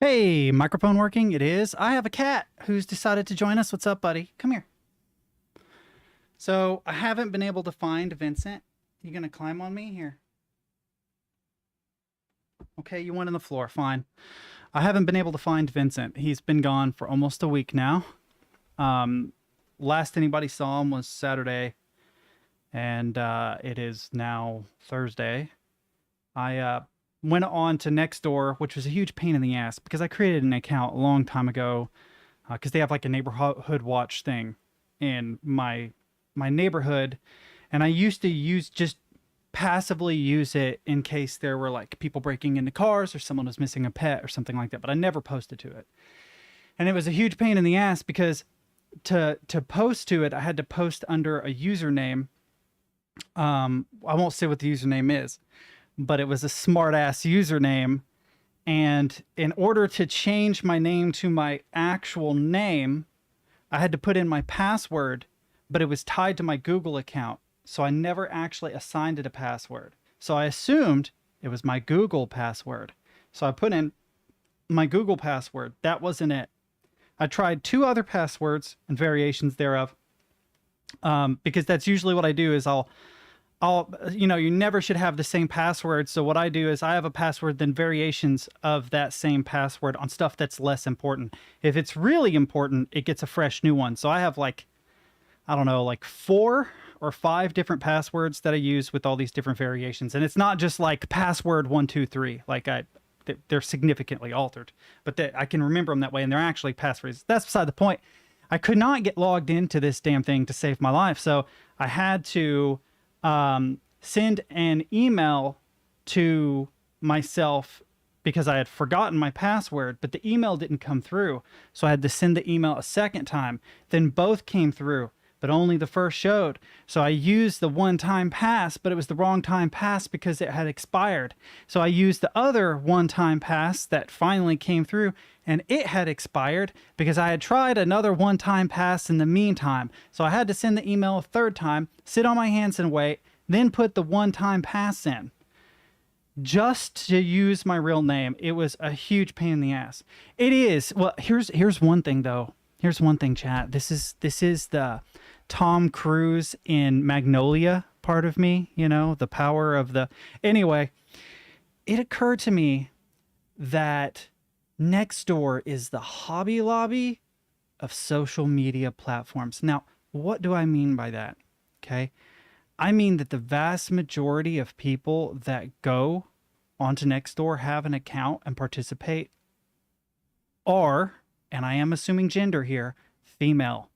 Hey, microphone working? It is. I have a cat who's decided to join us. What's up, buddy? Come here. So I haven't been able to find Vincent. You gonna climb on me here? Okay, you went on the floor. Fine. I haven't been able to find Vincent. He's been gone for almost a week now. Um, Last anybody saw him was Saturday, and it is now Thursday. I went on to Nextdoor, which was a huge pain in the ass because I created an account a long time ago because they have like a neighborhood watch thing in my neighborhood, and I used to use just passively use it in case there were like people breaking into cars or someone was missing a pet or something like that, but I never posted to it. And it was a huge pain in the ass because to post to it, I had to post under a username. I won't say what the username is, but it was a smart ass username. And in order to change my name to my actual name, I had to put in my password, but it was tied to my Google account. So I never actually assigned it a password. So I assumed it was my Google password. So I put in my Google password. That wasn't it. I tried two other passwords and variations thereof, because that's usually what I do is you never should have the same password. So what I do is I have a password, then variations of that same password on stuff that's less important. If it's really important, it gets a fresh new one. So I have like, I don't know, like 4 or 5 different passwords that I use with all these different variations. And it's not just like password 123, like they're significantly altered, but I can remember them that way. And they're actually passwords. That's beside the point. I could not get logged into this damn thing to save my life. So I had to send an email to myself because I had forgotten my password, but the email didn't come through. So I had to send the email a second time. Then both came through, but only the first showed. So I used the one-time pass, but it was the wrong time pass because it had expired. So I used the other one-time pass that finally came through, and it had expired because I had tried another one-time pass in the meantime. So I had to send the email a third time, sit on my hands and wait, then put the one-time pass in just to use my real name. It was a huge pain in the ass. It is. Well, here's one thing though. Here's one thing, chat. This is the Tom Cruise in Magnolia part of me, the power of the... Anyway, it occurred to me that Nextdoor is the Hobby Lobby of social media platforms. Now, what do I mean by that? Okay. I mean that the vast majority of people that go onto Nextdoor, have an account and participate are, and I am assuming gender here, female.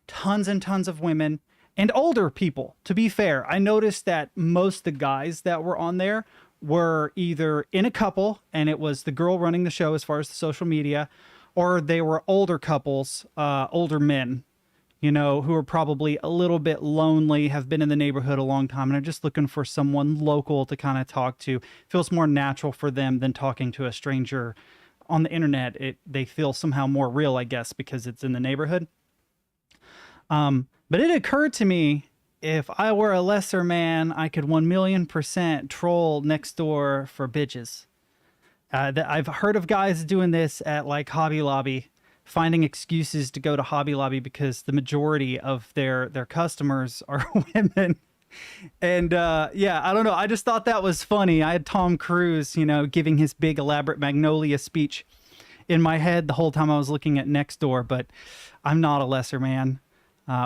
Tons and tons of women and older people. To be fair, I noticed that most of the guys that were on there were either in a couple and it was the girl running the show as far as the social media, or they were older couples, older men, who are probably a little bit lonely, have been in the neighborhood a long time, and are just looking for someone local to kind of talk to. Feels more natural for them than talking to a stranger on the internet. They feel somehow more real, I guess, because it's in the neighborhood. But it occurred to me, if I were a lesser man, I could 1,000,000% troll Nextdoor for bitches. I've heard of guys doing this at like Hobby Lobby, finding excuses to go to Hobby Lobby because the majority of their customers are women. And yeah, I don't know. I just thought that was funny. I had Tom Cruise, giving his big elaborate Magnolia speech in my head the whole time I was looking at Nextdoor, but I'm not a lesser man.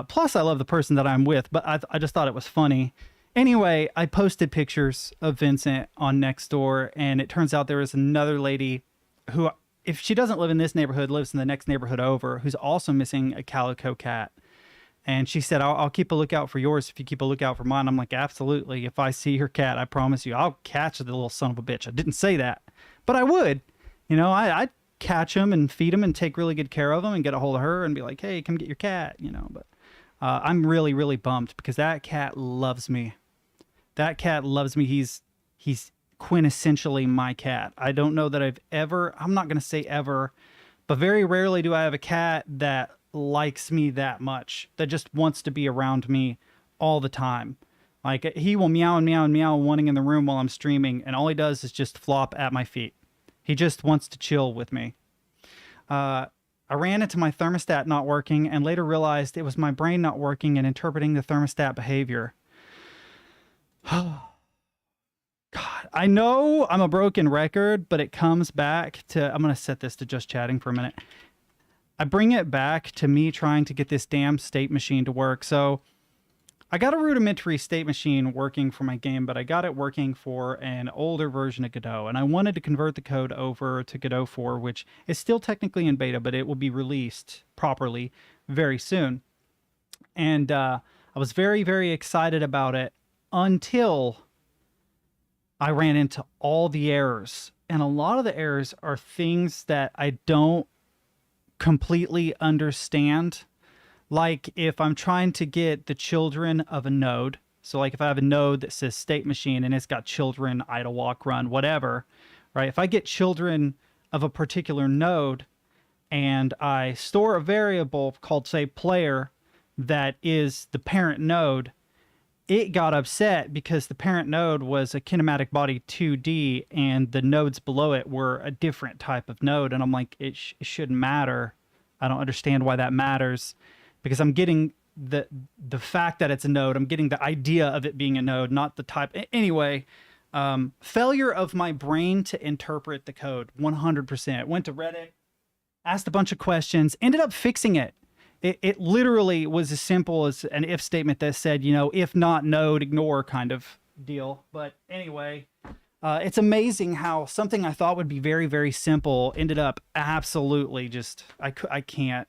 Plus, I love the person that I'm with, but I just thought it was funny. Anyway, I posted pictures of Vincent on Nextdoor, and it turns out there is another lady who, if she doesn't live in this neighborhood, lives in the next neighborhood over, who's also missing a calico cat. And she said, I'll keep a lookout for yours if you keep a lookout for mine. I'm like, absolutely. If I see her cat, I promise you, I'll catch the little son of a bitch. I didn't say that, but I would. I'd catch him and feed him and take really good care of him and get a hold of her and be like, hey, come get your cat, But I'm really, really bummed because that cat loves me. That cat loves me. He's quintessentially my cat. I don't know that I'm not going to say ever, but very rarely do I have a cat that likes me that much, that just wants to be around me all the time. Like, he will meow and meow and meow wanting in the room while I'm streaming, and all he does is just flop at my feet. He just wants to chill with me. I ran into my thermostat not working and later realized it was my brain not working and interpreting the thermostat behavior. God, I know I'm a broken record, but it comes back to, I'm going to set this to just chatting for a minute. I bring it back to me trying to get this damn state machine to work. So I got a rudimentary state machine working for my game, but I got it working for an older version of Godot, and I wanted to convert the code over to Godot 4, which is still technically in beta, but it will be released properly very soon. And I was very, very excited about it until I ran into all the errors. And a lot of the errors are things that I don't completely understand. Like if I'm trying to get the children of a node, so like if I have a node that says state machine and it's got children, idle, walk, run, whatever, right? If I get children of a particular node and I store a variable called, say, player that is the parent node, it got upset because the parent node was a kinematic body 2D and the nodes below it were a different type of node. And I'm like, it shouldn't matter. I don't understand why that matters. Because I'm getting the fact that it's a node. I'm getting the idea of it being a node, not the type. Anyway, failure of my brain to interpret the code, 100%. Went to Reddit, asked a bunch of questions, ended up fixing it. It literally was as simple as an if statement that said, you know, if not node, ignore kind of deal. But anyway, it's amazing how something I thought would be very, very simple ended up absolutely just, I can't.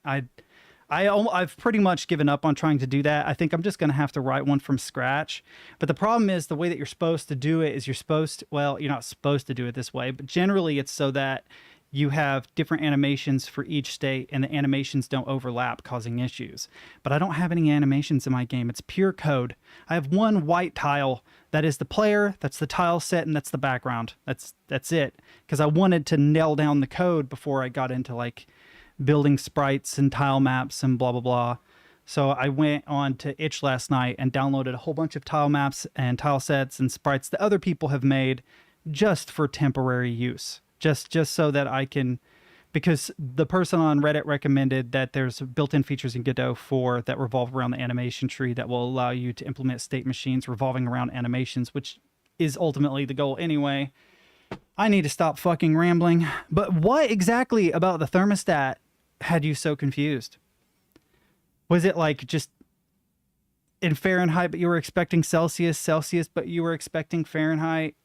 I've pretty much given up on trying to do that. I think I'm just going to have to write one from scratch. But the problem is the way that you're supposed to do it is you're supposed to, well, you're not supposed to do it this way, but generally it's so that you have different animations for each state and the animations don't overlap, causing issues. But I don't have any animations in my game. It's pure code. I have one white tile that is the player, that's the tile set, and that's the background. That's it. Because I wanted to nail down the code before I got into like building sprites and tile maps and blah, blah, blah. So I went on to itch last night and downloaded a whole bunch of tile maps and tile sets and sprites that other people have made just for temporary use. Just so that I can, because the person on Reddit recommended that there's built-in features in Godot 4 that revolve around the animation tree that will allow you to implement state machines revolving around animations, which is ultimately the goal anyway. I need to stop fucking rambling. But what exactly about the thermostat had you so confused? Was it like just in Fahrenheit, but you were expecting Celsius, but you were expecting Fahrenheit?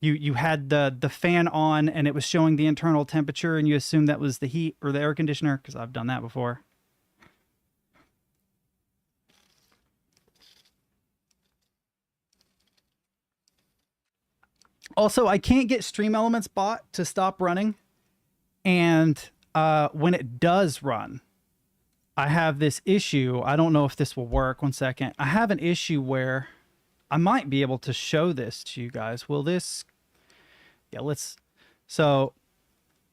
You had the fan on and it was showing the internal temperature and you assumed that was the heat or the air conditioner? Because I've done that before. Also, I can't get Stream Elements bot to stop running. And when it does run, I have this issue. I don't know if this will work. One second. I have an issue where I might be able to show this to you guys. Will this... Yeah, let's... So,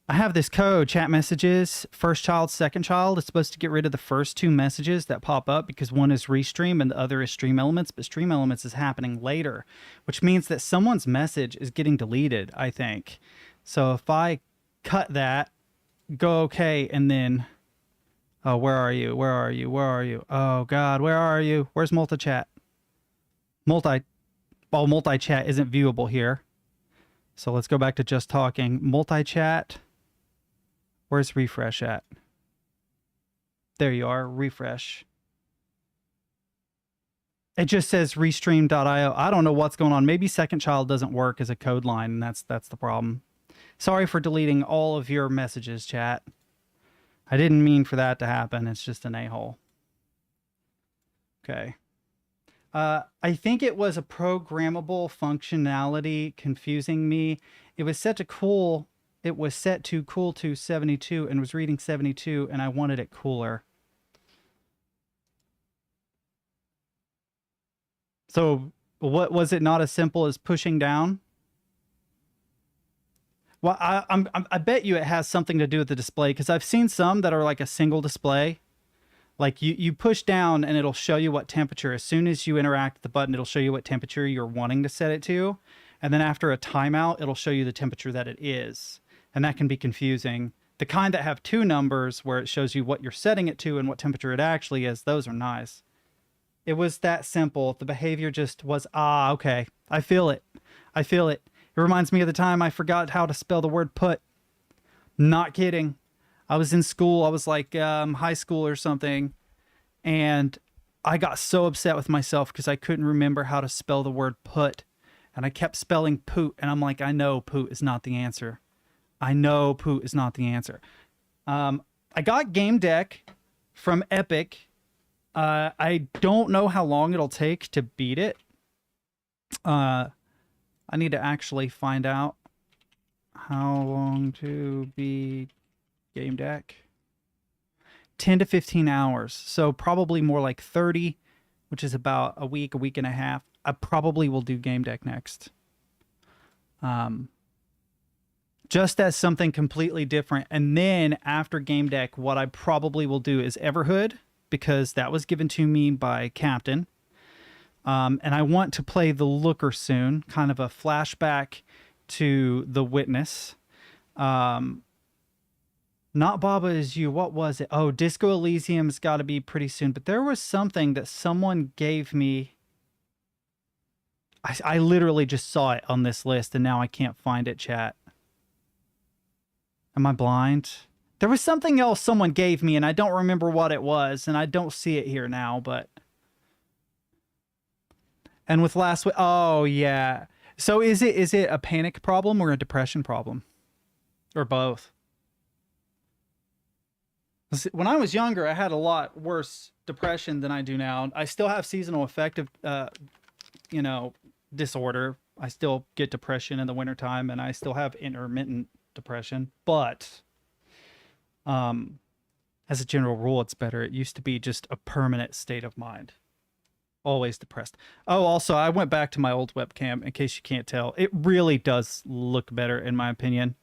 I have this code, chat messages, first child, second child. It's supposed to get rid of the first two messages that pop up because one is Restream and the other is Stream Elements, but Stream Elements is happening later, which means that someone's message is getting deleted, I think. So if I cut that, go okay, and then... Oh, where are you? Where are you? Where are you? Oh, God, where are you? Where's multi-chat? Multi-chat isn't viewable here. So let's go back to just talking. Multi-chat. Where's refresh at? There you are. Refresh. It just says restream.io. I don't know what's going on. Maybe second child doesn't work as a code line, and that's the problem. Sorry for deleting all of your messages, chat. I didn't mean for that to happen. It's just an a-hole. Okay. I think it was a programmable functionality confusing me. It was set to cool to 72 and was reading 72 and I wanted it cooler. So what was it not as simple as pushing down? Well, I bet you it has something to do with the display because I've seen some that are like a single display. Like you push down and it'll show you what temperature. As soon as you interact with the button, it'll show you what temperature you're wanting to set it to. And then after a timeout, it'll show you the temperature that it is. And that can be confusing. The kind that have two numbers where it shows you what you're setting it to and what temperature it actually is, those are nice. It was that simple. The behavior just was, okay. I feel it. I feel it. It reminds me of the time I forgot how to spell the word put. Not kidding. I was in school. I was like high school or something. And I got so upset with myself because I couldn't remember how to spell the word put. And I kept spelling poot. And I'm like, I know poot is not the answer. I know poot is not the answer. I got Game Deck from Epic. I don't know how long it'll take to beat it. I need to actually find out how long to beat Game Deck. 10 to 15 hours. So probably more like 30, which is about a week and a half. I probably will do Game Deck next. Just as something completely different. And then after Game Deck, what I probably will do is Everhood, because that was given to me by Captain. And I want to play The Looker soon, kind of a flashback to The Witness. Not Baba Is You. What was it? Oh, Disco Elysium's got to be pretty soon. But there was something that someone gave me. I literally just saw it on this list, and now I can't find it, chat. Am I blind? There was something else someone gave me, and I don't remember what it was, and I don't see it here now, but... And with last week... Oh, yeah. So is it a panic problem or a depression problem? Or both? When I was younger, I had a lot worse depression than I do now. I still have seasonal affective, disorder. I still get depression in the wintertime, and I still have intermittent depression. But as a general rule, it's better. It used to be just a permanent state of mind. Always depressed. Oh, also, I went back to my old webcam, in case you can't tell. It really does look better, in my opinion.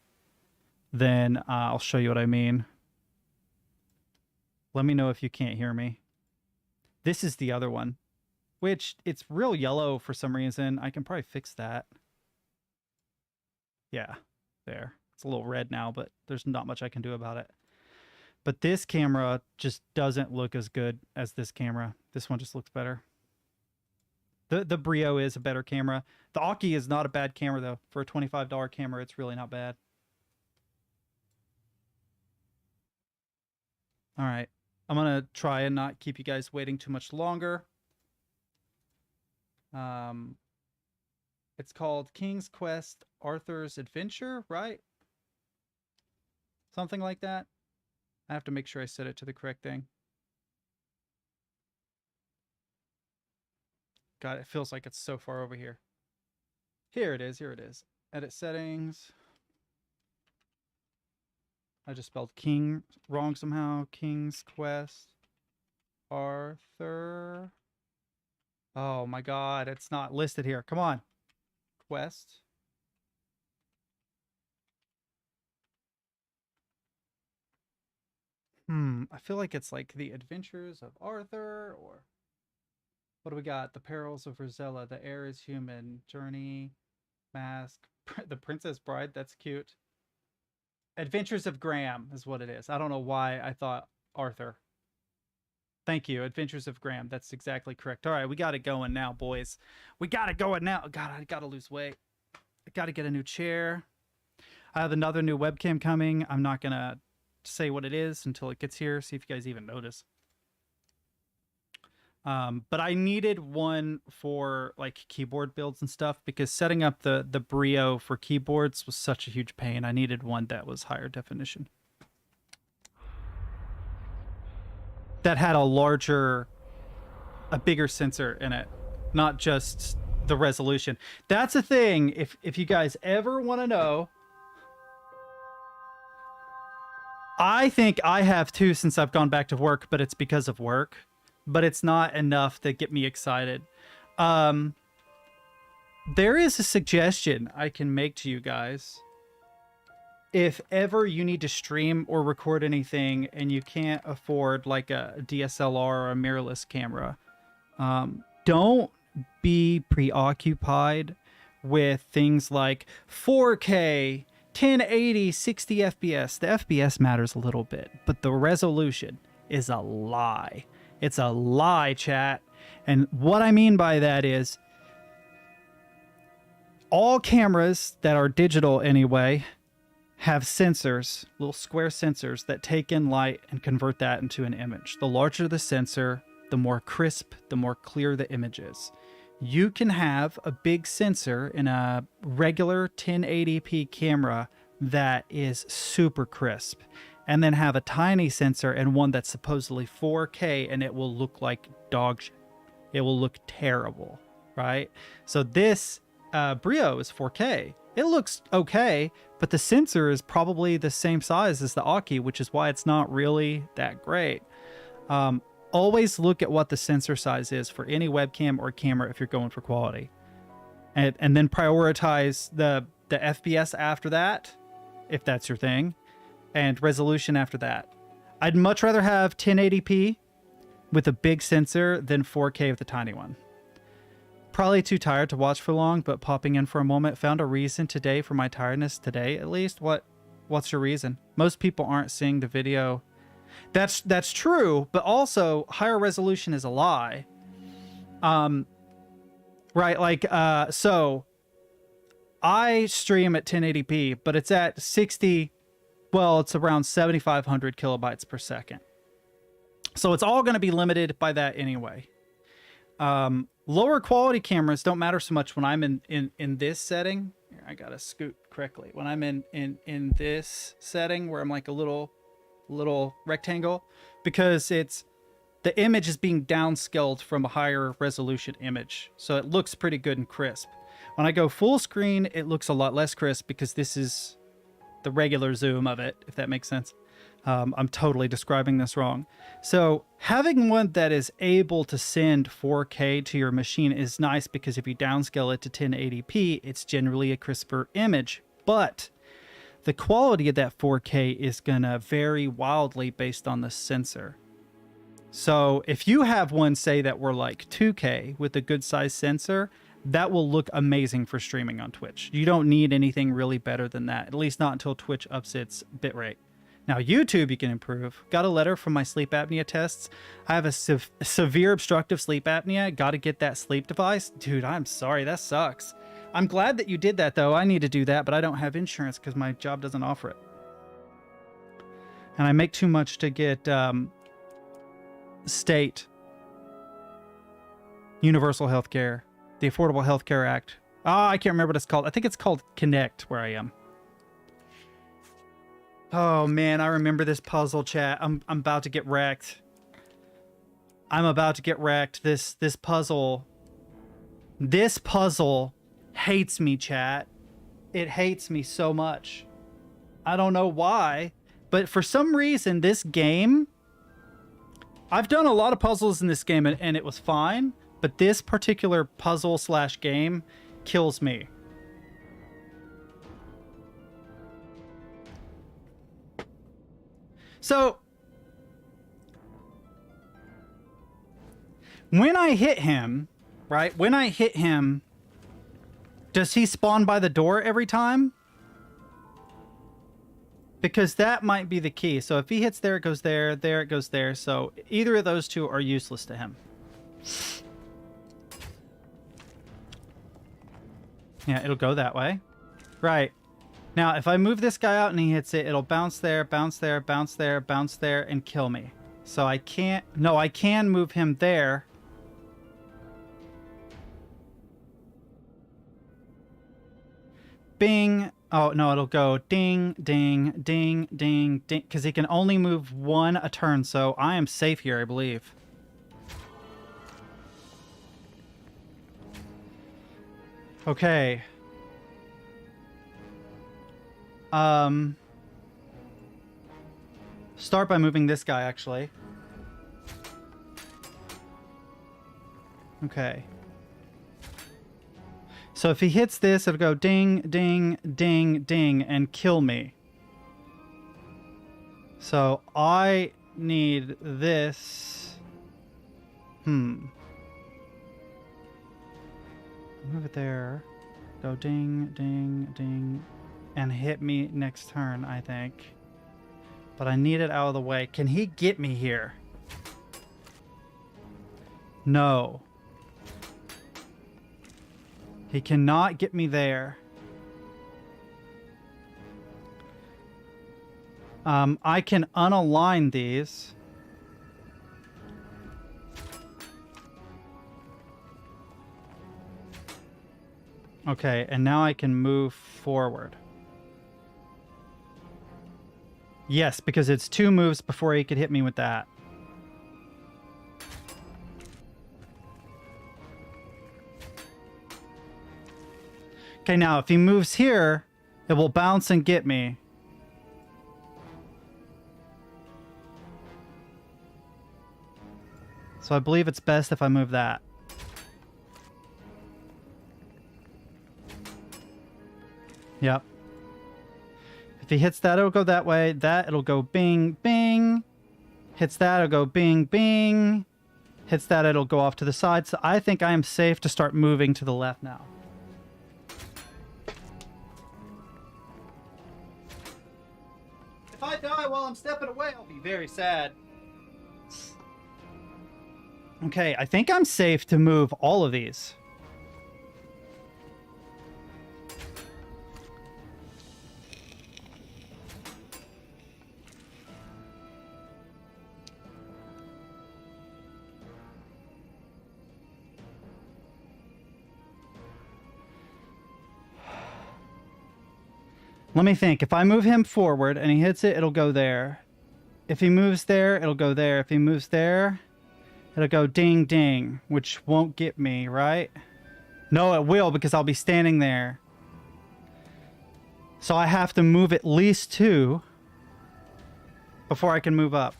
Then I'll show you what I mean. Let me know if you can't hear me. This is the other one, which it's real yellow for some reason. I can probably fix that. Yeah, there. It's a little red now, but there's not much I can do about it. But this camera just doesn't look as good as this camera. This one just looks better. The Brio is a better camera. The Aki is not a bad camera, though. For a $25 camera, it's really not bad. All right. I'm going to try and not keep you guys waiting too much longer. It's called King's Quest Arthur's Adventure, right? Something like that. I have to make sure I set it to the correct thing. God, it feels like it's so far over here. Here it is. Here it is. Edit settings. I just spelled King wrong somehow. King's Quest. Arthur. Oh my God, it's not listed here. Come on. Quest. I feel like it's like The Adventures of Arthur, or what do we got? The Perils of Rosella, The Heir is Human, Journey, Mask, The Princess Bride, that's cute. Adventures of Graham is what it is. I don't know why I thought Arthur. Thank you. Adventures of Graham. That's exactly correct. All right, we got it going now, boys. We got it going now. God, I got to lose weight. I got to get a new chair. I have another new webcam coming. I'm not going to say what it is until it gets here. See if you guys even notice. But I needed one for like keyboard builds and stuff, because setting up the Brio for keyboards was such a huge pain. I needed one that was higher definition, that had a bigger sensor in it, not just the resolution. That's a thing. If you guys ever want to know, I think I have too since I've gone back to work, but it's because of work. But it's not enough to get me excited. There is a suggestion I can make to you guys. If ever you need to stream or record anything and you can't afford like a DSLR or a mirrorless camera, don't be preoccupied with things like 4K, 1080, 60 FPS. The FPS matters a little bit, but the resolution is a lie. It's a lie, chat. And what I mean by that is all cameras that are digital anyway have sensors, little square sensors that take in light and convert that into an image. The larger the sensor, the more crisp, the more clear the image is. You can have a big sensor in a regular 1080p camera that is super crisp, and then have a tiny sensor and one that's supposedly 4K, and it will look like dog shit. It will look terrible, right? So this Brio is 4K. It looks okay, but the sensor is probably the same size as the Aki, which is why it's not really that great. Always look at what the sensor size is for any webcam or camera if you're going for quality. And then prioritize the FPS after that, if that's your thing, and resolution after that. I'd much rather have 1080p with a big sensor than 4K with a tiny one. Probably too tired to watch for long, but popping in for a moment. Found a reason today for my tiredness today, at least. What's your reason? Most people aren't seeing the video. That's true, but also higher resolution is a lie. Right, like so I stream at 1080p, but it's at 60, well, it's around 7,500 kilobytes per second. So it's all going to be limited by that anyway. Lower quality cameras don't matter so much when I'm in this setting. Here, I gotta scoot correctly. When I'm in this setting where I'm like a little rectangle, because the image is being downscaled from a higher resolution image, so it looks pretty good and crisp. When I go full screen, it looks a lot less crisp because this is the regular zoom of it, if that makes sense. I'm totally describing this wrong. So having one that is able to send 4K to your machine is nice, because if you downscale it to 1080p, it's generally a crisper image. But the quality of that 4K is gonna vary wildly based on the sensor. So if you have one, say that we're like 2K with a good size sensor, that will look amazing for streaming on Twitch. You don't need anything really better than that, at least not until Twitch ups its bitrate. Now, YouTube, you can improve. Got a letter from my sleep apnea tests. I have a severe obstructive sleep apnea. Got to get that sleep device. Dude, I'm sorry. That sucks. I'm glad that you did that, though. I need to do that, but I don't have insurance because my job doesn't offer it. And I make too much to get state universal health care, the Affordable Health Care Act. Oh, I can't remember what it's called. I think it's called Connect, where I am. Oh man, I remember this puzzle, chat. I'm about to get wrecked. I'm about to get wrecked. This puzzle hates me, chat. It hates me so much. I don't know why, but for some reason this game, I've done a lot of puzzles in this game and it was fine, but this particular puzzle / game kills me. So, when I hit him, right? When I hit him, does he spawn by the door every time? Because that might be the key. So if he hits there, it goes there, there it goes there. So either of those two are useless to him. Yeah, it'll go that way. Right. Now, if I move this guy out and he hits it, it'll bounce there, bounce there, bounce there, bounce there, and kill me. So I can't... No, I can move him there. Bing. Oh, no, it'll go ding, ding, ding, ding, ding. Because he can only move one a turn, so I am safe here, I believe. Okay. Start by moving this guy, actually. Okay. So if he hits this, it'll go ding, ding, ding, ding, and kill me. So I need this. Move it there. go ding, ding, ding, and hit me next turn, I think. But I need it out of the way. Can he get me here? No. He cannot get me there. I can unalign these. Okay, and now I can move forward. Yes, because it's 2 moves before he could hit me with that. Okay, now if he moves here, it will bounce and get me. So I believe it's best if I move that. Yep. If he hits that, it'll go that way. That, it'll go bing, bing. Hits that, it'll go bing, bing. Hits that, it'll go off to the side. So I think I am safe to start moving to the left now. If I die while I'm stepping away, I'll be very sad. Okay, I think I'm safe to move all of these. Let me think. If I move him forward and he hits it, it'll go there. If he moves there, it'll go there. If he moves there, it'll go ding, ding, which won't get me, right? No, it will, because I'll be standing there. So I have to move at least 2 before I can move up.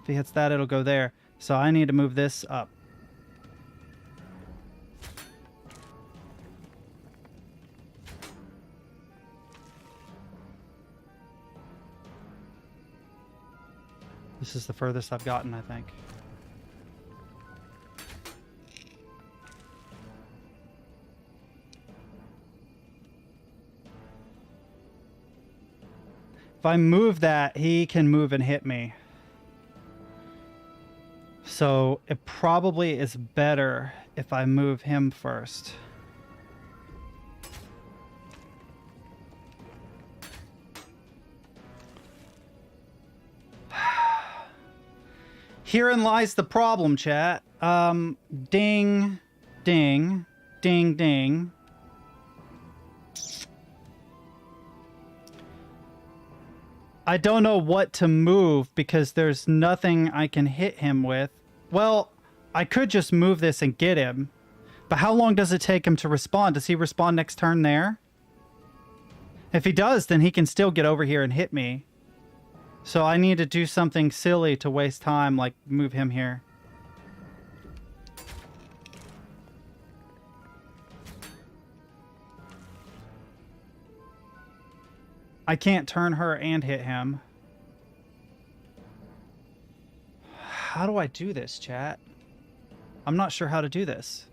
If he hits that, it'll go there. So I need to move this up. This is the furthest I've gotten, I think. If I move that, he can move and hit me. So it probably is better if I move him first. Herein lies the problem, chat. Ding, ding, ding, ding. I don't know what to move because there's nothing I can hit him with. Well, I could just move this and get him. But how long does it take him to respawn? Does he respawn next turn there? If he does, then he can still get over here and hit me. So I need to do something silly to waste time, like move him here. I can't turn her and hit him. How do I do this, chat? I'm not sure how to do this.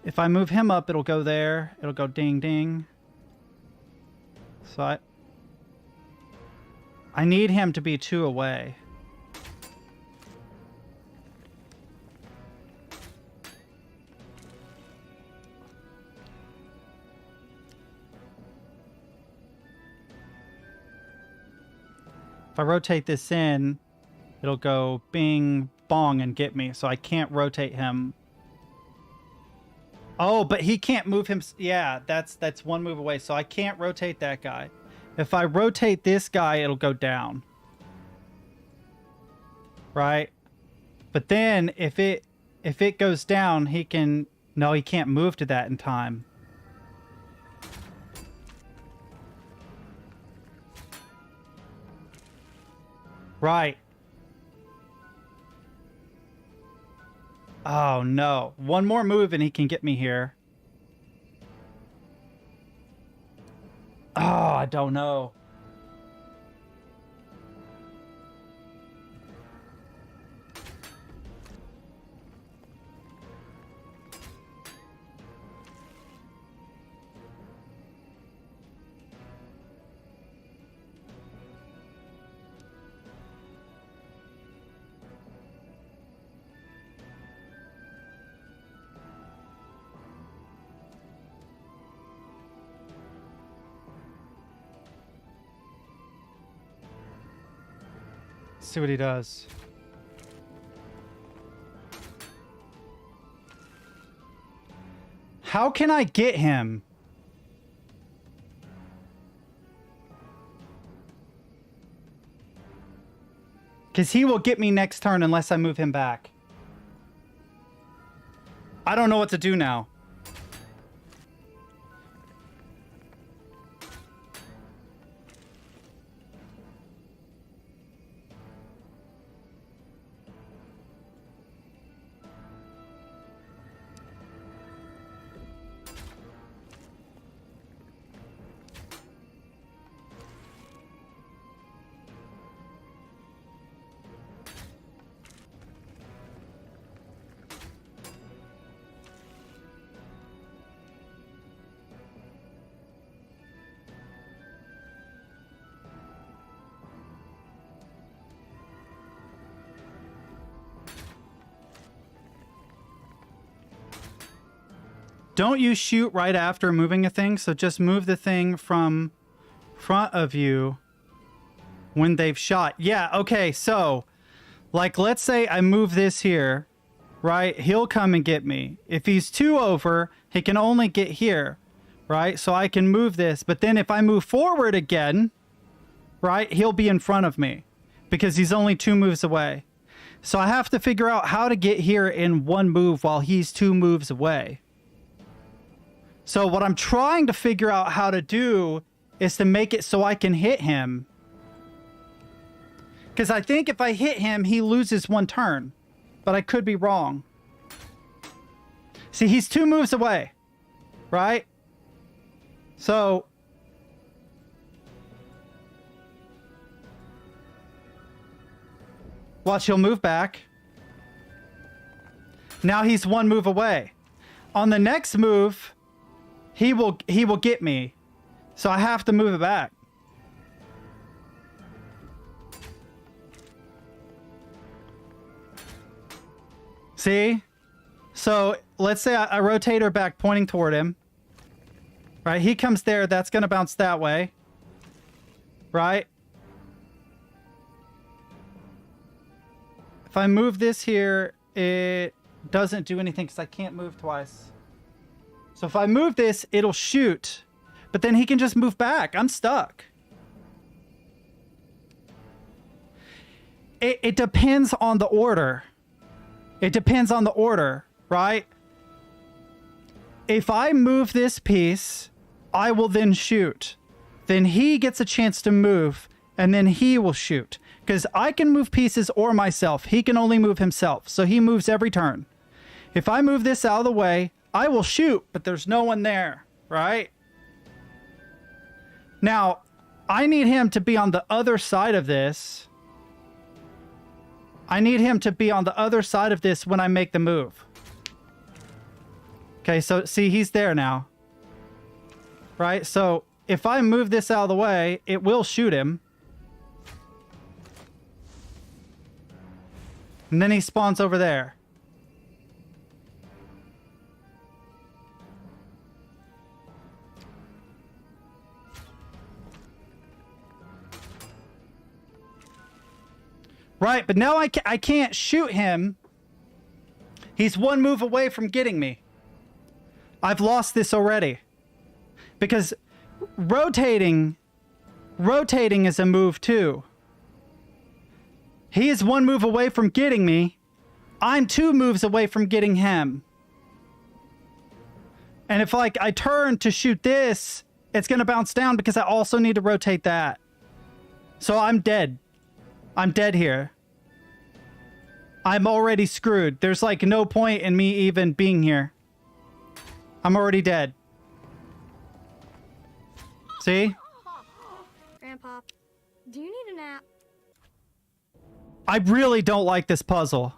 If I move him up, it'll go there. It'll go ding, ding. So I need him to be 2 away. If I rotate this in, it'll go bing, bong, and get me. So I can't rotate him. Oh, but he can't move him. Yeah, that's 1 move away. So I can't rotate that guy. If I rotate this guy, it'll go down. Right? But then if it goes down, he can... No, he can't move to that in time. Right. Oh, no. 1 more move and he can get me here. Oh, I don't know. Let's see what he does. How can I get him? Because he will get me next turn unless I move him back. I don't know what to do now. Don't you shoot right after moving a thing, so just move the thing from front of you when they've shot. Yeah, okay, so, like, let's say I move this here, right? He'll come and get me. If he's 2 over, he can only get here, right? So I can move this, but then if I move forward again, right, he'll be in front of me because he's only 2 moves away. So I have to figure out how to get here in 1 move while he's 2 moves away. So what I'm trying to figure out how to do is to make it so I can hit him. Because I think if I hit him, he loses 1 turn. But I could be wrong. See, he's 2 moves away. Right? So... watch, he'll move back. Now he's 1 move away. On the next move... He will get me. So I have to move it back. See? So let's say I rotate her back pointing toward him. Right? He comes there. That's going to bounce that way. Right? If I move this here, it doesn't do anything because I can't move twice. So if I move this, it'll shoot. But then he can just move back. I'm stuck. It depends on the order. It depends on the order, right? If I move this piece, I will then shoot. Then he gets a chance to move, and then he will shoot. Because I can move pieces or myself. He can only move himself. So he moves every turn. If I move this out of the way, I will shoot, but there's no one there, right? Now, I need him to be on the other side of this. I need him to be on the other side of this when I make the move. Okay, so see, he's there now. Right? So if I move this out of the way, it will shoot him. And then he spawns over there. Right, but now I can't shoot him. He's 1 move away from getting me. I've lost this already. Because rotating is a move too. He is 1 move away from getting me. I'm 2 moves away from getting him. And if like I turn to shoot this, it's going to bounce down because I also need to rotate that. So I'm dead. I'm dead here. I'm already screwed. There's like no point in me even being here. I'm already dead. See? Grandpa, do you need a nap? I really don't like this puzzle.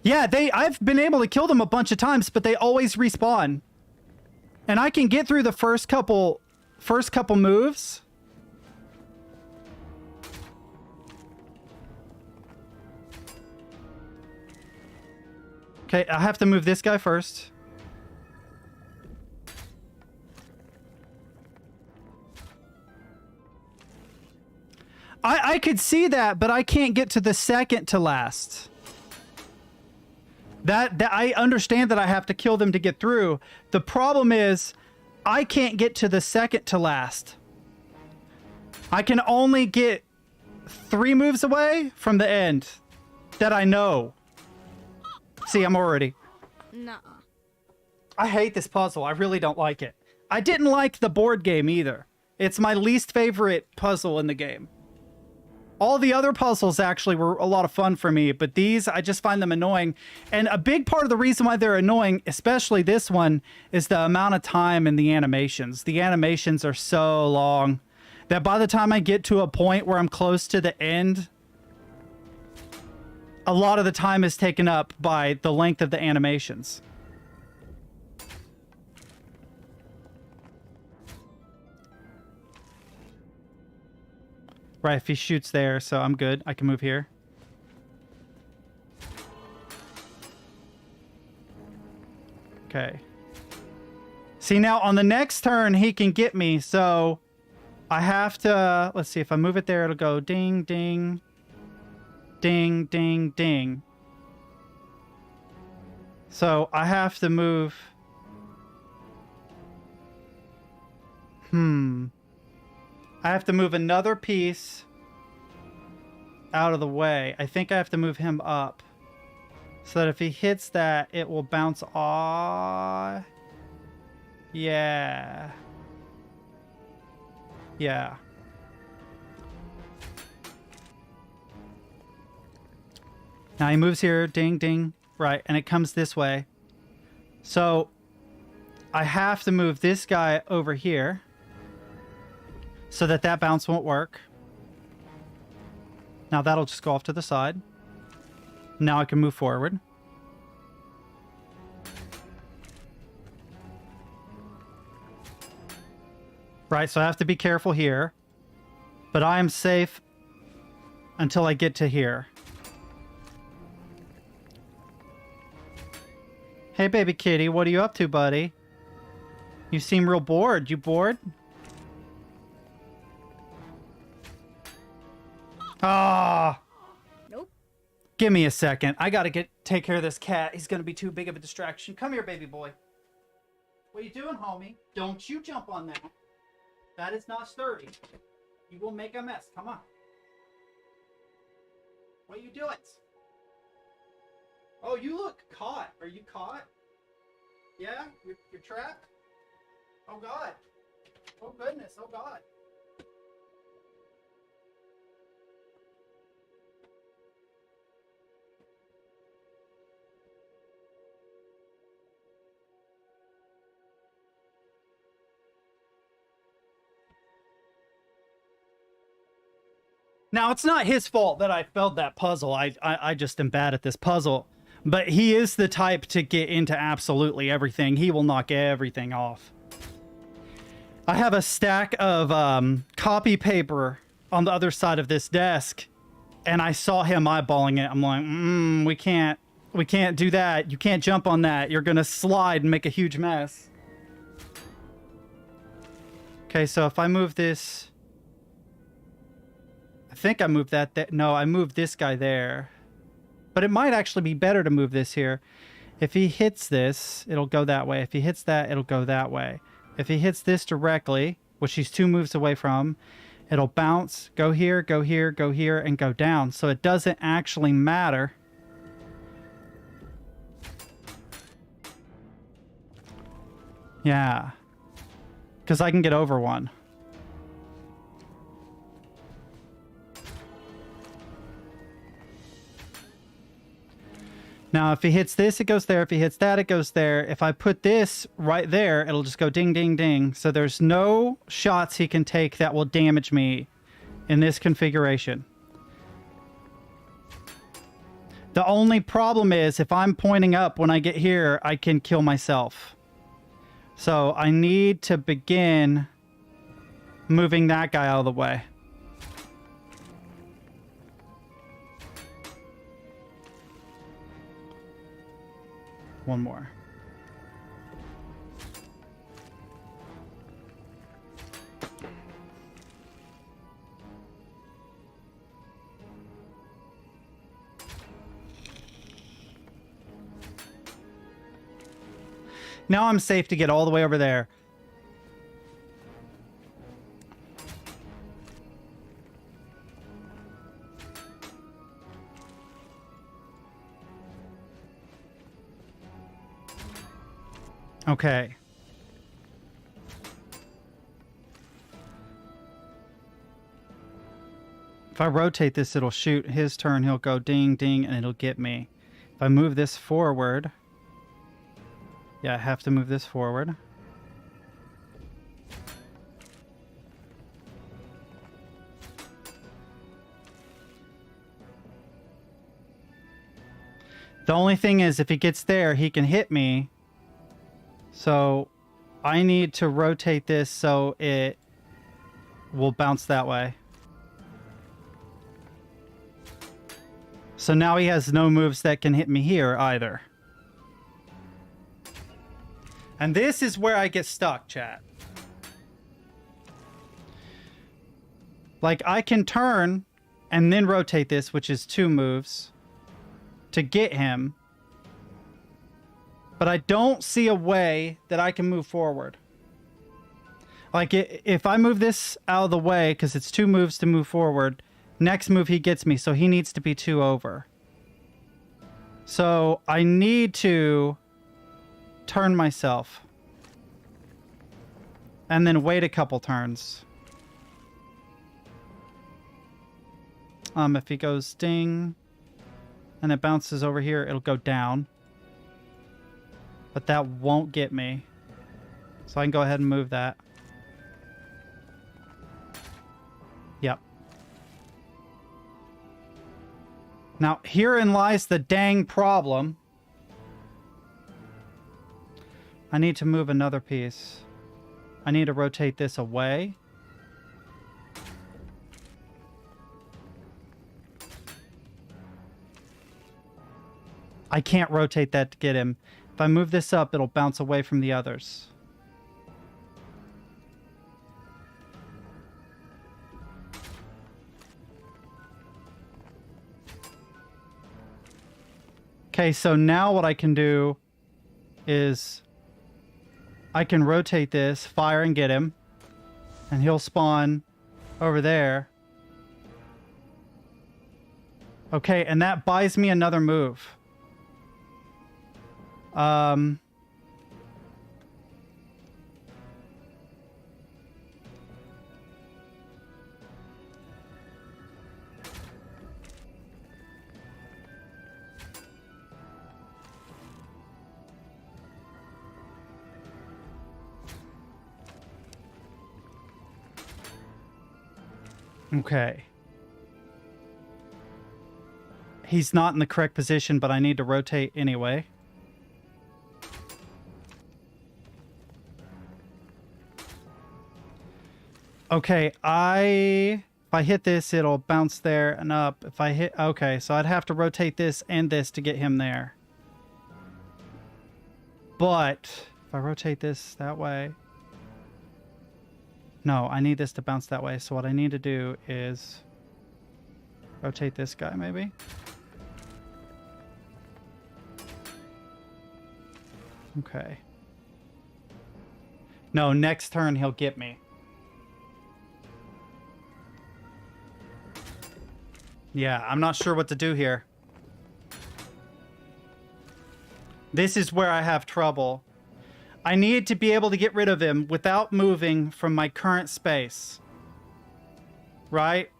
Yeah, I've been able to kill them a bunch of times, but they always respawn. And I can get through the first couple moves. Okay, I have to move this guy first. I could see that, but I can't get to the second to last. That I understand that I have to kill them to get through. The problem is I can't get to the second to last. I can only get 3 moves away from the end that I know. See, I'm already. Nuh-uh. I hate this puzzle. I really don't like it. I didn't like the board game either. It's my least favorite puzzle in the game. All the other puzzles actually were a lot of fun for me, but these, I just find them annoying. And a big part of the reason why they're annoying, especially this one, is the amount of time in the animations. The animations are so long that by the time I get to a point where I'm close to the end, a lot of the time is taken up by the length of the animations. Right, if he shoots there, so I'm good. I can move here. Okay. See, now on the next turn, he can get me, so I have to... Let's see, if I move it there, it'll go ding, ding, ding, ding, ding. So I have to move... I have to move another piece out of the way. I think I have to move him up so that if he hits that, it will bounce off. Yeah. Yeah. Now he moves here. Ding, ding. Right. And it comes this way. So I have to move this guy over here so that that bounce won't work. Now that'll just go off to the side. Now I can move forward. Right, so I have to be careful here. But I am safe until I get to here. Hey, baby kitty, what are you up to, buddy? You seem real bored. You bored? Ah! Nope. Give me a second. I gotta take care of this cat. He's gonna be too big of a distraction. Come here, baby boy. What are you doing, homie? Don't you jump on that. That is not sturdy. You will make a mess. Come on. What are you doing? Oh, you look caught. Are you caught? Yeah? You're trapped? Oh, God. Oh, goodness. Oh, God. Now, it's not his fault that I failed that puzzle. I just am bad at this puzzle. But he is the type to get into absolutely everything. He will knock everything off. I have a stack of copy paper on the other side of this desk. And I saw him eyeballing it. I'm like, we can't do that. You can't jump on that. You're going to slide and make a huge mess. Okay, so if I move this... I think I moved that. No, I moved this guy there. But it might actually be better to move this here. If he hits this, it'll go that way. If he hits that, it'll go that way. If he hits this directly, which he's 2 moves away from, it'll bounce, go here, go here, go here, and go down. So it doesn't actually matter. Yeah. Because I can get over one. Now, if he hits this, it goes there. If he hits that, it goes there. If I put this right there, it'll just go ding, ding, ding. So there's no shots he can take that will damage me in this configuration. The only problem is if I'm pointing up when I get here, I can kill myself. So I need to begin moving that guy out of the way. One more. Now I'm safe to get all the way over there. Okay. If I rotate this, it'll shoot his turn. He'll go ding, ding, and it'll get me. If I move this forward... Yeah, I have to move this forward. The only thing is, if he gets there, he can hit me. So I need to rotate this so it will bounce that way. So now he has no moves that can hit me here either. And this is where I get stuck, chat. Like, I can turn and then rotate this, which is 2 moves, to get him. But I don't see a way that I can move forward. Like, if I move this out of the way, because it's 2 moves to move forward, next move he gets me, so he needs to be 2 over. So I need to turn myself. And then wait a couple turns. If he goes ding, and it bounces over here, it'll go down. But that won't get me. So I can go ahead and move that. Yep. Now, herein lies the dang problem. I need to move another piece. I need to rotate this away. I can't rotate that to get him. If I move this up, it'll bounce away from the others. Okay, so now what I can do is I can rotate this, fire and get him, and he'll spawn over there. Okay, and that buys me another move. Okay. He's not in the correct position, but I need to rotate anyway. Okay, if I hit this, it'll bounce there and up. If I hit... Okay, so I'd have to rotate this and this to get him there. But if I rotate this that way... No, I need this to bounce that way. So what I need to do is rotate this guy, maybe. Okay. No, next turn he'll get me. Yeah, I'm not sure what to do here. This is where I have trouble. I need to be able to get rid of him without moving from my current space. Right?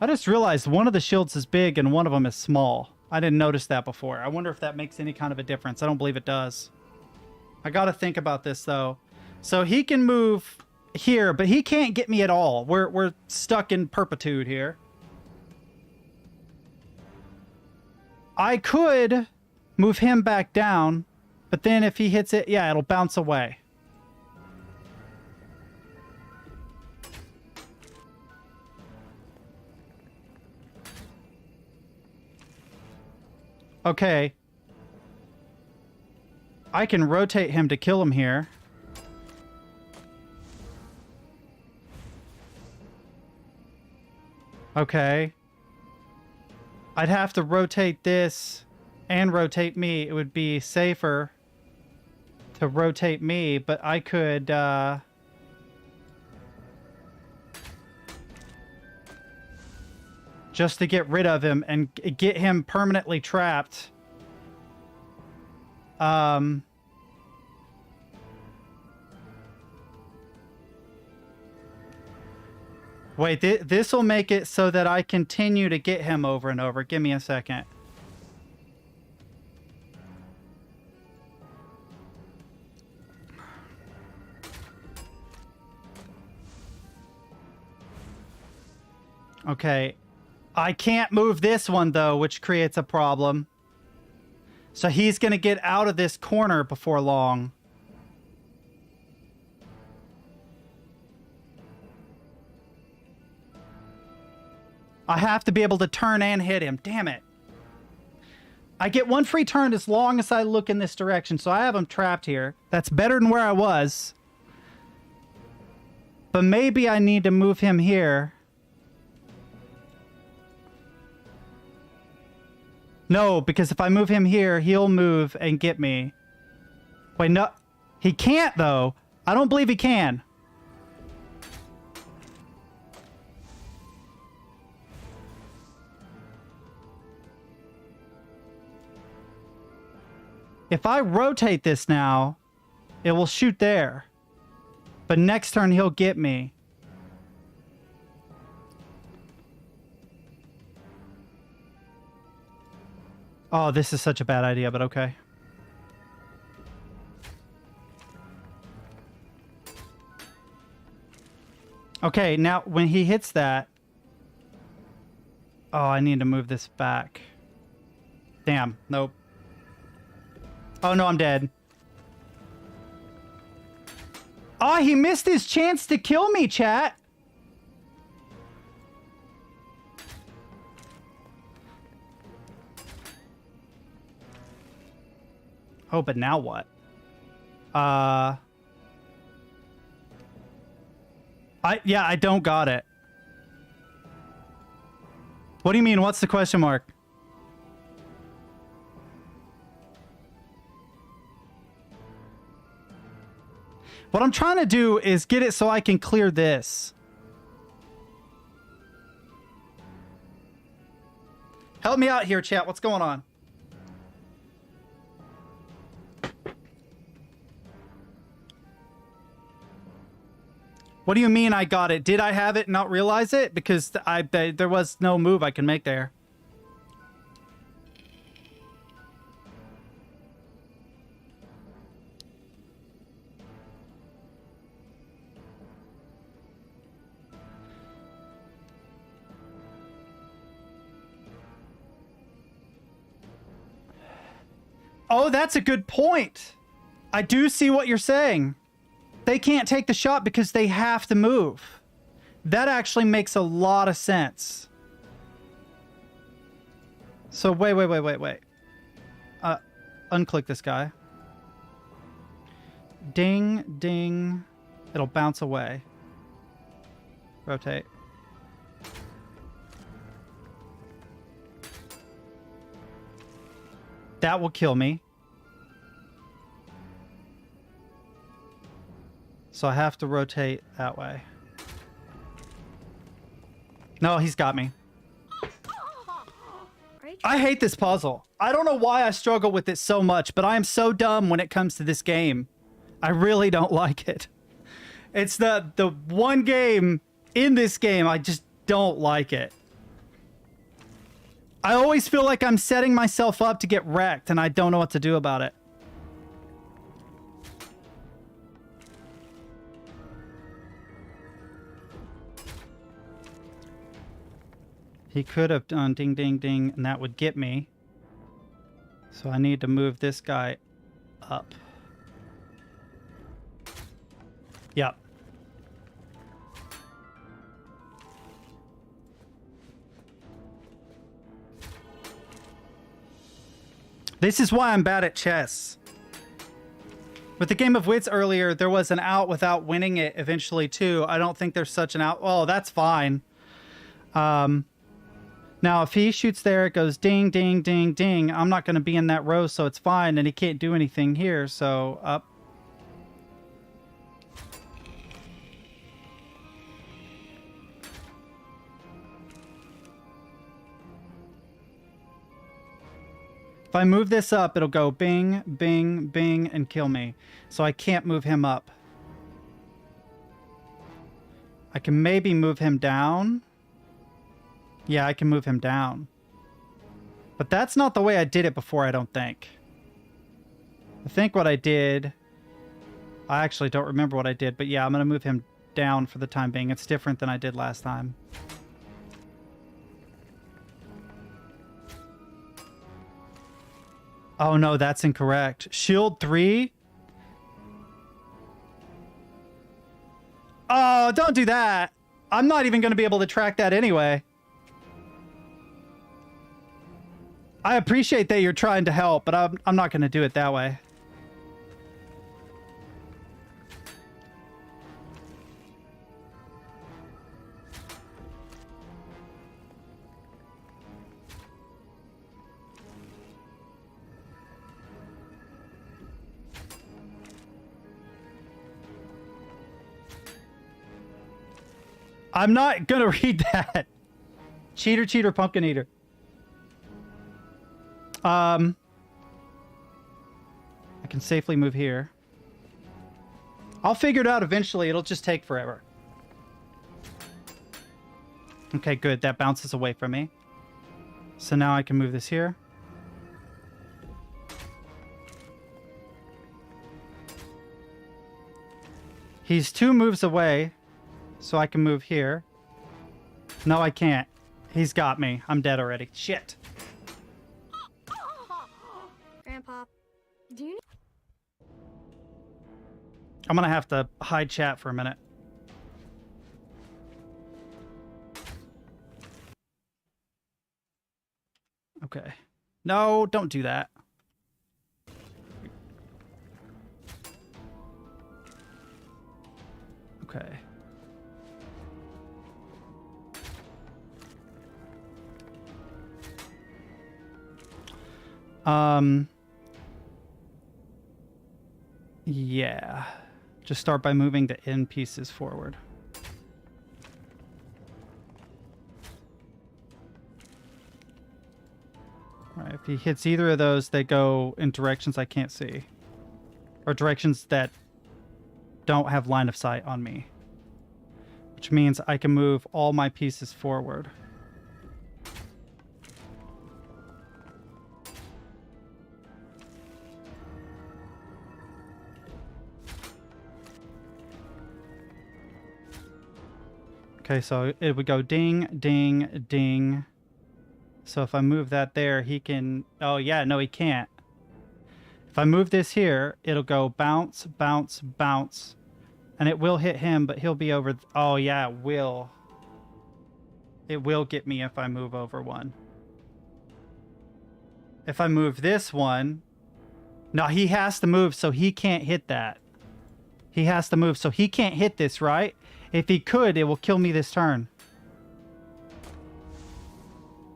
I just realized one of the shields is big and one of them is small. I didn't notice that before. I wonder if that makes any kind of a difference. I don't believe it does. I gotta think about this, though. So he can move here, but he can't get me at all. We're stuck in perpetude here. I could move him back down, but then if he hits it, yeah, it'll bounce away. Okay. I can rotate him to kill him here. Okay. I'd have to rotate this and rotate me, it would be safer to rotate me, but I could, just to get rid of him and get him permanently trapped. Wait, this will make it so that I continue to get him over and over. Give me a second. Okay. I can't move this one, though, which creates a problem. So he's going to get out of this corner before long. I have to be able to turn and hit him. Damn it. I get one free turn as long as I look in this direction, so I have him trapped here. That's better than where I was. But maybe I need to move him here. No, because if I move him here, he'll move and get me. Wait, no. He can't, though. I don't believe he can. If I rotate this now, it will shoot there. But next turn, he'll get me. Oh, this is such a bad idea, but okay. Okay, now when he hits that... Oh, I need to move this back. Damn, nope. Oh, no, I'm dead. Oh, he missed his chance to kill me, chat. Oh, but now what? Yeah, I don't got it. What do you mean? What's the question mark? What I'm trying to do is get it so I can clear this. Help me out here, chat. What's going on? What do you mean I got it? Did I have it and not realize it? Because there was no move I can make there. Oh, that's a good point. I do see what you're saying. They can't take the shot because they have to move. That actually makes a lot of sense. So wait. Unclick this guy. Ding, ding. It'll bounce away. Rotate. That will kill me. So I have to rotate that way. No, he's got me. I hate this puzzle. I don't know why I struggle with it so much, but I am so dumb when it comes to this game. I really don't like it. It's the one game in this game I just don't like it. I always feel like I'm setting myself up to get wrecked, and I don't know what to do about it. He could have done ding, ding, ding, and that would get me. So I need to move this guy up. Yep. This is why I'm bad at chess. With the game of wits earlier, there was an out without winning it eventually too. I don't think there's such an out. Oh, that's fine. Now, if he shoots there, it goes ding, ding, ding, ding. I'm not going to be in that row, so it's fine, and he can't do anything here, so up. If I move this up, it'll go bing, bing, bing, and kill me. So I can't move him up. I can maybe move him down. Yeah, I can move him down. But that's not the way I did it before, I don't think. I think what I did... I actually don't remember what I did, but yeah, I'm going to move him down for the time being. It's different than I did last time. Oh no, that's incorrect. Shield 3? Oh, don't do that. I'm not even going to be able to track that anyway. I appreciate that you're trying to help, but I'm not going to do it that way. I'm not going to read that. Cheater, cheater, pumpkin eater. I can safely move here. I'll figure it out eventually. It'll just take forever. Okay, good. That bounces away from me. So now I can move this here. He's 2 moves away, so I can move here. No, I can't. He's got me. I'm dead already. Shit. Grandpa, do you need... I'm gonna have to hide chat for a minute. Okay. No, don't do that. Okay. Yeah. Just start by moving the end pieces forward. Alright, if he hits either of those, they go in directions I can't see. Or directions that don't have line of sight on me. Which means I can move all my pieces forward. Okay, so it would go ding, ding, ding. So if I move that there, he can... Oh, yeah, no, he can't. If I move this here, it'll go bounce, bounce, bounce. And it will hit him, but he'll be over... Oh, yeah, it will. It will get me if I move over one. If I move this one... No, he has to move, so he can't hit that. He has to move, so he can't hit this, right? If he could, it will kill me this turn.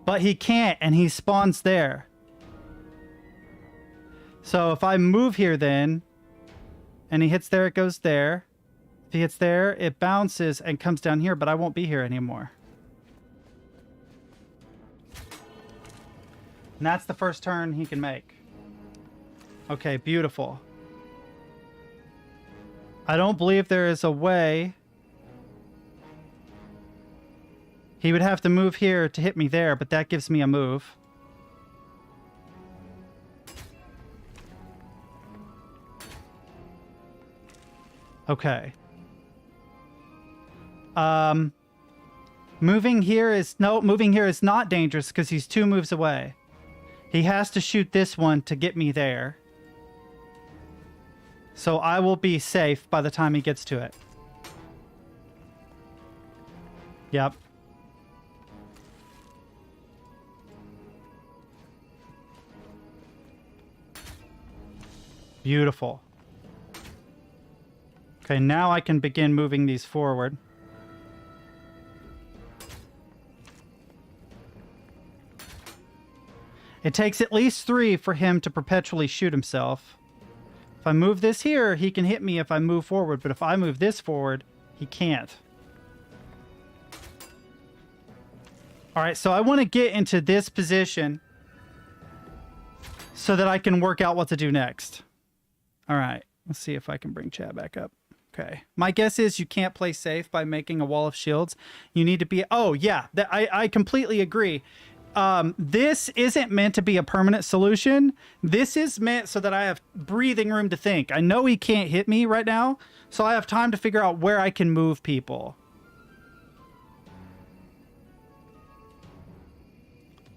But he can't, and he spawns there. So if I move here then, and he hits there, it goes there. If he hits there, it bounces and comes down here, but I won't be here anymore. And that's the first turn he can make. Okay, beautiful. I don't believe there is a way... He would have to move here to hit me there, but that gives me a move. Okay. Moving here is... No, moving here is not dangerous because he's 2 moves away. He has to shoot this one to get me there. So I will be safe by the time he gets to it. Yep. Beautiful. Okay, now I can begin moving these forward. It takes at least 3 for him to perpetually shoot himself. If I move this here, he can hit me if I move forward, but if I move this forward, he can't. All right, so I want to get into this position so that I can work out what to do next. All right, let's see if I can bring Chad back up. Okay. My guess is you can't play safe by making a wall of shields. You need to be... Oh, yeah, I completely agree. This isn't meant to be a permanent solution. This is meant so that I have breathing room to think. I know he can't hit me right now, so I have time to figure out where I can move people.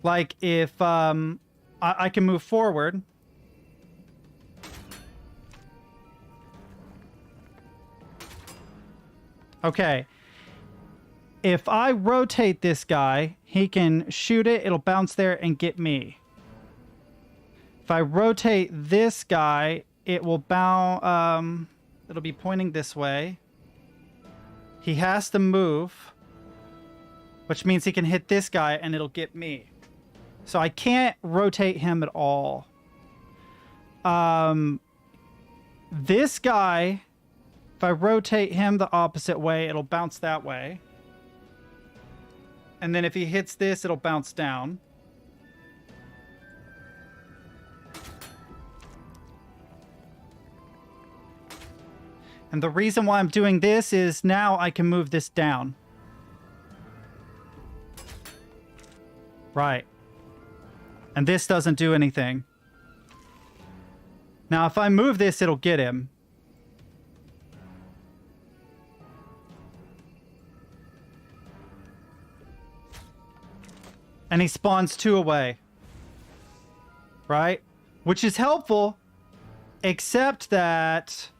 Like, if I can move forward. Okay. If I rotate this guy, he can shoot it, it'll bounce there and get me. If I rotate this guy, it will bounce, it'll be pointing this way. He has to move, which means he can hit this guy and it'll get me. So I can't rotate him at all. This guy, if I rotate him the opposite way, it'll bounce that way. And then if he hits this, it'll bounce down. And the reason why I'm doing this is now I can move this down. Right. And this doesn't do anything. Now, if I move this, it'll get him. And he spawns 2 away. Right? Which is helpful, except that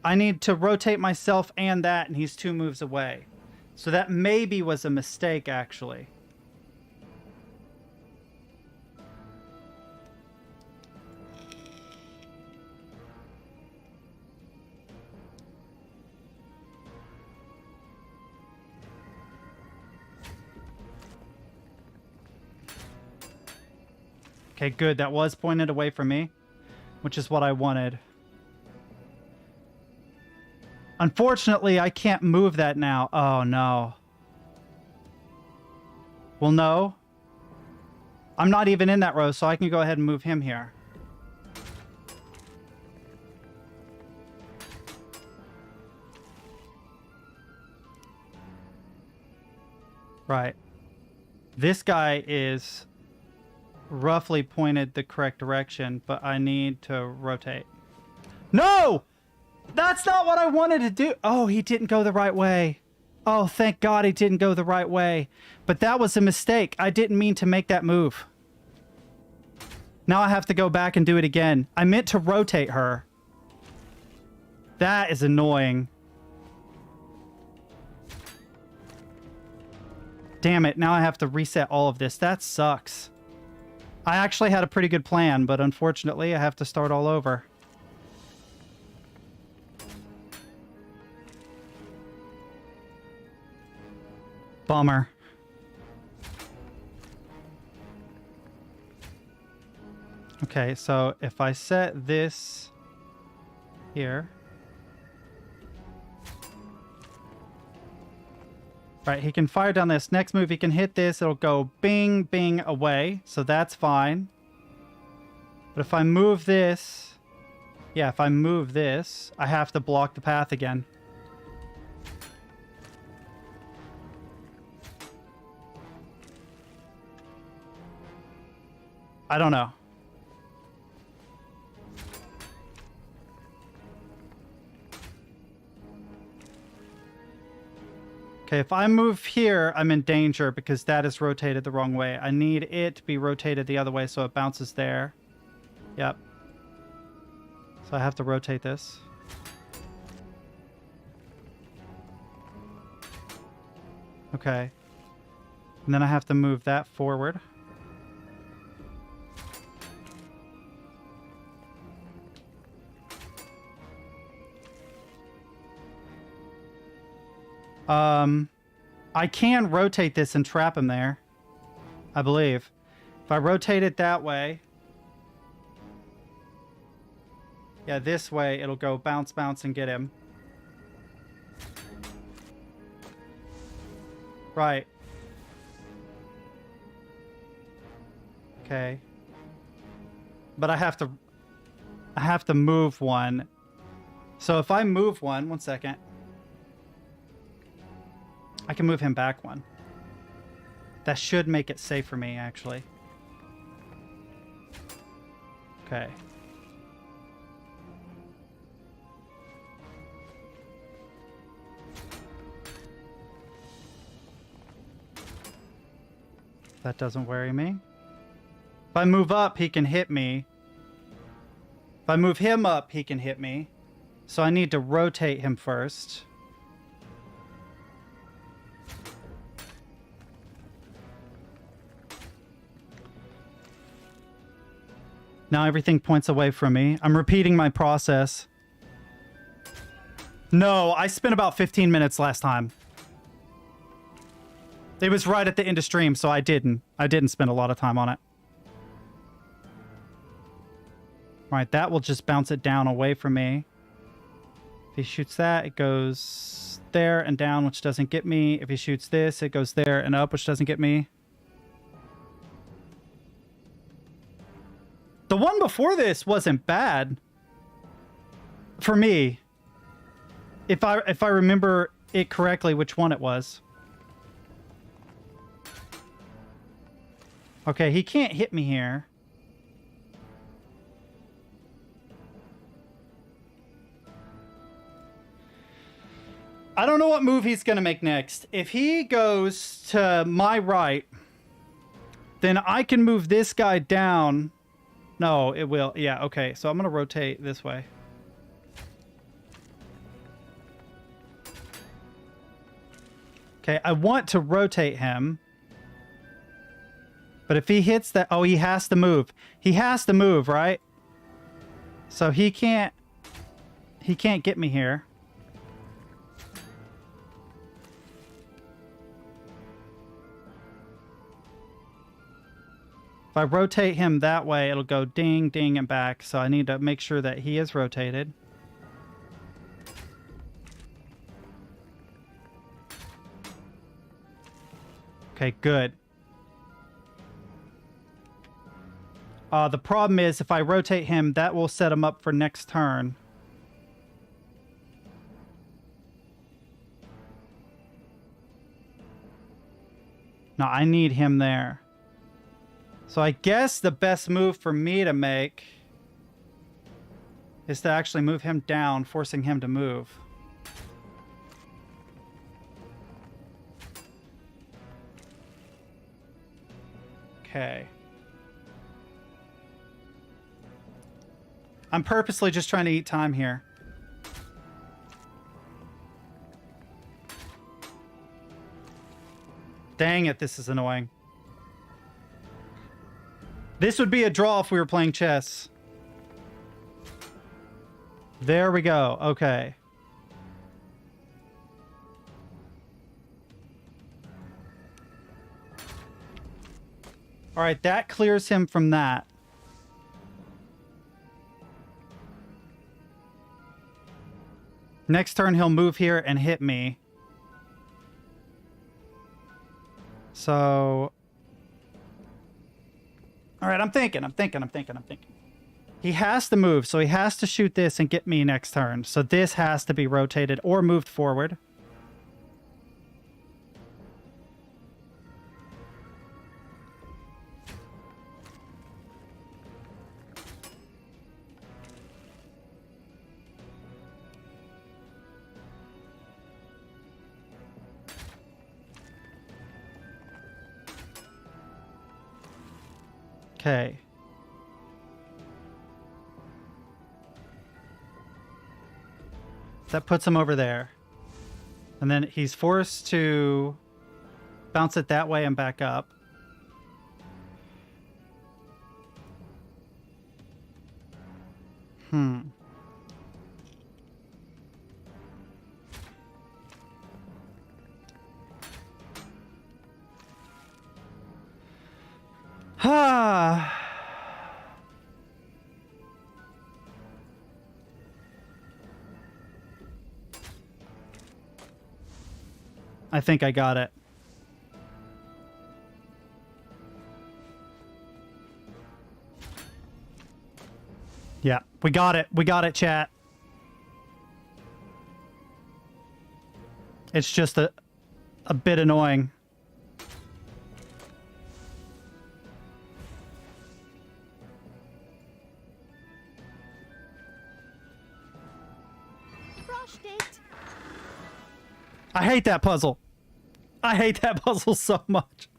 I need to rotate myself and that, and he's 2 moves away. So that maybe was a mistake, actually. Okay, good. That was pointed away from me, which is what I wanted. Unfortunately, I can't move that now. Oh, no. Well, no. I'm not even in that row, so I can go ahead and move him here. Right. This guy is roughly pointed the correct direction, but I need to rotate. No! That's not what I wanted to do. Oh, he didn't go the right way. Oh, thank God he didn't go the right way. But that was a mistake. I didn't mean to make that move. Now I have to go back and do it again. I meant to rotate her. That is annoying. Damn it, now I have to reset all of this. That sucks. I actually had a pretty good plan, but unfortunately I have to start all over. Bummer. Okay, so if I set this here. Right, he can fire down this. Next move, he can hit this. It'll go bing, bing away. So that's fine. But if I move this... Yeah, if I move this, I have to block the path again. I don't know. Okay, if I move here, I'm in danger because that is rotated the wrong way. I need it to be rotated the other way so it bounces there. Yep. So I have to rotate this. Okay. And then I have to move that forward. I can rotate this and trap him there, I believe. If I rotate it that way, yeah, this way, it'll go bounce, bounce, and get him. Right. Okay. But I have to move one. So if I move one second, I can move him back one. That should make it safe for me, actually. Okay. That doesn't worry me. If I move up, he can hit me. If I move him up, he can hit me. So I need to rotate him first. Now everything points away from me. I'm repeating my process. No, I spent about 15 minutes last time. It was right at the end of stream, so I didn't spend a lot of time on it. Right, that will just bounce it down away from me. If he shoots that, it goes there and down, which doesn't get me. If he shoots this, it goes there and up, which doesn't get me. The one before this wasn't bad. For me. If I remember it correctly, which one it was. Okay, he can't hit me here. I don't know what move he's going to make next. If he goes to my right, then I can move this guy down. No, it will. Yeah, okay. So I'm going to rotate this way. Okay, I want to rotate him. But if he hits that... Oh, he has to move. He has to move, right? So he can't... He can't get me here. If I rotate him that way, it'll go ding, ding, and back. So I need to make sure that he is rotated. Okay, good. The problem is if I rotate him, that will set him up for next turn. No, I need him there. So I guess the best move for me to make is to actually move him down, forcing him to move. Okay. I'm purposely just trying to eat time here. Dang it, this is annoying. This would be a draw if we were playing chess. There we go. Okay. All right, that clears him from that. Next turn, he'll move here and hit me. So... All right, I'm thinking. He has to move, so he has to shoot this and get me next turn. So this has to be rotated or moved forward. Okay. That puts him over there. And then he's forced to bounce it that way and back up. I think I got it. Yeah, we got it. We got it, chat. It's just a bit annoying. Rushed it. I hate that puzzle. I hate that puzzle so much.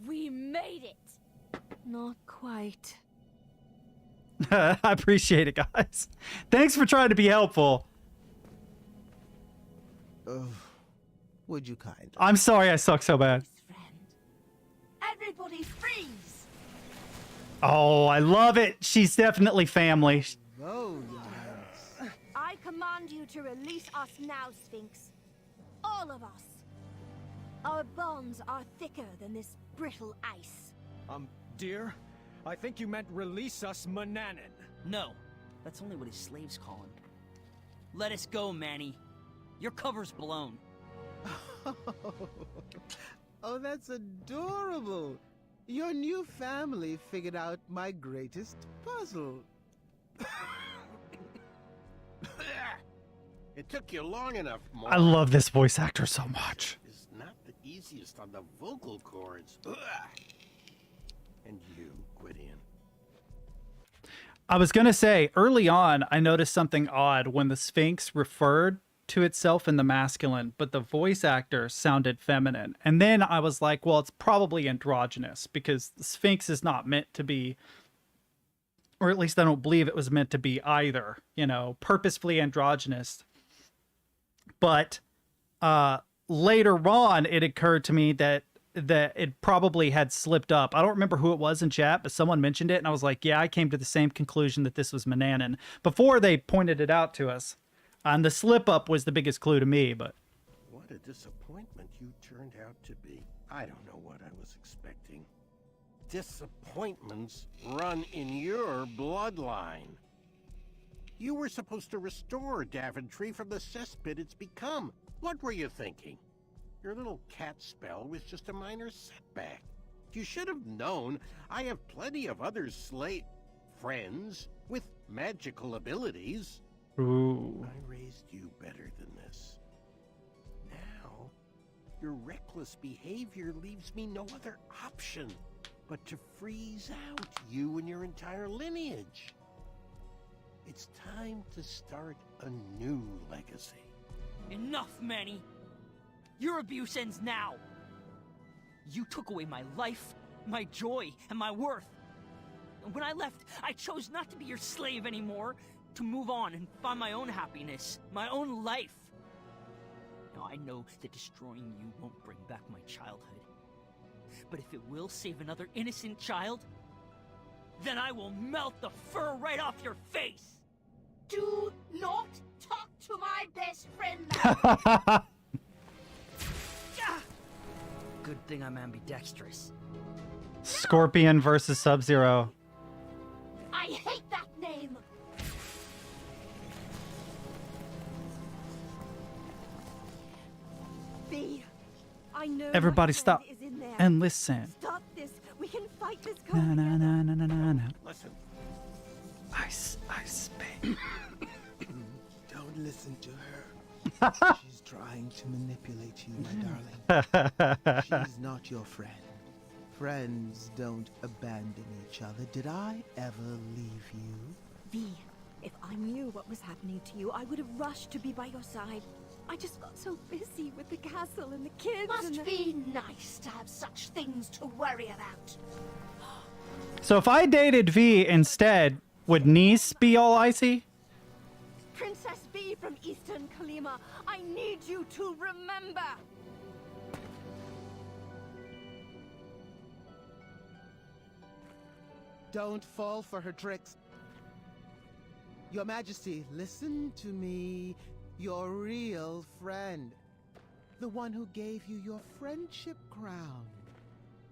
We made it. Not quite. I appreciate it, guys. Thanks for trying to be helpful. Would you kindly? I'm sorry I suck so bad. Everybody freeze. Oh, I love it. She's definitely family. Oh, yes. I command you to release us now, Sphinx. All of us. Our bonds are thicker than this brittle ice. Dear, I think you meant release us, Mananan. No, that's only what his slaves call him. Let us go, Manny. Your cover's blown. Oh, that's adorable. Your new family figured out my greatest puzzle. It took you long enough, Mom. I love this voice actor so much. It's not the easiest on the vocal cords. Ugh. And you, Gwydion. I was going to say, early on, I noticed something odd when the Sphinx referred to itself in the masculine, but the voice actor sounded feminine. And then I was like, well, it's probably androgynous because the Sphinx is not meant to be, or at least I don't believe it was meant to be either, you know, purposefully androgynous. But later on, it occurred to me that it probably had slipped up. I don't remember who it was in chat, but someone mentioned it, and I was like, yeah, I came to the same conclusion that this was Mananan before they pointed it out to us. And the slip up was the biggest clue to me, but What a disappointment you turned out to be. I don't know what I was expecting. Disappointments run in your bloodline. You were supposed to restore Daventry from the cesspit it's become. What were you thinking? Your little cat spell was just a minor setback. You should have known I have plenty of other friends with magical abilities. ooh. I raised you better than this. Now, your reckless behavior leaves me no other option but to freeze out you and your entire lineage. It's time to start a new legacy. Enough, Manny. Your abuse ends now. You took away my life, my joy, and my worth. And when I left, I chose not to be your slave anymore, to move on and find my own happiness, my own life. Now I know that destroying you won't bring back my childhood. But if it will save another innocent child, then I will melt the fur right off your face. Do not talk to my best friend. Good thing I'm ambidextrous. Scorpion versus Sub-Zero. I hate that name. B, I know Everybody my stop friend is in there. and listen. Stop this. We can fight this Na code na together. na na na na na. Listen, Ice spade. Don't listen to her. She's trying to manipulate you, my darling. She's not your friend. Friends don't abandon each other. Did I ever leave you? V, if I knew what was happening to you, I would have rushed to be by your side. I just got so busy with the castle and the kids and Must the... be nice to have such things to worry about. So if I dated V instead, would Nice be all icy? Princess B from Eastern Kalima, I need you to remember. Don't fall for her tricks. Your Majesty, listen to me. Your real friend. The one who gave you your friendship crown.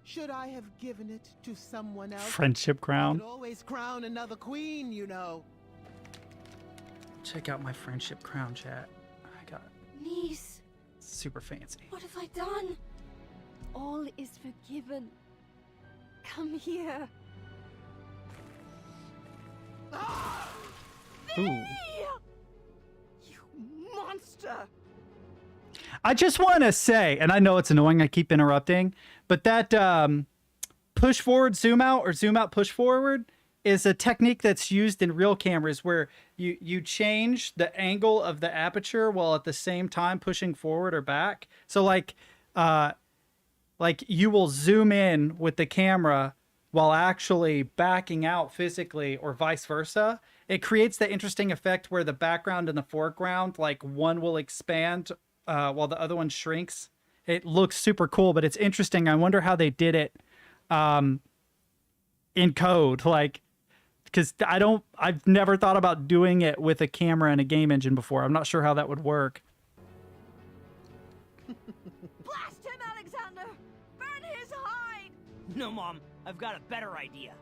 Should I have given it to someone else? Friendship I crown. could always crown another queen, you know. Check out my friendship crown, chat. I got Niece, super fancy. what have I done? All is forgiven. Come here. Ooh. You monster! I just want to say, and I know it's annoying, I keep interrupting, but that push forward, zoom out, or zoom out, push forward is a technique that's used in real cameras where you change the angle of the aperture while at the same time pushing forward or back. So like you will zoom in with the camera while actually backing out physically or vice versa. It creates the interesting effect where the background and the foreground, like one will expand while the other one shrinks. It looks super cool, but it's interesting. I wonder how they did it in code, like, because I've never thought about doing it with a camera and a game engine before. I'm not sure how that would work. Blast him, Alexander! Burn his hide! No, Mom, I've got a better idea.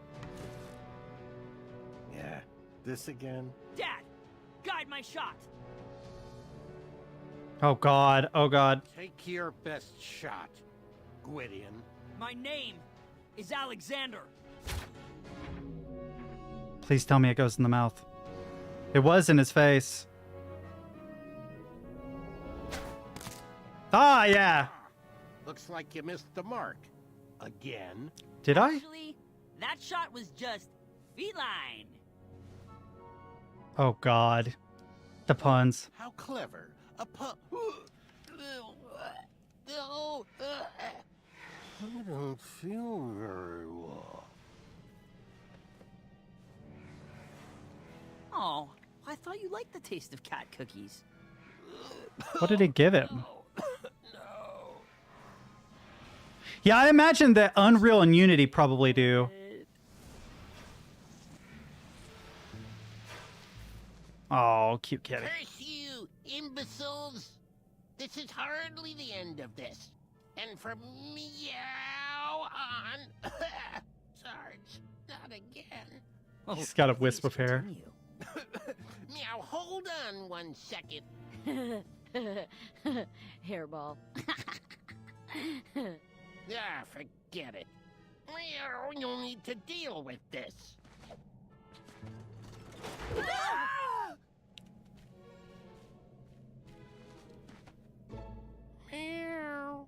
Yeah, this again? Dad, guide my shot. Oh God, oh God. Take your best shot, Gwydion. My name is Alexander. Please tell me it goes in the mouth. It was in his face. Ah, yeah. Looks like you missed the mark. Again? Did I? Actually, that shot was just feline. Oh God. The puns. How clever. A pup. I don't feel very well. Oh, I thought you liked the taste of cat cookies. What did it give him? Yeah, I imagine that Unreal and Unity probably do. Oh, cute kitty. Curse you, imbeciles! This is hardly the end of this. And from meow on... Sarge, not again. Oh, He's got a wisp please of hair. continue. Meow, hold on 1 second. Hairball. Ah, forget it. Meow, you'll need to deal with this. Meow.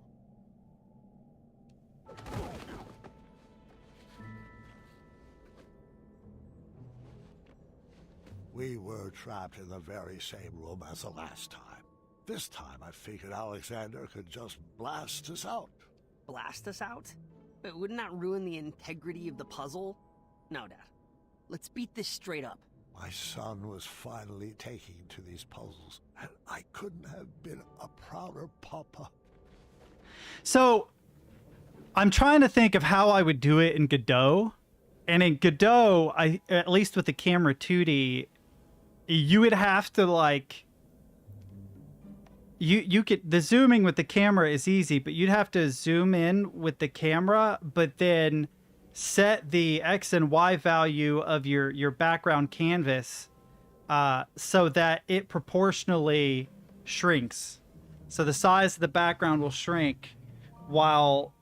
We were trapped in the very same room as the last time. This time I figured Alexander could just blast us out. Blast us out? But wouldn't that ruin the integrity of the puzzle? No, Dad. Let's beat this straight up. My son was finally taking to these puzzles, and I couldn't have been a prouder papa. So, I'm trying to think of how I would do it in Godot. And in Godot, at least with the camera 2D, you would have to like... You could, the zooming with the camera is easy, but you'd have to zoom in with the camera, but then set the X and Y value of your background canvas so that it proportionally shrinks. So the size of the background will shrink while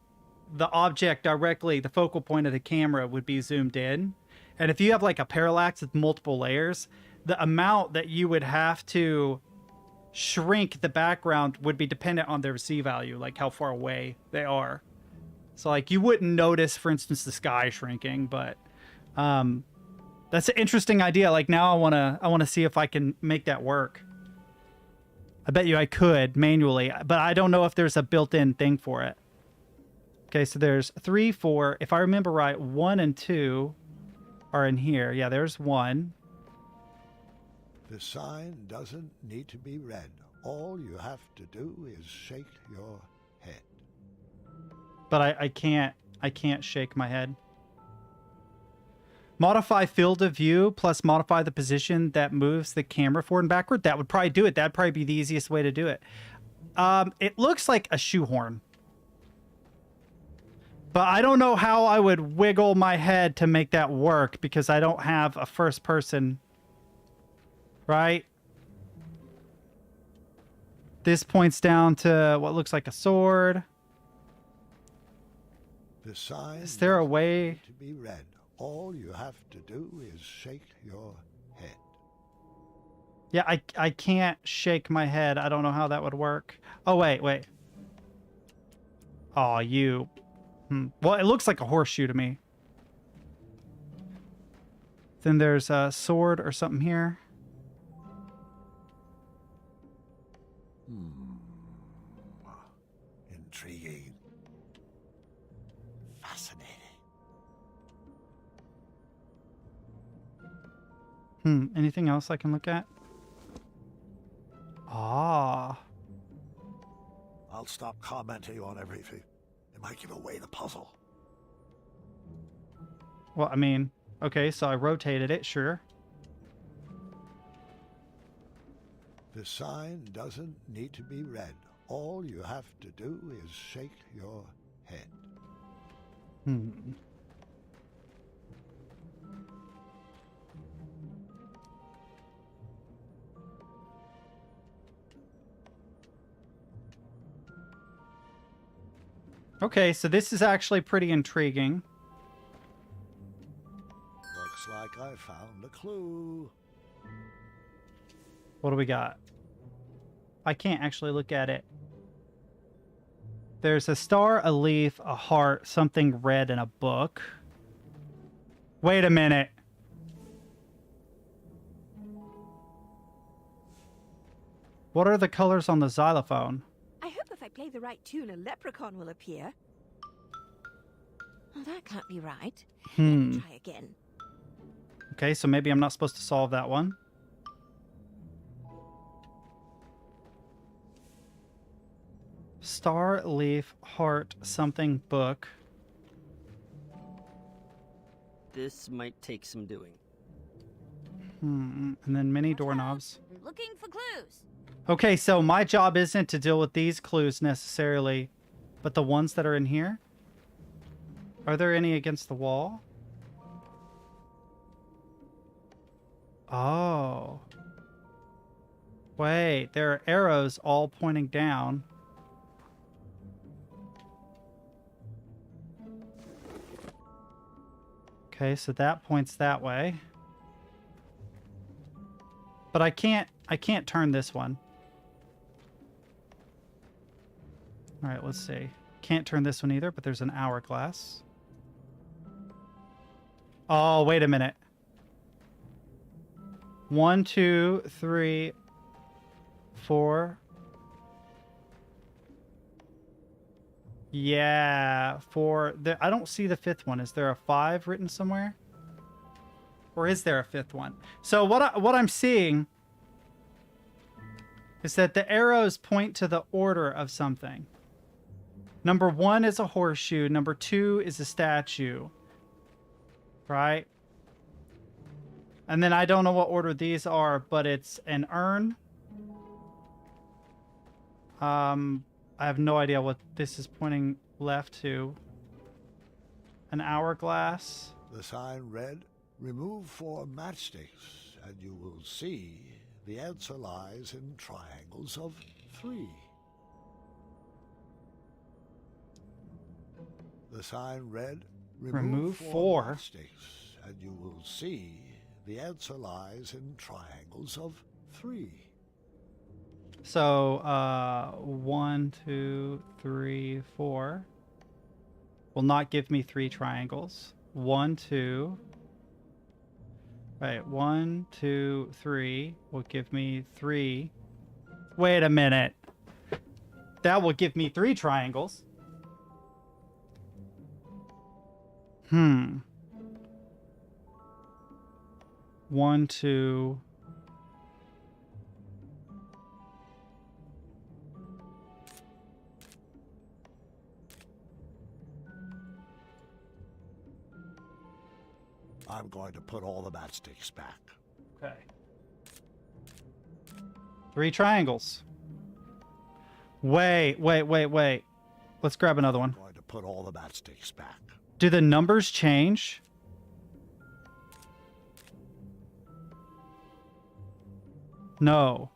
the object directly, the focal point of the camera would be zoomed in. And if you have like a parallax with multiple layers, the amount that you would have to shrink the background would be dependent on their Z value, like how far away they are. So like you wouldn't notice, for instance, the sky shrinking, but that's an interesting idea. Like now I wanna see if I can make that work. I bet you I could manually, but I don't know if there's a built-in thing for it. Okay, so there's 3, 4. If I remember right, 1 and 2 are in here. Yeah, there's 1. The sign doesn't need to be read. All you have to do is shake your head. But I can't shake my head. Modify field of view plus modify the position that moves the camera forward and backward. That would probably do it. That'd probably be the easiest way to do it. It looks like a shoehorn. But I don't know how I would wiggle my head to make that work because I don't have a first person. Right? This points down to what looks like a sword. The sign Is there a doesn't way? need to be read. All you have to do is shake your head. Yeah, I can't shake my head. I don't know how that would work. Oh, wait. Oh, you. Well, it looks like a horseshoe to me. Then there's a sword or something here. Intriguing. Fascinating. Anything else I can look at? Ah. I'll stop commenting on everything. It might give away the puzzle. Well, I mean, okay, so I rotated it, sure. The sign doesn't need to be read. All you have to do is shake your head. Okay, so this is actually pretty intriguing. Looks like I found a clue. What do we got? I can't actually look at it. There's a star, a leaf, a heart, something red, and a book. Wait a minute. What are the colors on the xylophone? I hope if I play the right tune, a leprechaun will appear. Oh, that can't be right. Let me try again. Okay, so maybe I'm not supposed to solve that one. Star, leaf, heart, something, book. This might take some doing. And then many doorknobs. Looking for clues. Okay, so my job isn't to deal with these clues necessarily, but the ones that are in here. Are there any against the wall? Oh. Wait, there are arrows all pointing down. Okay, so that points that way. But I can't turn this one. All right, let's see. Can't turn this one either, but there's an hourglass. Oh, wait a minute. 1, 2, 3, 4. Yeah, 4. I don't see the fifth one. Is there a 5 written somewhere? Or is there a fifth one? So what I'm seeing is that the arrows point to the order of something. Number 1 is a horseshoe. Number 2 is a statue. Right? And then I don't know what order these are, but it's an urn. I have no idea what this is pointing left to. An hourglass. The sign read, "Remove 4 matchsticks, and you will see the answer lies in triangles of 3. The sign read, Remove 4 4 matchsticks, and you will see the answer lies in triangles of 3. So, 1, 2, 3, 4 will not give me 3 triangles. 1, 2. Right, 1, 2, 3 will give me 3. Wait a minute. That will give me 3 triangles. 1, 2. I'm going to put all the matchsticks back. Okay. 3 triangles. Wait. Let's grab another one. I'm going to put all the matchsticks back. Do the numbers change? No.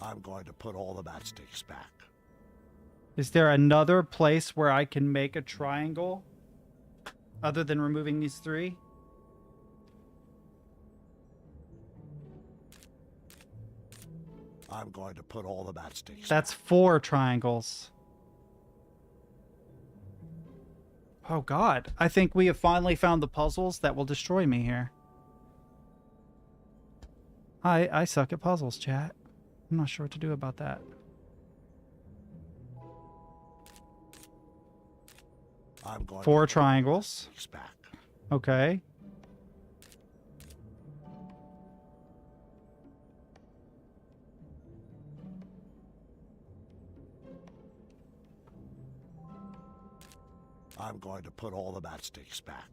I'm going to put all the matchsticks back. Is there another place where I can make a triangle other than removing these 3? I'm going to put all the matchsticks That's back. 4 triangles. Oh god, I think we have finally found the puzzles that will destroy me here. I suck at puzzles, chat. I'm not sure what to do about that. I'm going 4 to triangles. put the matchsticks back. Okay. I'm going to put all the matchsticks back.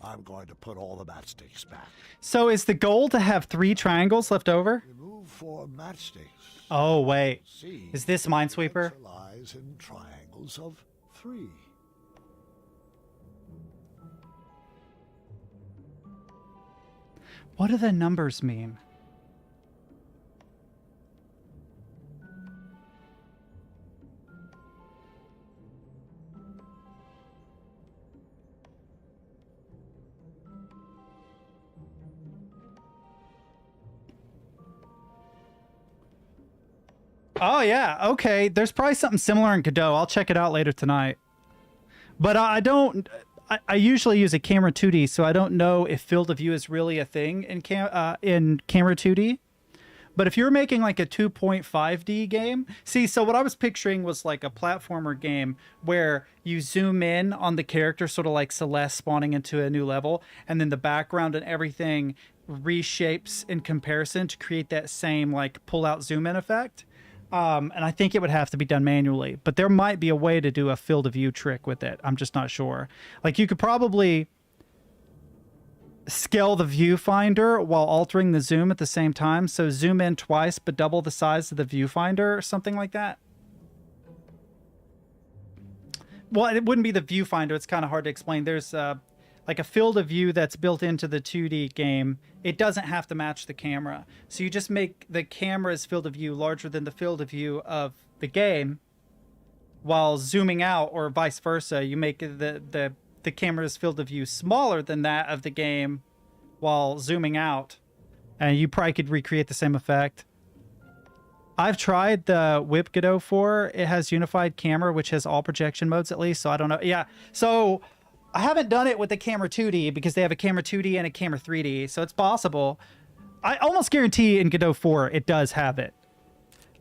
I'm going to put all the matchsticks back. So is the goal to have 3 triangles left over? Remove 4 matchsticks. Oh, wait. See, Is this Minesweeper? the answer lies in triangles of 3. What do the numbers mean? Oh, yeah. Okay. There's probably something similar in Godot. I'll check it out later tonight. But I don't... I usually use a camera 2D, so I don't know if field of view is really a thing in camera 2D. But if you're making like a 2.5D game... See, so what I was picturing was like a platformer game where you zoom in on the character, sort of like Celeste spawning into a new level, and then the background and everything reshapes in comparison to create that same like pull-out zoom-in effect. And I think it would have to be done manually, but there might be a way to do a field of view trick with it. I'm just not sure. Like you could probably scale the viewfinder while altering the zoom at the same time. So zoom in twice, but double the size of the viewfinder or something like that. Well, it wouldn't be the viewfinder. It's kind of hard to explain. There's like a field of view that's built into the 2D game. It doesn't have to match the camera. So you just make the camera's field of view larger than the field of view of the game while zooming out, or vice versa. You make the camera's field of view smaller than that of the game while zooming out. And you probably could recreate the same effect. I've tried the Whip Godot 4. It has unified camera, which has all projection modes at least. So I don't know. Yeah. So I haven't done it with the camera 2D because they have a camera 2D and a camera 3D. So it's possible. I almost guarantee in Godot 4 it does have it.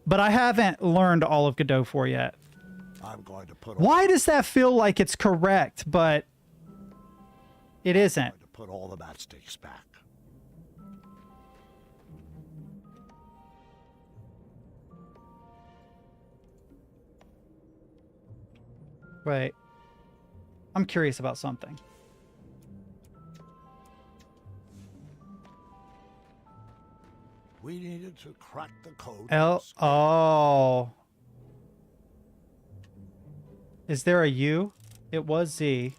But I haven't learned all of Godot 4 yet. I'm going to put. Why does that feel like it's correct, but it isn't? I'm going to put all the matchsticks back. Wait. I'm curious about something. We needed to crack the code. Oh. Is there a U? It was Z.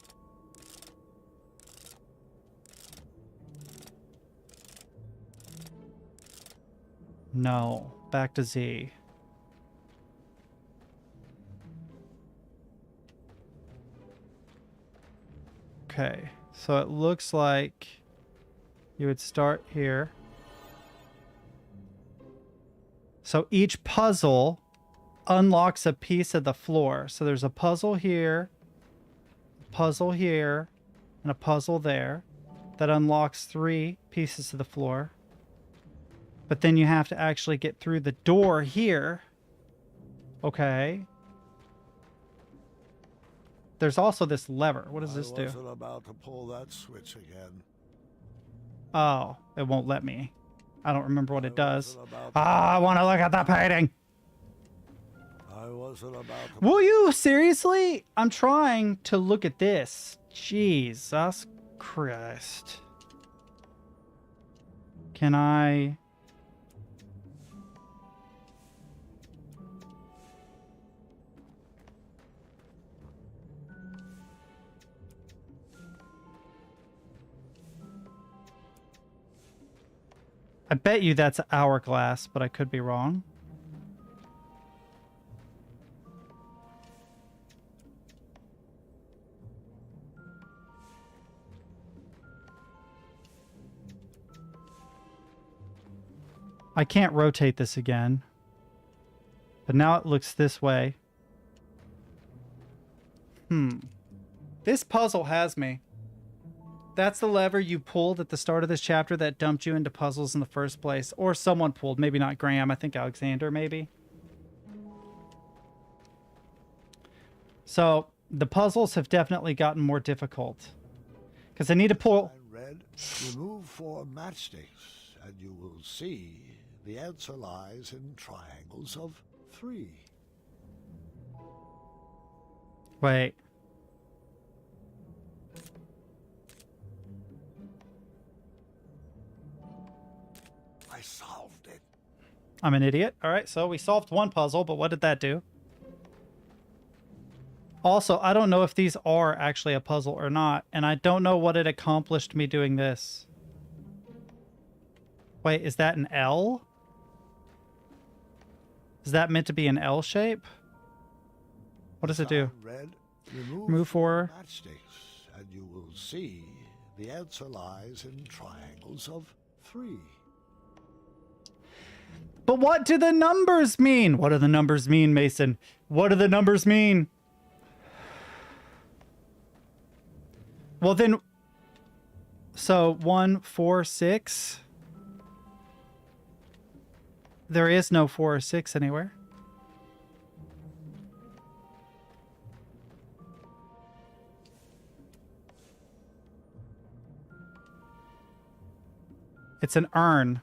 No. Back to Z. Okay. So it looks like you would start here. So each puzzle unlocks a piece of the floor. So there's a puzzle here, and a puzzle there that unlocks 3 pieces of the floor. But then you have to actually get through the door here. Okay. There's also this lever. What does this do? I wasn't about to pull that switch again. Oh, it won't let me. I don't remember what it does. I want to look at the painting. I wasn't about to. Will you? Seriously? I'm trying to look at this. Jesus Christ. Can I... I bet you that's hourglass, but I could be wrong. I can't rotate this again. But now it looks this way. This puzzle has me. That's the lever you pulled at the start of this chapter that dumped you into puzzles in the first place. Or someone pulled. Maybe not Graham. I think Alexander, maybe. So, the puzzles have definitely gotten more difficult. Because I need to pull... Red, remove 4 matchsticks, and you will see the answer lies in triangles of 3. Wait. I solved it. I'm an idiot. All right, so we solved one puzzle, but what did that do? Also, I don't know if these are actually a puzzle or not, and I don't know what it accomplished me doing this. Wait, is that an L? Is that meant to be an L shape? What does it do? Red, Remove 4 matchsticks, and you will see the answer lies in triangles of 3. But what do the numbers mean? What do the numbers mean, Mason? What do the numbers mean? Well then, so 1, 4, 6. There is no 4 or 6 anywhere. It's an urn.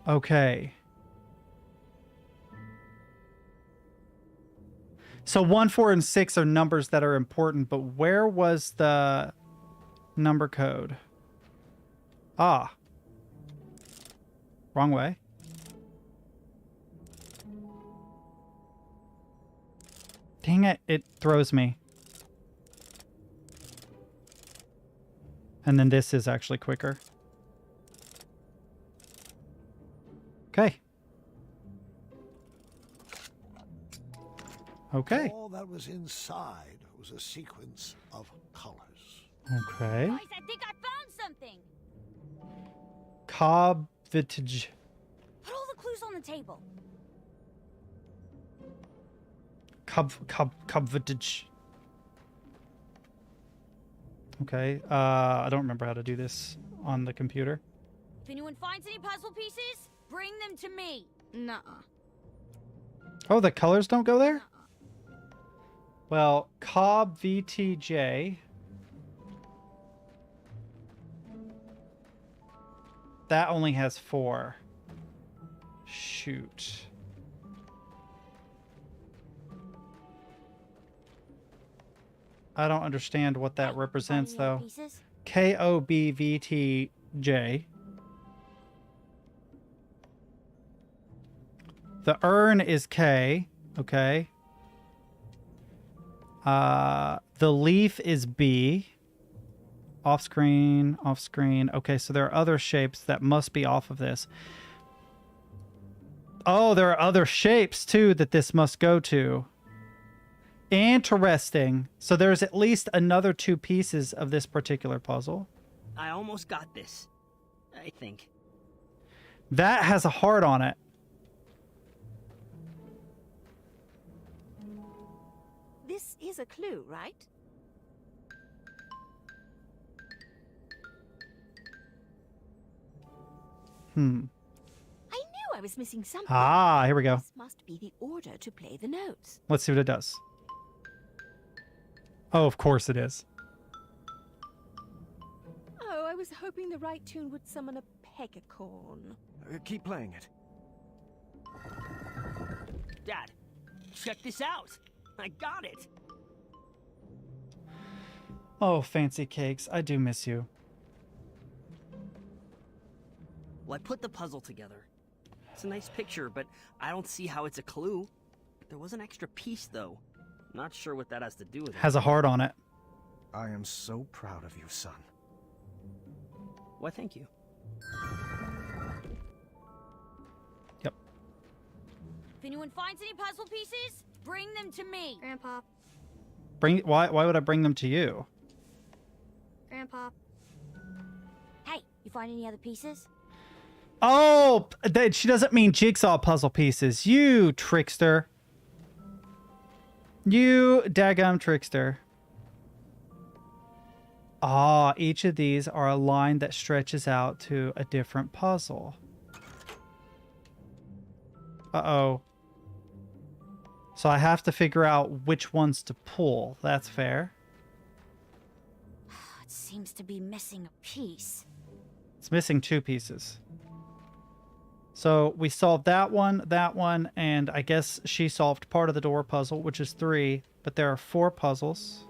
Okay. So 1, 4, and 6 are numbers that are important, but where was the number code? Ah. Wrong way. Dang it, it throws me. And then this is actually quicker. Okay. Okay. All that was inside was a sequence of colors. Okay. Guys, I think I found something. Cobb vintage. Put all the clues on the table. Cobb vintage. Okay. I don't remember how to do this on the computer. If anyone finds any puzzle pieces, bring them to me. Nuh-uh. Oh, the colors don't go there? Well, Cobb VTJ. That only has 4. Shoot. I don't understand what that represents, though. KOBVTJ. The urn is K. Okay. The leaf is B. Off screen, off screen. Okay, so there are other shapes that must be off of this. Oh, there are other shapes too that this must go to. Interesting. So there's at least another 2 pieces of this particular puzzle. I almost got this. I think. That has a heart on it. This is a clue, right? I knew I was missing something. Ah, here we go. This must be the order to play the notes. Let's see what it does. Oh, of course it is. Oh, I was hoping the right tune would summon a peggacorn. Keep playing it. Dad, check this out. I got it. Oh, fancy cakes. I do miss you. Well, I put the puzzle together. It's a nice picture, but I don't see how it's a clue. There was an extra piece, though. Not sure what that has to do with it. Has a heart on it. I am so proud of you, son. Why, thank you. Yep. If anyone finds any puzzle pieces, bring them to me. Grandpa. Why would I bring them to you? Grandpa. Hey, you find any other pieces? Oh, she doesn't mean jigsaw puzzle pieces. You trickster. You daggum trickster. Ah, each of these are a line that stretches out to a different puzzle. Uh-oh. So I have to figure out which ones to pull. That's fair. It seems to be missing a piece. It's missing 2 pieces. So we solved that one, and I guess she solved part of the door puzzle, which is 3, but there are 4 puzzles.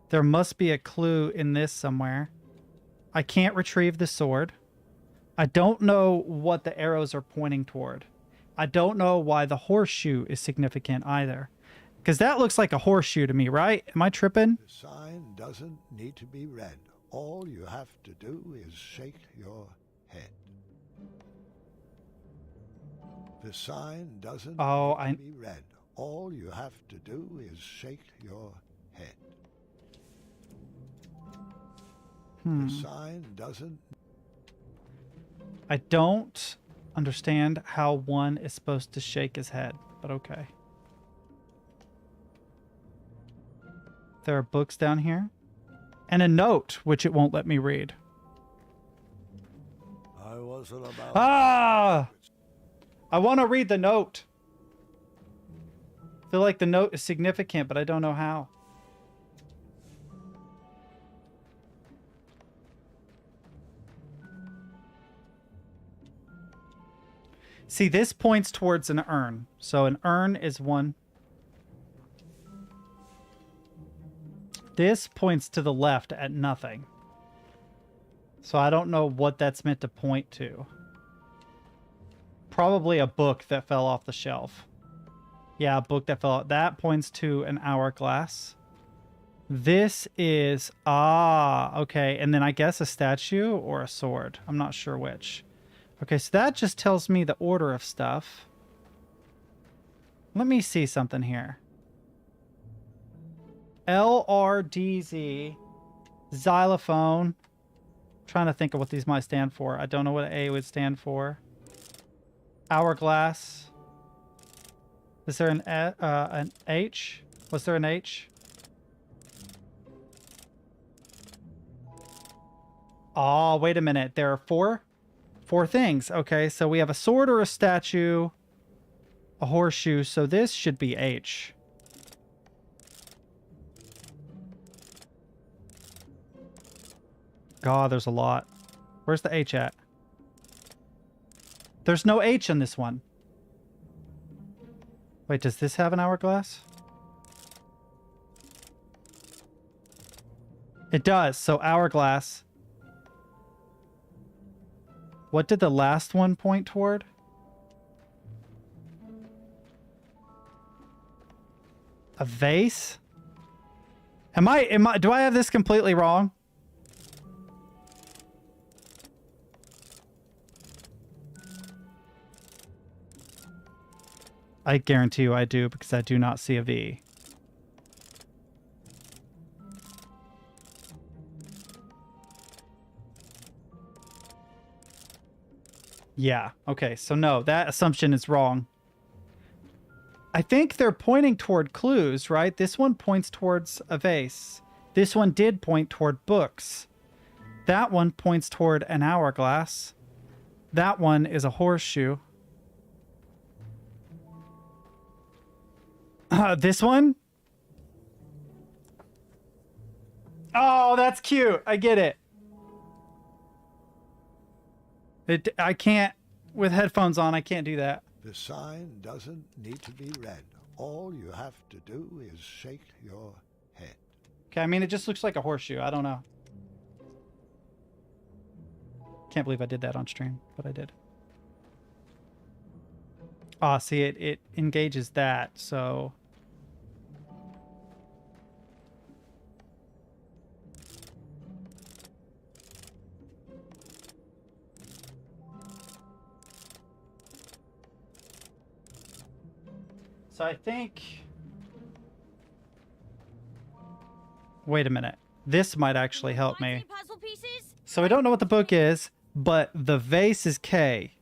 There must be a clue in this somewhere. I can't retrieve the sword. I don't know what the arrows are pointing toward. I don't know why the horseshoe is significant either. Because that looks like a horseshoe to me, right? Am I tripping? The sign doesn't need to be read. All you have to do is shake your head. The sign doesn't need to be read. All you have to do is shake your head. The sign doesn't... I don't understand how one is supposed to shake his head, but okay. There are books down here. And a note, which it won't let me read. I wasn't about... Ah! I want to read the note. I feel like the note is significant, but I don't know how. See, this points towards an urn. So an urn is one. This points to the left at nothing. So I don't know what that's meant to point to. Probably a book that fell off the shelf. Yeah, a book that fell off. That points to an hourglass. This is... Ah, okay. And then I guess a statue or a sword. I'm not sure which. Okay, so that just tells me the order of stuff. Let me see something here. LRDZ. Xylophone. I'm trying to think of what these might stand for. I don't know what A would stand for. Hourglass. Is there an H? Was there an H? Oh, wait a minute. There are four things. Okay, so we have a sword or a statue, a horseshoe, so this should be H. God, there's a lot. Where's the H at? There's no H on this one. Wait, does this have an hourglass? It does, so hourglass. What did the last one point toward? A vase? Do I have this completely wrong? I guarantee you I do, because I do not see a V. Yeah, okay, so no, that assumption is wrong. I think they're pointing toward clues, right? This one points towards a vase. This one did point toward books. That one points toward an hourglass. That one is a horseshoe. This one? Oh, that's cute. I get it. I can't, with headphones on, I can't do that. The sign doesn't need to be read. All you have to do is shake your head. Okay, I mean, it just looks like a horseshoe. I don't know. Can't believe I did that on stream, but I did. Ah, see, it engages that, so... So I think... Wait a minute. This might actually help me. Puzzle pieces? So we don't know what the book is, but the vase is K.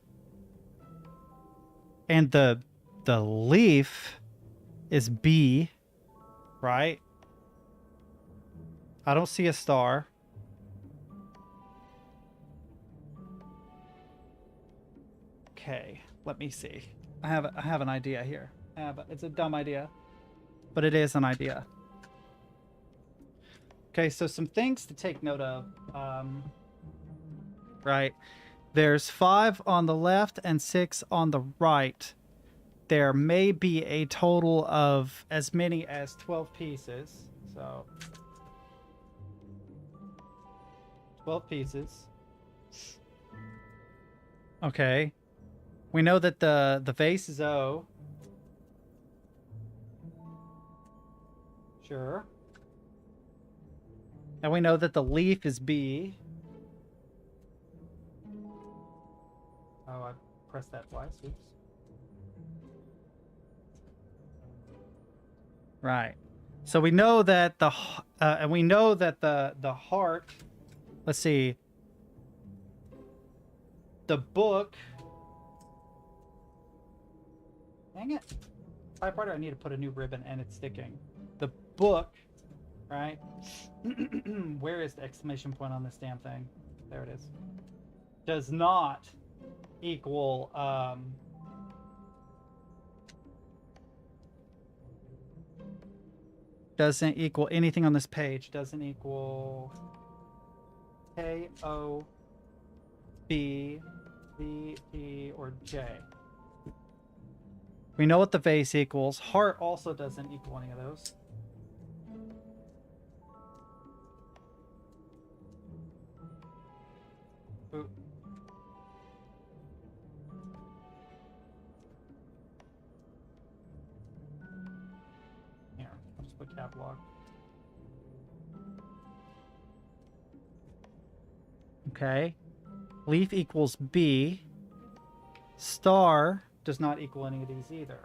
And the leaf is B, right? I don't see a star. Okay, let me see. I have an idea here. It's a dumb idea, but it is an idea. Okay, so some things to take note of. Right. There's 5 on the left and 6 on the right. There may be a total of as many as 12 pieces. So 12 pieces. Okay. We know that the vase is O. Sure. And we know that the leaf is B. Oh, I pressed that twice. Oops. Right. So we know that the heart. Let's see. The book. Dang it! Typewriter. I need to put a new ribbon, and it's sticking. The book. Right. Where is the exclamation point on this damn thing? There it is. Does not equal doesn't equal anything on this page. Doesn't equal K, O, B, V, T, or J. We know what the vase equals. Heart also doesn't equal any of those. Ooh. Here, I'll just put catalog. Okay. Leaf equals B. Star does not equal any of these either.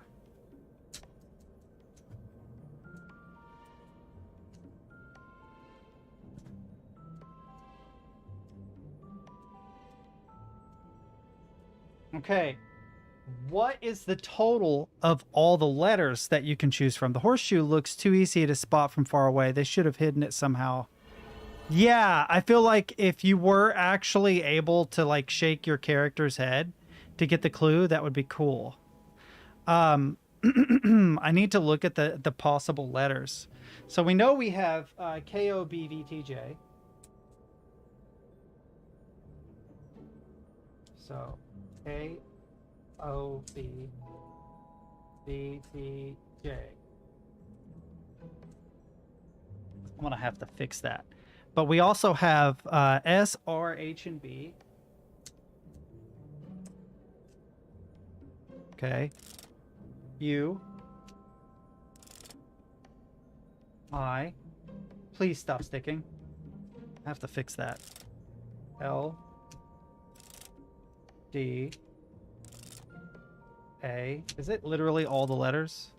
Okay. What is the total of all the letters that you can choose from? The horseshoe looks too easy to spot from far away. They should have hidden it somehow. Yeah, I feel like if you were actually able to like shake your character's head to get the clue, that would be cool. I need to look at the possible letters. So we know we have K, O, B, V, T, J. So K, O, B, V, T, J. I'm gonna have to fix that. But we also have S, R, H, and B. Okay. U. I. Please stop sticking. I have to fix that. L. D. A. Is it literally all the letters?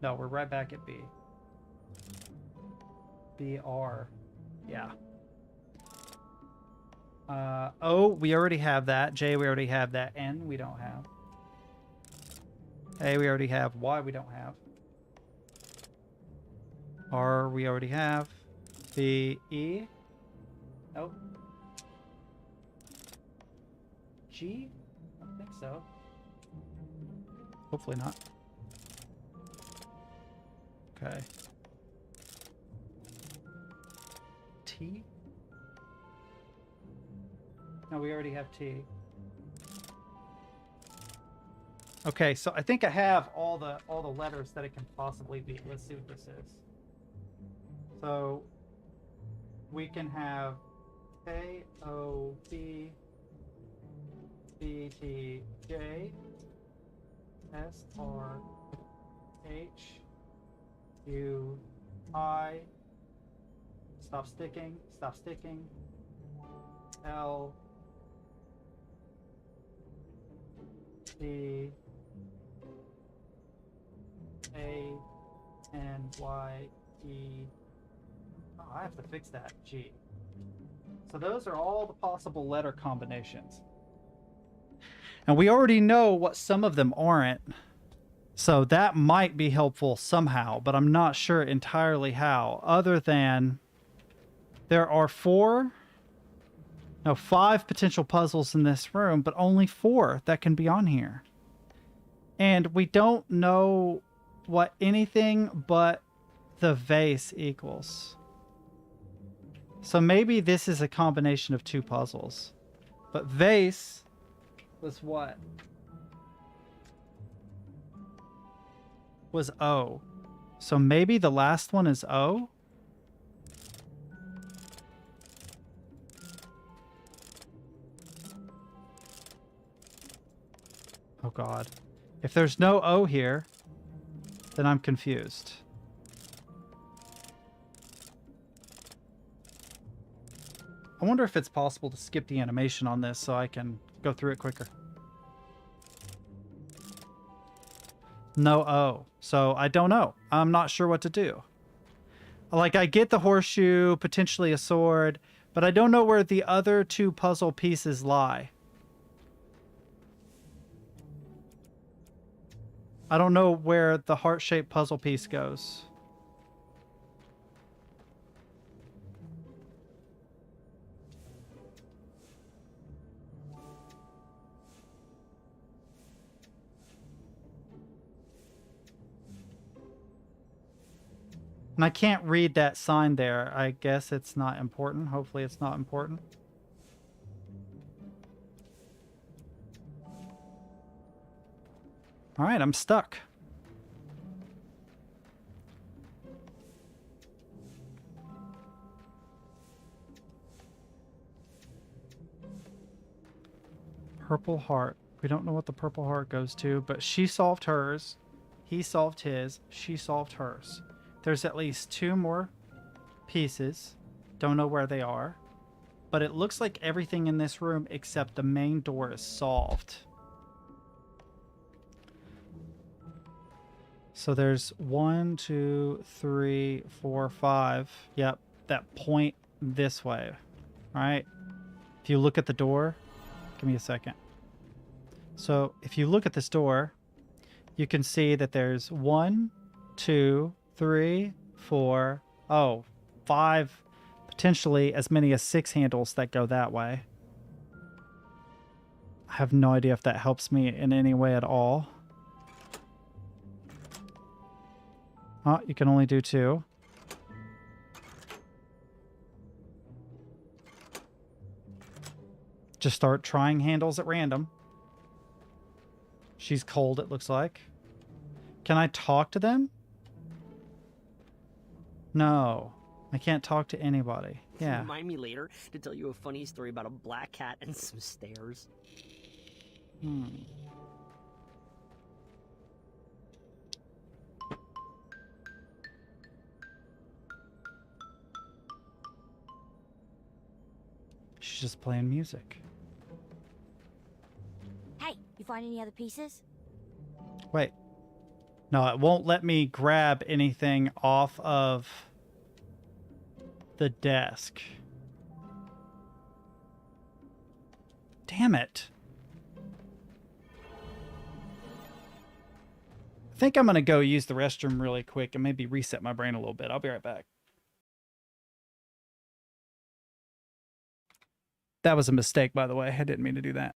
No, we're right back at B. B, R. Yeah. O, we already have that. J, we already have that. N, we don't have. A, we already have. Y, we don't have. R, we already have. B, E. Nope. G? I don't think so. Hopefully not. Okay. T? No, we already have T. Okay, so I think I have all the letters that it can possibly be. Let's see what this is. So we can have K, O, B, B, T, J, S, R, H, U, I. Stop sticking. Stop sticking. L, T, A N Y E. Oh, I have to fix that. G. So those are all the possible letter combinations. And we already know what some of them aren't. So that might be helpful somehow, but I'm not sure entirely how. Other than there are 5 potential puzzles in this room, but only 4 that can be on here. And we don't know what anything but the vase equals. So maybe this is a combination of 2 puzzles. But vase was what? Was O. So maybe the last one is O? Oh god. If there's no O here, then I'm confused. I wonder if it's possible to skip the animation on this so I can go through it quicker. No O. So I don't know. I'm not sure what to do. Like, I get the horseshoe, potentially a sword, but I don't know where the other 2 puzzle pieces lie. I don't know where the heart-shaped puzzle piece goes. And I can't read that sign there. I guess it's not important. Hopefully it's not important. All right, I'm stuck. Purple heart. We don't know what the purple heart goes to, but she solved hers. He solved his. She solved hers. There's at least 2 more pieces. Don't know where they are. But it looks like everything in this room except the main door is solved. So there's 1, 2, 3, 4, 5. Yep, that point this way. All right. If you look at the door, give me a second. So if you look at this door, you can see that there's 1, 2, 3, 4, 5, potentially as many as 6 handles that go that way. I have no idea if that helps me in any way at all. Oh, you can only do 2. Just start trying handles at random. She's cold, it looks like. Can I talk to them? No. I can't talk to anybody. Yeah. Remind me later to tell you a funny story about a black cat and some stairs. She's just playing music. Hey, you find any other pieces? Wait. No, it won't let me grab anything off of the desk. Damn it. I think I'm going to go use the restroom really quick and maybe reset my brain a little bit. I'll be right back. That was a mistake, by the way. I didn't mean to do that.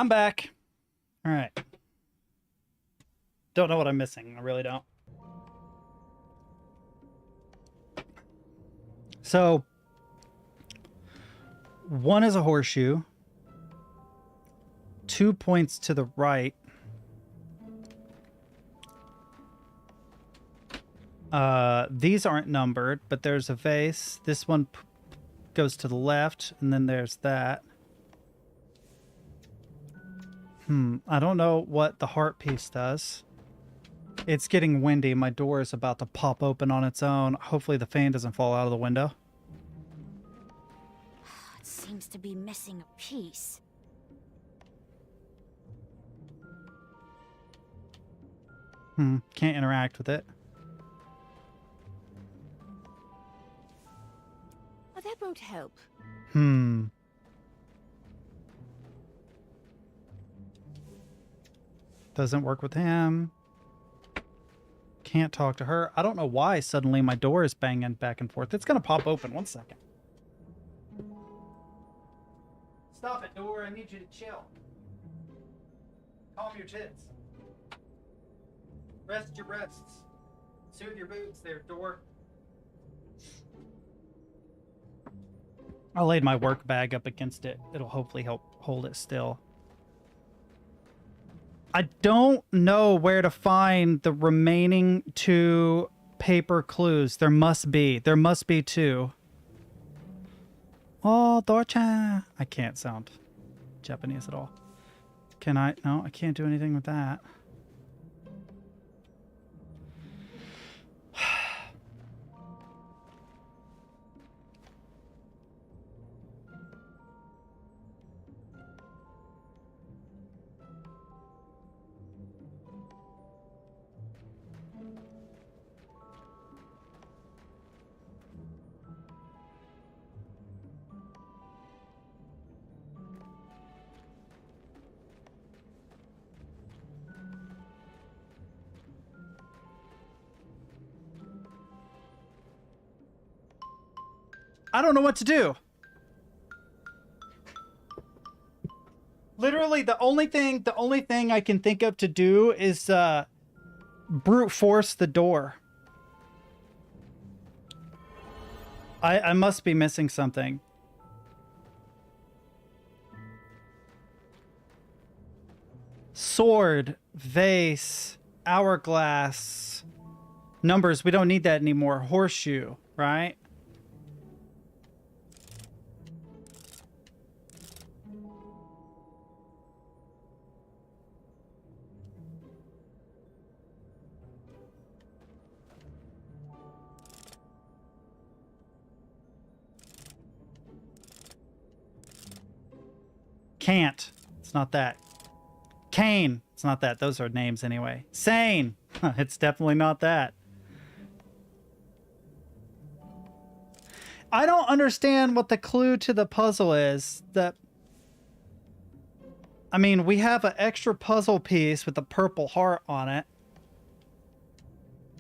I'm back. All right. Don't know what I'm missing. I really don't. So, one is a horseshoe. 2 points to the right. These aren't numbered, but there's a vase. This one goes to the left, and then there's that. I don't know what the heart piece does. It's getting windy. My door is about to pop open on its own. Hopefully the fan doesn't fall out of the window. It seems to be missing a piece. Can't interact with it. Oh, that won't help. Doesn't work with him. Can't talk to her. I don't know why suddenly my door is banging back and forth. It's gonna pop open. 1 second. Stop it, door. I need you to chill. Calm your tits. Rest your breasts. Soothe your boobs there, door. I laid my work bag up against it. It'll hopefully help hold it still. I don't know where to find the remaining 2 paper clues. There must be. There must be 2. Oh, Dorcha. I can't sound Japanese at all. Can I? No, I can't do anything with that. I don't know what to do. Literally, the only thing I can think of to do is brute force the door. I must be missing something. Sword, vase, hourglass, numbers. We don't need that anymore. Horseshoe, right? Can't. It's not that. Kane. It's not that. Those are names anyway. Sane. It's definitely not that. I don't understand what the clue to the puzzle is. I mean, we have an extra puzzle piece with a purple heart on it.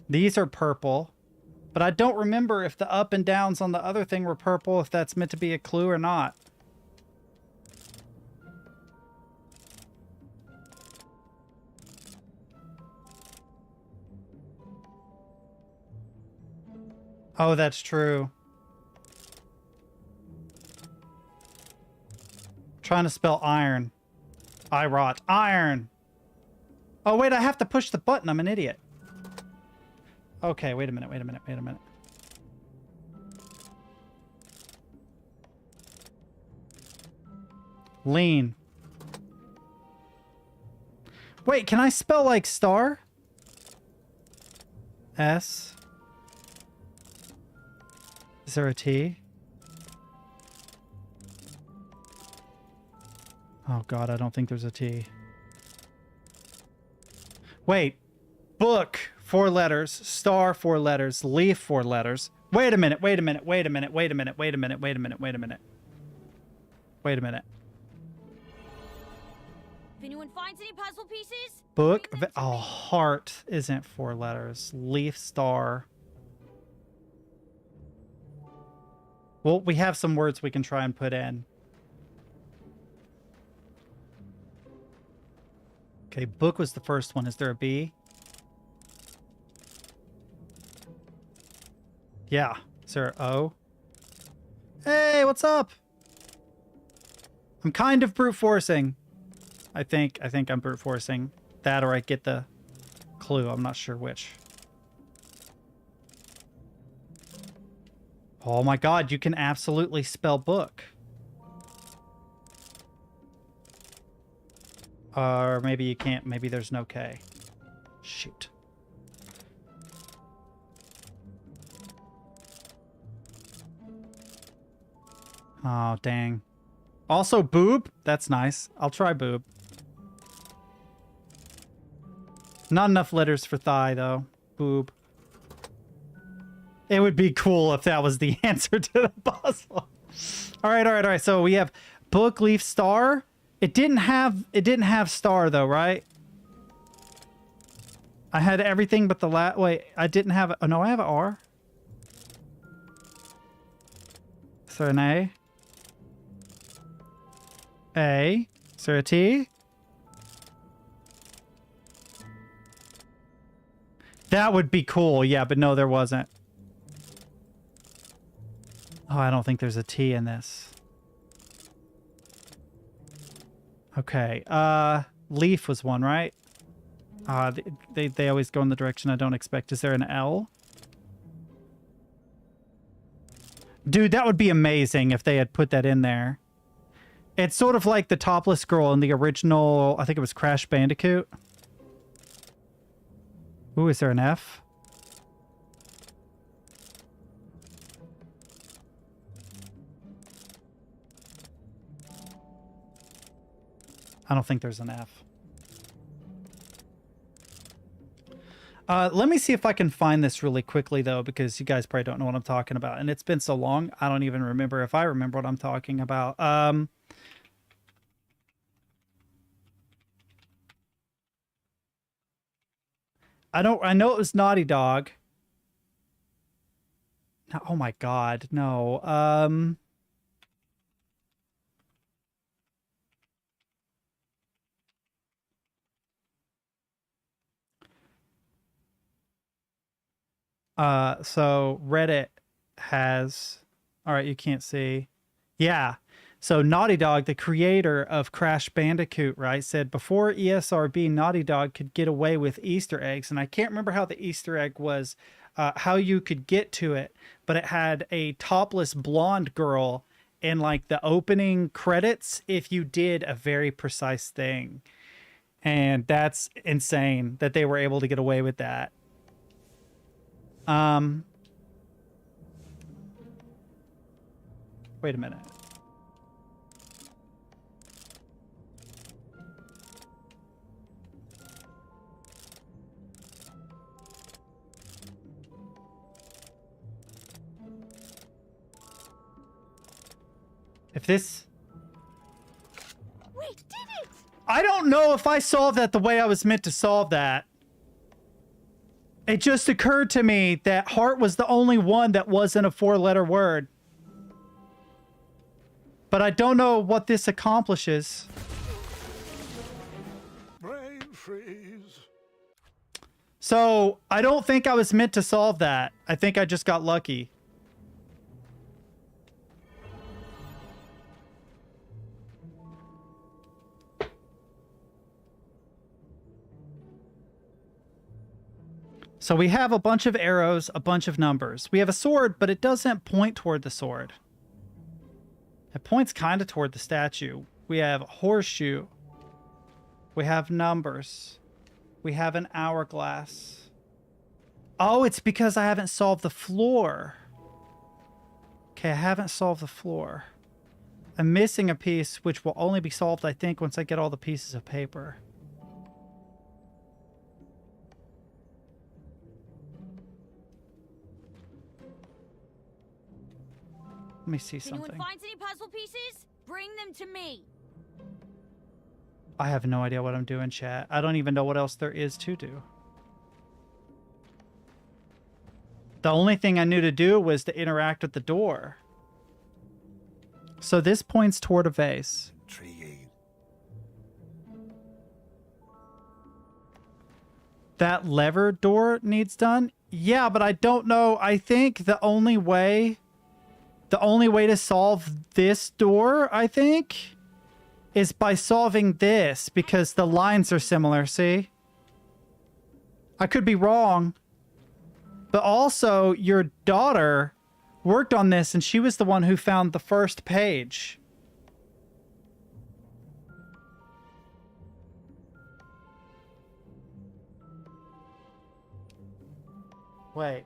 These are purple. But I don't remember if the up and downs on the other thing were purple, if that's meant to be a clue or not. Oh, that's true. Trying to spell iron. I rot. Iron! Oh, wait, I have to push the button. I'm an idiot. Okay, wait a minute. Lean. Wait, can I spell like star? S. Is there a T? Oh god, I don't think there's a T. Wait. Book, 4 letters. Star, 4 letters. Leaf, 4 letters. Wait a minute. If anyone finds any puzzle pieces? Book. Oh, heart isn't 4 letters. Leaf, star. Well, we have some words we can try and put in. Okay, book was the first one. Is there a B? Yeah. Is there an O? Hey, what's up? I'm kind of brute forcing. I think I'm brute forcing. That or I get the clue. I'm not sure which. Oh my god, you can absolutely spell book. Or maybe you can't. Maybe there's no K. Shoot. Oh, dang. Also, boob? That's nice. I'll try boob. Not enough letters for thigh, though. Boob. It would be cool if that was the answer to the puzzle. All right. So we have book, leaf, star. It didn't have star, though, right? I had everything but the wait, I didn't have... Oh, no, I have an R. Is there an A? A. Is there a T? That would be cool, yeah, but no, there wasn't. Oh, I don't think there's a T in this. Okay, leaf was one, right? They always go in the direction I don't expect. Is there an L? Dude, that would be amazing if they had put that in there. It's sort of like the topless girl in the original, I think it was Crash Bandicoot. Ooh, is there an F? I don't think there's an F. Let me see if I can find this really quickly, though, because you guys probably don't know what I'm talking about. And it's been so long, I don't even remember if I remember what I'm talking about. I know it was Naughty Dog. No, oh my god, no. So Reddit has... Alright, you can't see. Yeah. So Naughty Dog, the creator of Crash Bandicoot, right, said before ESRB, Naughty Dog could get away with Easter eggs. And I can't remember how the Easter egg was, how you could get to it, but it had a topless blonde girl in like the opening credits if you did a very precise thing. And that's insane that they were able to get away with that. Wait a minute. If this... We did it! I don't know if I solved that the way I was meant to solve that. It just occurred to me that heart was the only one that wasn't a 4-letter word. But I don't know what this accomplishes. Brain freeze. So, I don't think I was meant to solve that. I think I just got lucky. So we have a bunch of arrows, a bunch of numbers. We have a sword, but it doesn't point toward the sword. It points kind of toward the statue. We have a horseshoe. We have numbers. We have an hourglass. Oh, it's because I haven't solved the floor. Okay, I haven't solved the floor. I'm missing a piece, which will only be solved, I think, once I get all the pieces of paper. Let me see something. Anyone finds any puzzle pieces? Bring them to me. I have no idea what I'm doing, chat. I don't even know what else there is to do. The only thing I knew to do was to interact with the door. So this points toward a vase. Intriguing. that lever door needs done. Yeah, but I don't know. I think the only way to solve this door, I think, is by solving this, because the lines are similar, see? I could be wrong. But also, your daughter worked on this, and she was the one who found the first page. Wait.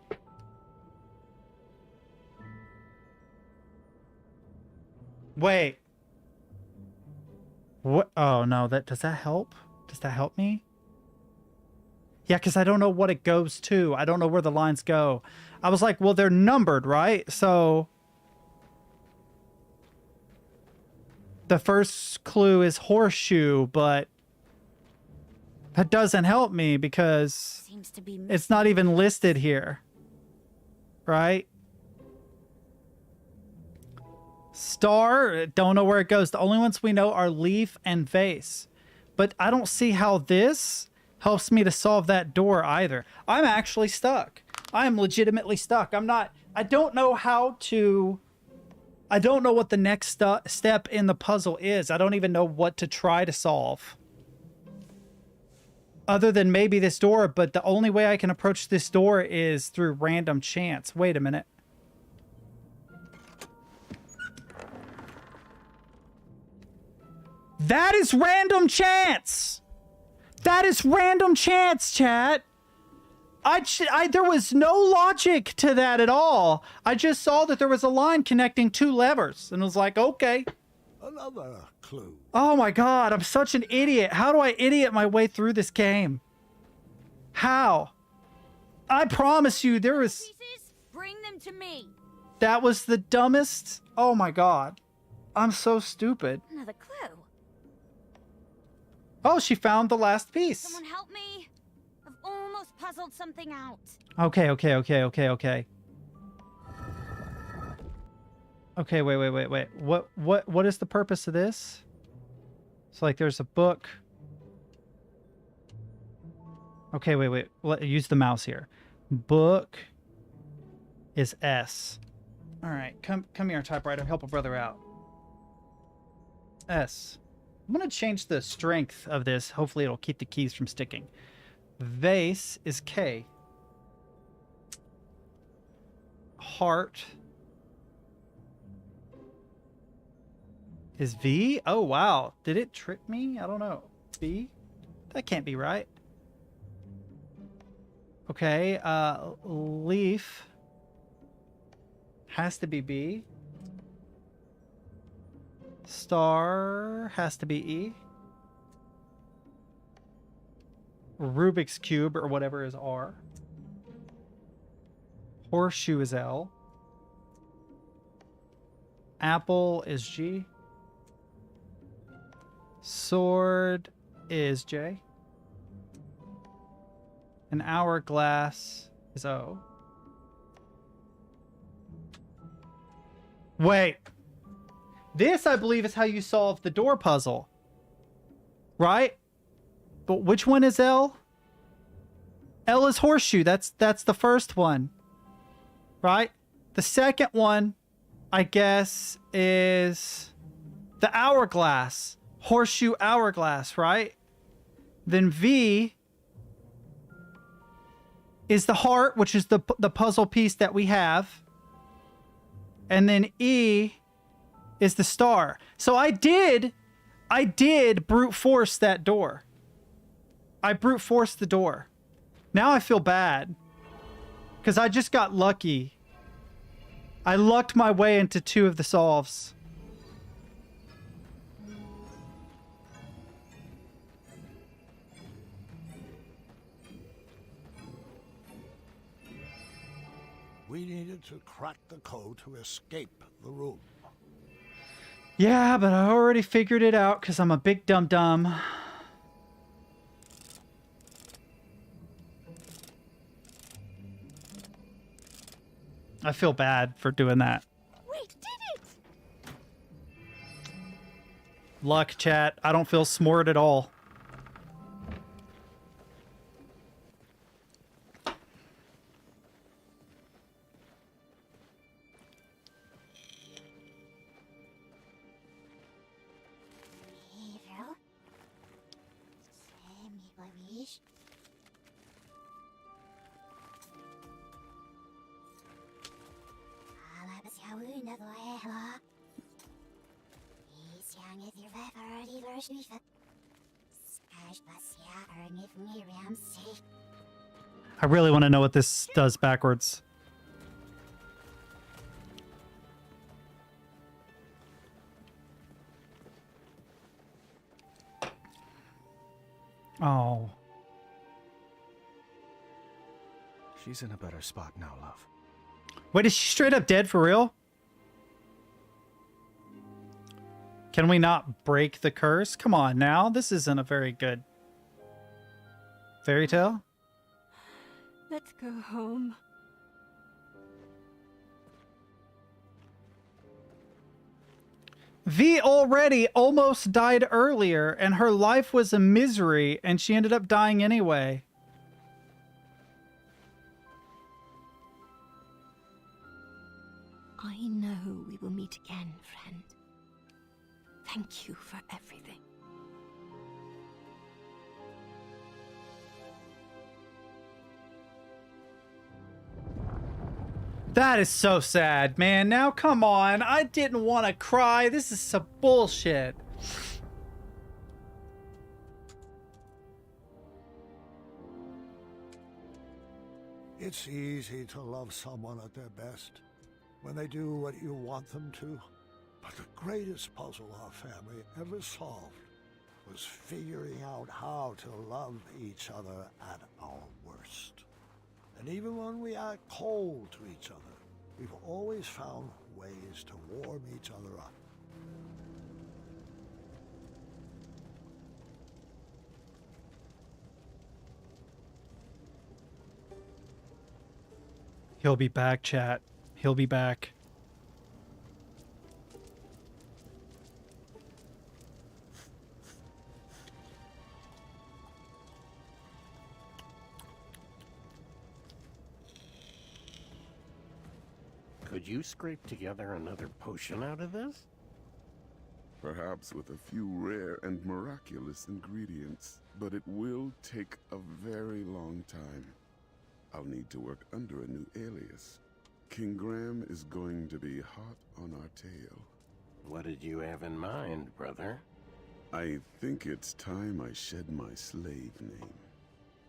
Wait. What? Oh, no. Does that help? Does that help me? Yeah, because I don't know what it goes to. I don't know where the lines go. I was like, well, they're numbered, right? So the first clue is horseshoe, but that doesn't help me because Seems to be it's not even listed here. Right? Star, don't know where it goes. The only ones we know are leaf and vase. But I don't see how this helps me to solve that door either. I'm actually stuck. I am legitimately stuck. I don't know how to... I don't know what the next step in the puzzle is. I don't even know what to try to solve. Other than maybe this door, but the only way I can approach this door is through random chance. Wait a minute. That is random chance! That is random chance, chat! There was no logic to that at all. I just saw that there was a line connecting two levers, and was like, okay. Another clue. Oh my god, I'm such an idiot. How do I idiot my way through this game? How? I promise you, there was... pieces. Bring them to me. That was the dumbest... Oh my god. I'm so stupid. Another clue. Oh, she found the last piece. Someone help me. I've almost puzzled something out. Okay. Okay, wait. What is the purpose of this? So, like, there's a book. Okay, wait. Use the mouse here. Book is S. All right, come here, typewriter. Help a brother out. S. I'm gonna change the strength of this. Hopefully, it'll keep the keys from sticking. Vase is K. Heart is V? Oh, wow. Did it trick me? I don't know. V? That can't be right. Okay, leaf has to be B. Star has to be E. Rubik's Cube or whatever is R. Horseshoe is L. Apple is G. Sword is J. An hourglass is O. Wait. This, I believe, is how you solve the door puzzle. Right? But which one is L? L is horseshoe. That's the first one. Right? The second one, I guess, is the hourglass. Horseshoe hourglass, right? Then V is the heart, which is the puzzle piece that we have. And then E is the star. So I did brute force that door. I brute forced the door. Now I feel bad. Because I just got lucky. I lucked my way into two of the solves. We needed to crack the code to escape the room. Yeah, but I already figured it out because I'm a big dum-dum. I feel bad for doing that. We did it! Luck, chat. I don't feel smart at all. I really want to know what this does backwards. Oh. She's in a better spot now, love. Wait, is she straight up dead for real? Can we not break the curse? Come on now. This isn't a very good fairy tale. Let's go home. V already almost died earlier, and her life was a misery, and she ended up dying anyway. I know we will meet again, friend. Thank you for everything. That is so sad, man. Now, come on. I didn't want to cry. This is some bullshit. It's easy to love someone at their best when they do what you want them to. But the greatest puzzle our family ever solved was figuring out how to love each other at our worst. And even when we act cold to each other, we've always found ways to warm each other up. He'll be back, chat. He'll be back. Could you scrape together another potion out of this? Perhaps with a few rare and miraculous ingredients, but it will take a very long time. I'll need to work under a new alias. King Graham is going to be hot on our tail. What did you have in mind, brother? I think it's time I shed my slave name.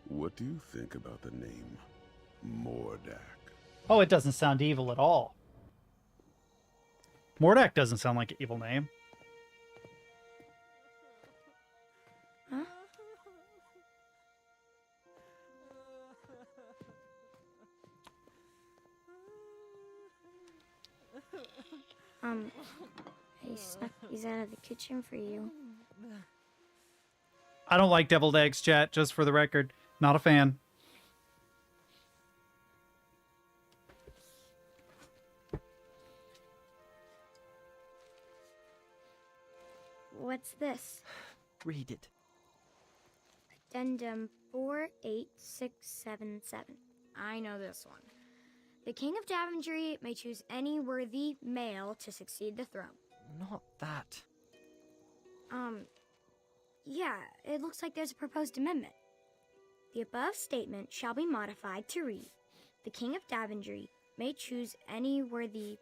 What do you think about the name Mordak? Oh, it doesn't sound evil at all. Mordak doesn't sound like an evil name. Huh? I snuck these out of the kitchen for you. I don't like deviled eggs, chat, just for the record. Not a fan. What's this? Read it. Addendum 48677. I know this one. The King of Daventry may choose any worthy male to succeed the throne. Not that. Yeah, it looks like there's a proposed amendment. The above statement shall be modified to read, the King of Daventry may choose any worthy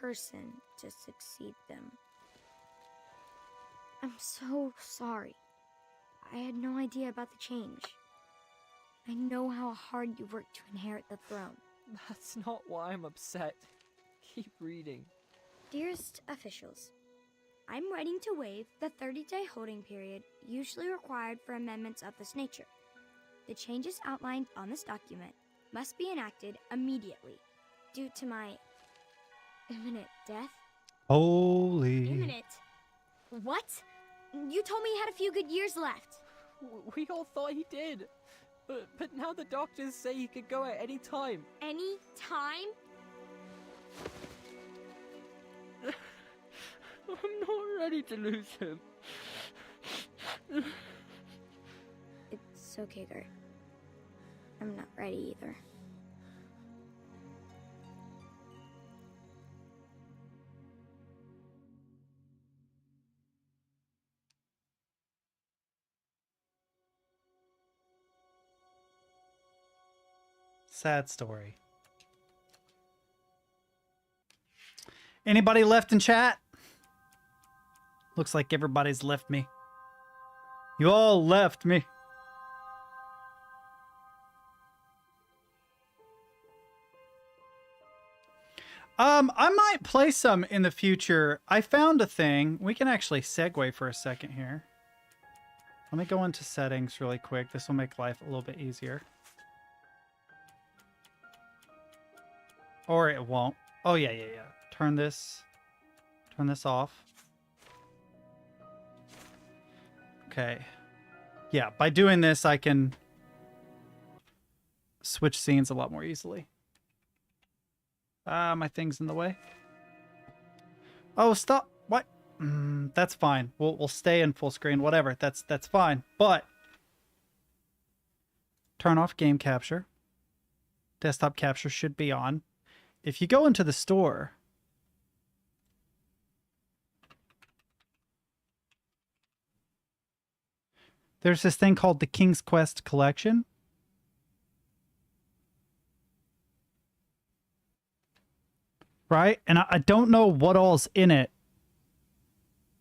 person to succeed them. I'm so sorry. I had no idea about the change. I know how hard you worked to inherit the throne. That's not why I'm upset. Keep reading. Dearest officials, I'm writing to waive the 30-day holding period usually required for amendments of this nature. The changes outlined on this document must be enacted immediately due to my imminent death. Holy. Imminent? What? You told me he had a few good years left. We all thought he did. But now the doctors say he could go at any time. Any time? I'm not ready to lose him. It's okay, Gert. I'm not ready either. Sad story. Anybody left in chat? Looks like everybody's left me. You all left me. I might play some in the future. I found a thing. We can actually segue for a second here. Let me go into settings really quick. This will make life a little bit easier. Or it won't. Oh, yeah. Turn this off. Okay. Yeah, by doing this, I can switch scenes a lot more easily. My thing's in the way. Oh, stop. What? That's fine. We'll stay in full screen, whatever. That's fine. But turn off game capture. Desktop capture should be on. If you go into the store, there's this thing called the King's Quest Collection. Right? And I don't know what all's in it.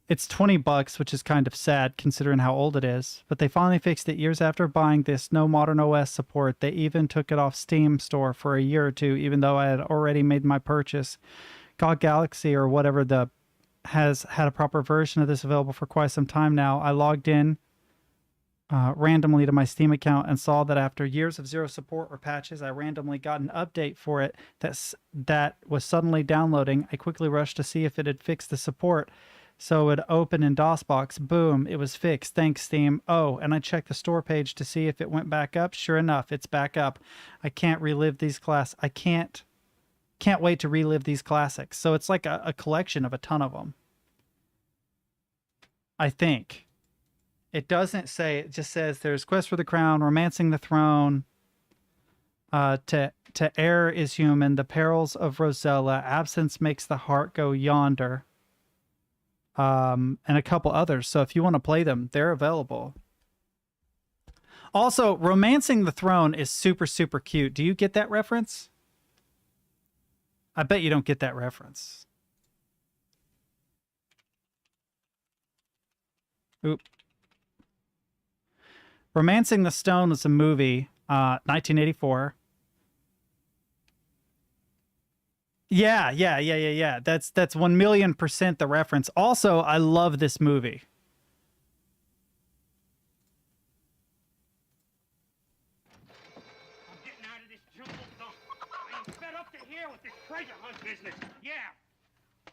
It's $20, which is kind of sad considering how old it is. But they finally fixed it years after buying this. No modern OS support. They even took it off Steam store for a year or two, even though I had already made my purchase. GOG Galaxy or whatever has had a proper version of this available for quite some time now. I logged in randomly to my Steam account and saw that after years of zero support or patches, I randomly got an update for it that was suddenly downloading. I quickly rushed to see if it had fixed the support. So it opened in DOSBox. Boom, it was fixed. Thanks, Steam. Oh, and I checked the store page to see if it went back up. Sure enough, it's back up. I can't relive these I can't wait to relive these classics. So it's like a collection of a ton of them. I think. It doesn't say, it just says there's Quest for the Crown, Romancing the Throne, to Err is Human, The Perils of Rosella, Absence Makes the Heart Go Yonder, and a couple others. So if you want to play them, they're available. Also, Romancing the Throne is super, super cute. Do you get that reference? I bet you don't get that reference. Oop. Romancing the Stone was a movie, 1984. Yeah. That's 1,000,000% the reference. Also, I love this movie. I'm getting out of this jumble dump. I am fed up to here with this treasure hunt business. Yeah.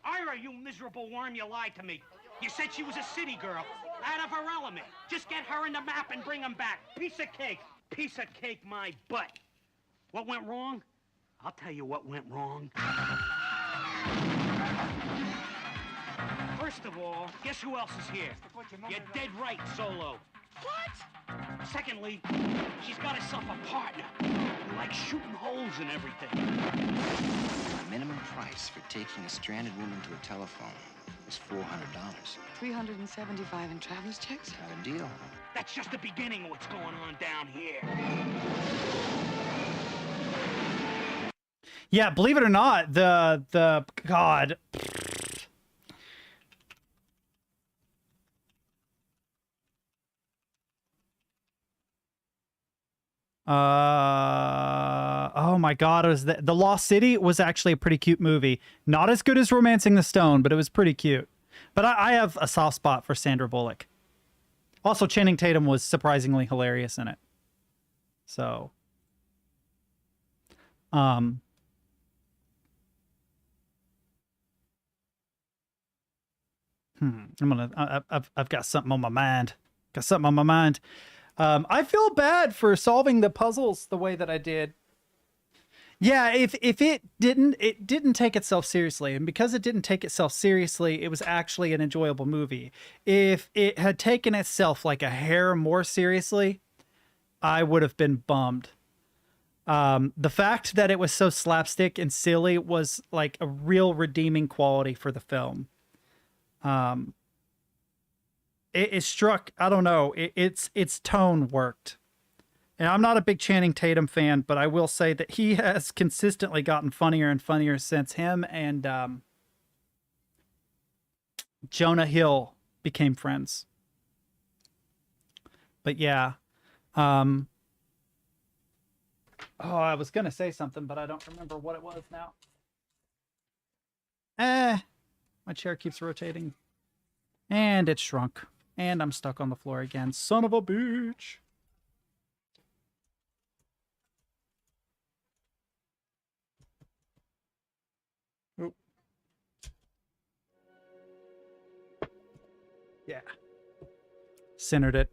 Ira, you miserable worm, you lied to me. You said she was a city girl, out of her element. Just get her in the map and bring them back. Piece of cake. Piece of cake, my butt. What went wrong? I'll tell you what went wrong. First of all, guess who else is here? You're dead right, Solo. What? Secondly, she's got herself a partner who likes shooting holes and everything. The minimum price for taking a stranded woman to a telephone was $400. $375 in traveler's checks? Not a deal. That's just the beginning of what's going on down here. Yeah, believe it or not, the God. Oh my God, it was the Lost City was actually a pretty cute movie. Not as good as Romancing the Stone, but it was pretty cute. But I have a soft spot for Sandra Bullock. Also, Channing Tatum was surprisingly hilarious in it. So, I've got something on my mind. I feel bad for solving the puzzles the way that I did. Yeah, if it didn't take itself seriously, and because it didn't take itself seriously, it was actually an enjoyable movie. If it had taken itself like a hair more seriously, I would have been bummed. The fact that it was so slapstick and silly was like a real redeeming quality for the film. It struck, I don't know, its tone worked. And I'm not a big Channing Tatum fan, but I will say that he has consistently gotten funnier and funnier since him and Jonah Hill became friends. But yeah. Oh, I was going to say something, but I don't remember what it was now. My chair keeps rotating. And it's shrunk. And I'm stuck on the floor again. Son of a bitch. Oop. Yeah. Centered it.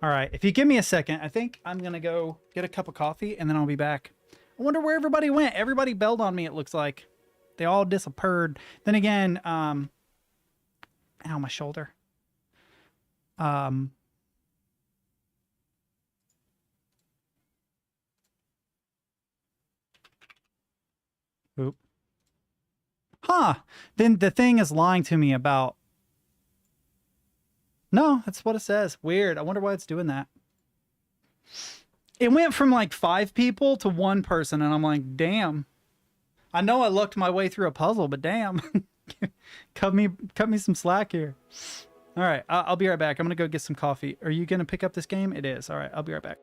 All right. If you give me a second, I think I'm going to go get a cup of coffee and then I'll be back. I wonder where everybody went. Everybody bailed on me, it looks like. They all disappeared. Then again, ow, my shoulder. Oop. Huh. Then the thing is lying to me about... No, that's what it says. Weird. I wonder why it's doing that. It went from like 5 people to 1 person, and I'm like, damn. I know I looked my way through a puzzle, but damn. cut me some slack here. All right, I'll be right back. I'm going to go get some coffee. Are you going to pick up this game? It is. All right, I'll be right back.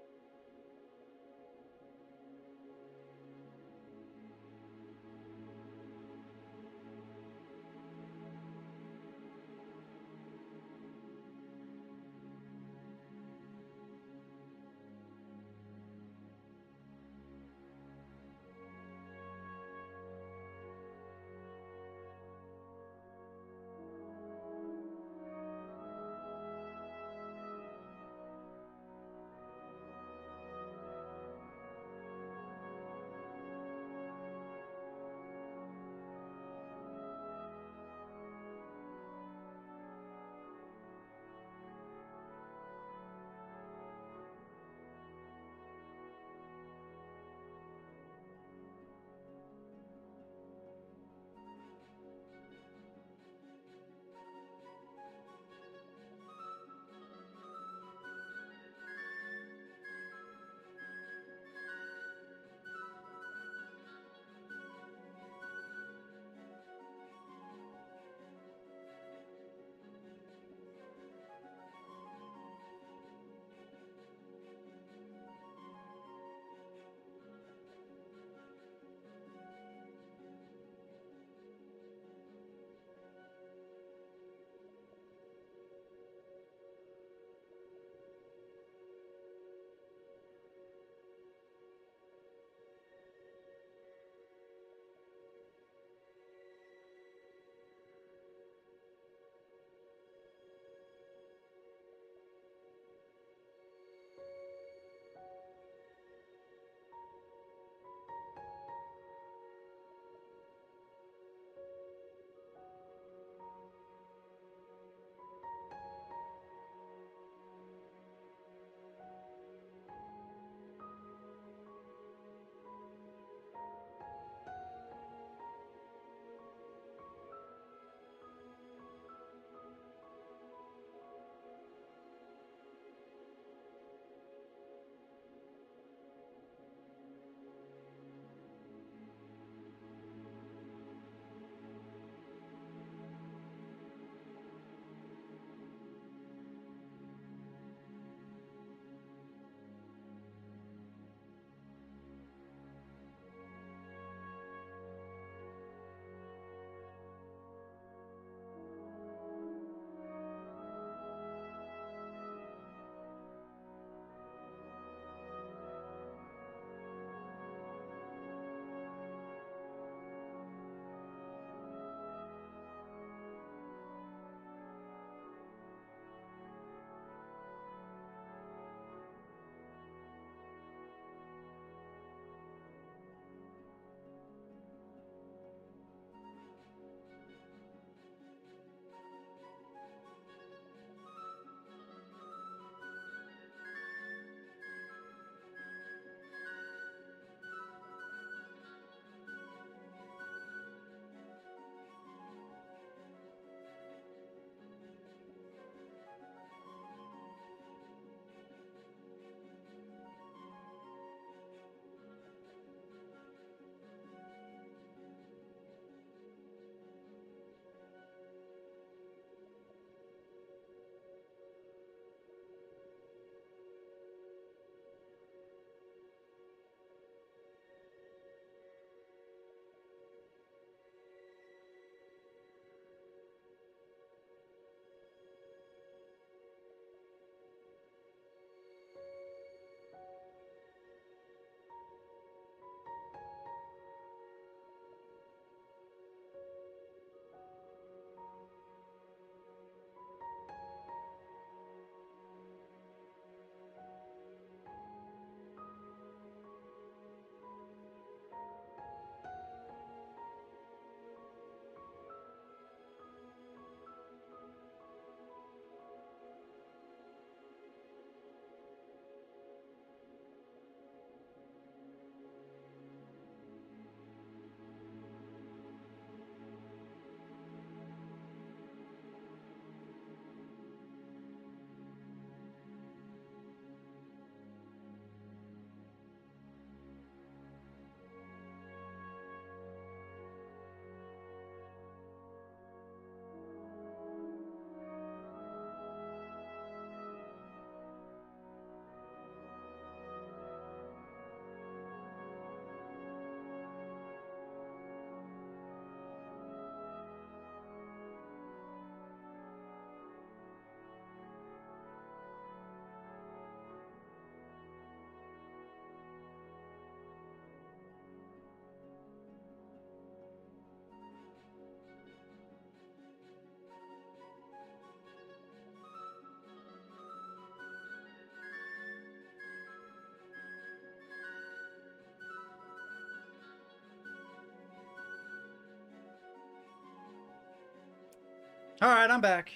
All right, I'm back.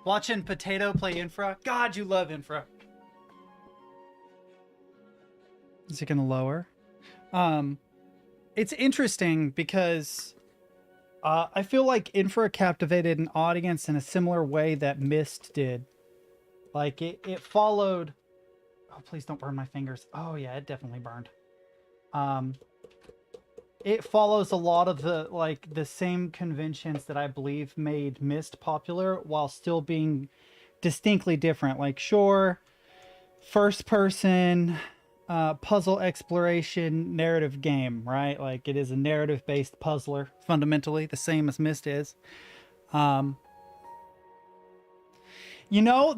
Watching Potato play Infra. God, you love Infra. Is it gonna lower? It's interesting because I feel like Infra captivated an audience in a similar way that Myst did. Like it followed. Oh, please don't burn my fingers. Oh yeah, it definitely burned. It follows a lot of the same conventions that I believe made Myst popular while still being distinctly different. Like, sure, first person puzzle exploration narrative game, right? Like, it is a narrative based puzzler, fundamentally the same as Myst is. You know,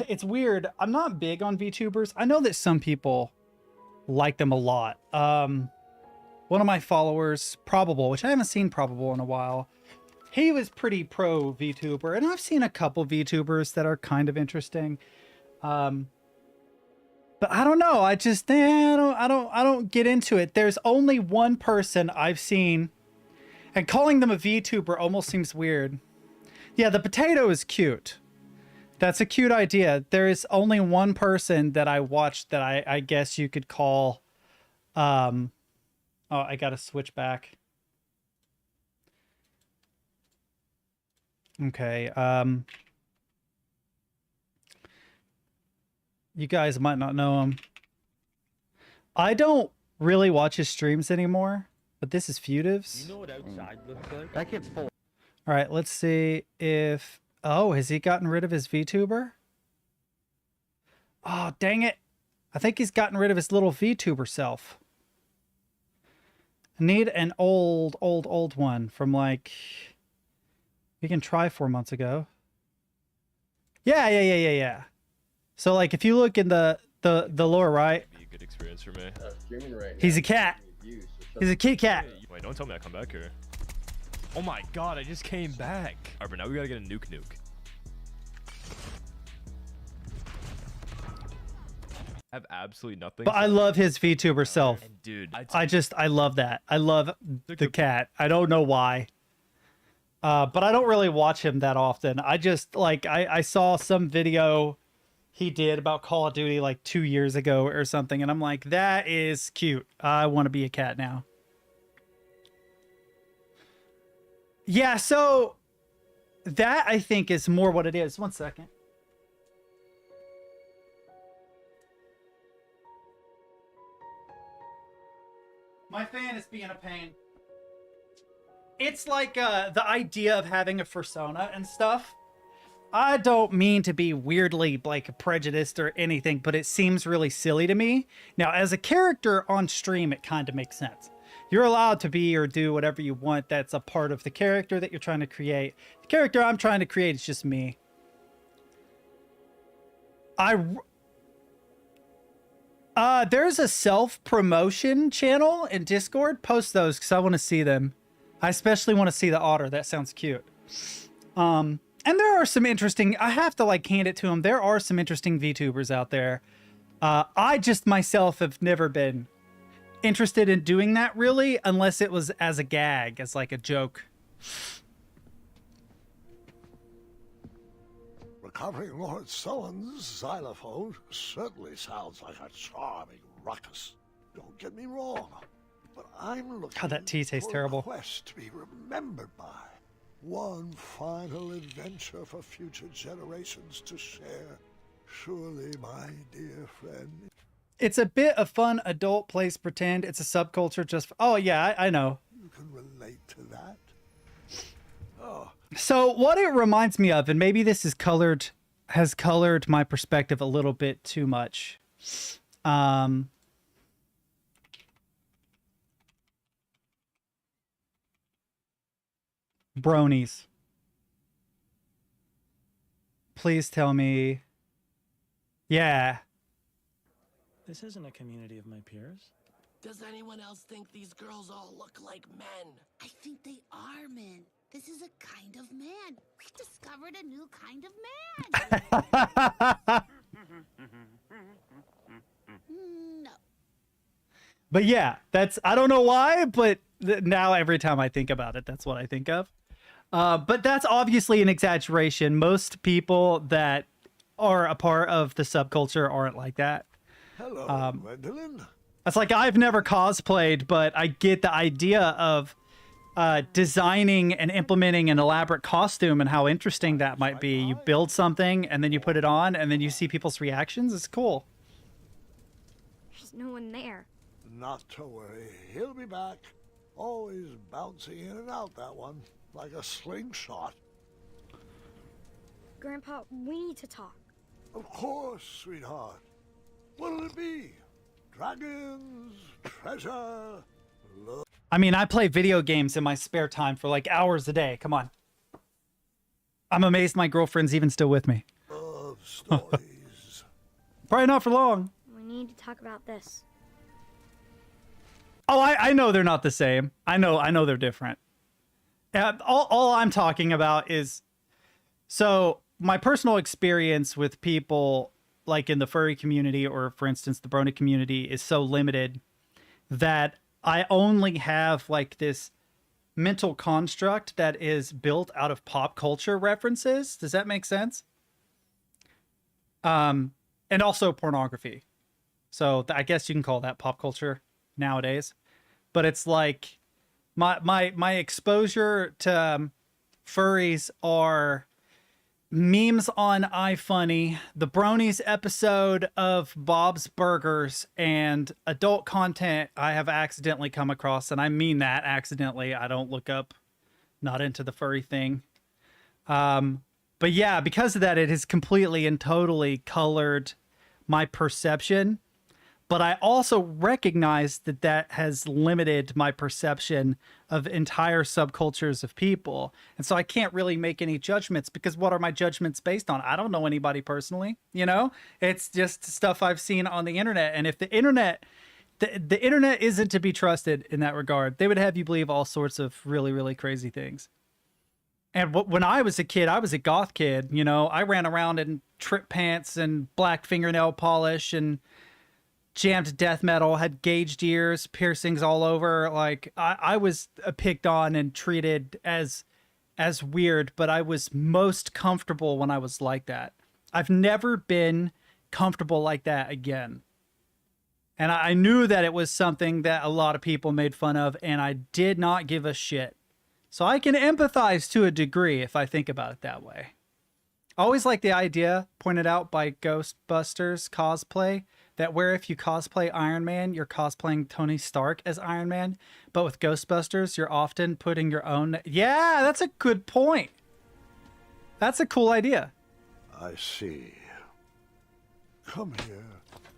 it's weird. I'm not big on VTubers. I know that some people like them a lot. One of my followers, Probable, which I haven't seen Probable in a while, he was pretty pro VTuber, and I've seen a couple VTubers that are kind of interesting. But I don't know. I just I don't get into it. There's only one person I've seen, and calling them a VTuber almost seems weird. Yeah, the potato is cute. That's a cute idea. There is only one person that I watched that I guess you could call oh, I gotta switch back. Okay, you guys might not know him. I don't really watch his streams anymore, but this is Futives. You know what outside looks like? That kid's full. All right, let's see if... Oh, has he gotten rid of his VTuber? Oh, dang it. I think he's gotten rid of his little VTuber self. I need an old one from like... We can try 4 months ago. Yeah. So like if you look in the lower right... Be a good experience for me. He's a cat. He's a kitty cat. Wait, don't tell me I come back here. Oh my god, I just came back. Alright, but now we gotta get a nuke. I have absolutely nothing. But I love his VTuber self. Dude, I love that. I love the cat. I don't know why. But I don't really watch him that often. I just like, I saw some video he did about Call of Duty like 2 years ago or something. And I'm like, that is cute. I want to be a cat now. Yeah, so that I think is more what it is. 1 second. My fan is being a pain. It's like the idea of having a persona and stuff. I don't mean to be weirdly like prejudiced or anything, but it seems really silly to me. Now, as a character on stream, it kind of makes sense. You're allowed to be or do whatever you want. That's a part of the character that you're trying to create. The character I'm trying to create is just me. There's a self-promotion channel in Discord. Post those because I want to see them. I especially want to see the otter. That sounds cute. And there are some interesting, I have to like hand it to them. There are some interesting VTubers out there. I just myself have never been interested in doing that really, unless it was as a gag, as like a joke. Recovering Lord Sullen's xylophone certainly sounds like a charming ruckus. Don't get me wrong, but I'm looking God, that tea tastes terrible. a quest to be remembered by. One final adventure for future generations to share. Surely, my dear friend. It's a bit of fun adult plays pretend. It's a subculture just for, oh yeah, I know. You can relate to that. Oh. So what it reminds me of, and maybe this has colored my perspective a little bit too much. Bronies. Please tell me. Yeah. This isn't a community of my peers. Does anyone else think these girls all look like men? I think they are men. This is a kind of man. We discovered a new kind of man. No. But yeah, I don't know why, but now every time I think about it, that's what I think of. But that's obviously an exaggeration. Most people that are a part of the subculture aren't like that. Hello, Gwendolyn. It's like I've never cosplayed, but I get the idea of designing and implementing an elaborate costume and how interesting that might be. You build something and then you put it on and then you see people's reactions. It's cool. There's no one there. Not to worry. He'll be back. Always bouncing in and out, that one. Like a slingshot. Grandpa, we need to talk. Of course, sweetheart. What'll it be? Dragons? Treasure? Love? I mean, I play video games in my spare time for like hours a day. Come on. I'm amazed my girlfriend's even still with me. Stories. Probably not for long. We need to talk about this. Oh, I know they're not the same. I know they're different. All I'm talking about is, so my personal experience with people like in the furry community or, for instance, the brony community is so limited that I only have like this mental construct that is built out of pop culture references. Does that make sense? And also pornography. So I guess you can call that pop culture nowadays. But it's like my exposure to furries are memes on iFunny, the Bronies episode of Bob's Burgers, and adult content I have accidentally come across, and I mean that accidentally. I don't look up, not into the furry thing. But yeah, because of that, it has completely and totally colored my perception. But I also recognize that that has limited my perception of entire subcultures of people. And so I can't really make any judgments, because what are my judgments based on? I don't know anybody personally, you know? It's just stuff I've seen on the internet. And if the internet, the internet isn't to be trusted in that regard, they would have you believe all sorts of really, really crazy things. And when I was a kid, I was a goth kid, you know? I ran around in trip pants and black fingernail polish and jammed death metal, had gauged ears, piercings all over. Like I was picked on and treated as weird, but I was most comfortable when I was like that. I've never been comfortable like that again. And I knew that it was something that a lot of people made fun of, and I did not give a shit. So I can empathize to a degree if I think about it that way. I always like the idea pointed out by Ghostbusters cosplay that where if you cosplay Iron Man, you're cosplaying Tony Stark as Iron Man, but with Ghostbusters, you're often putting your own... Yeah, that's a good point. That's a cool idea. I see. Come here.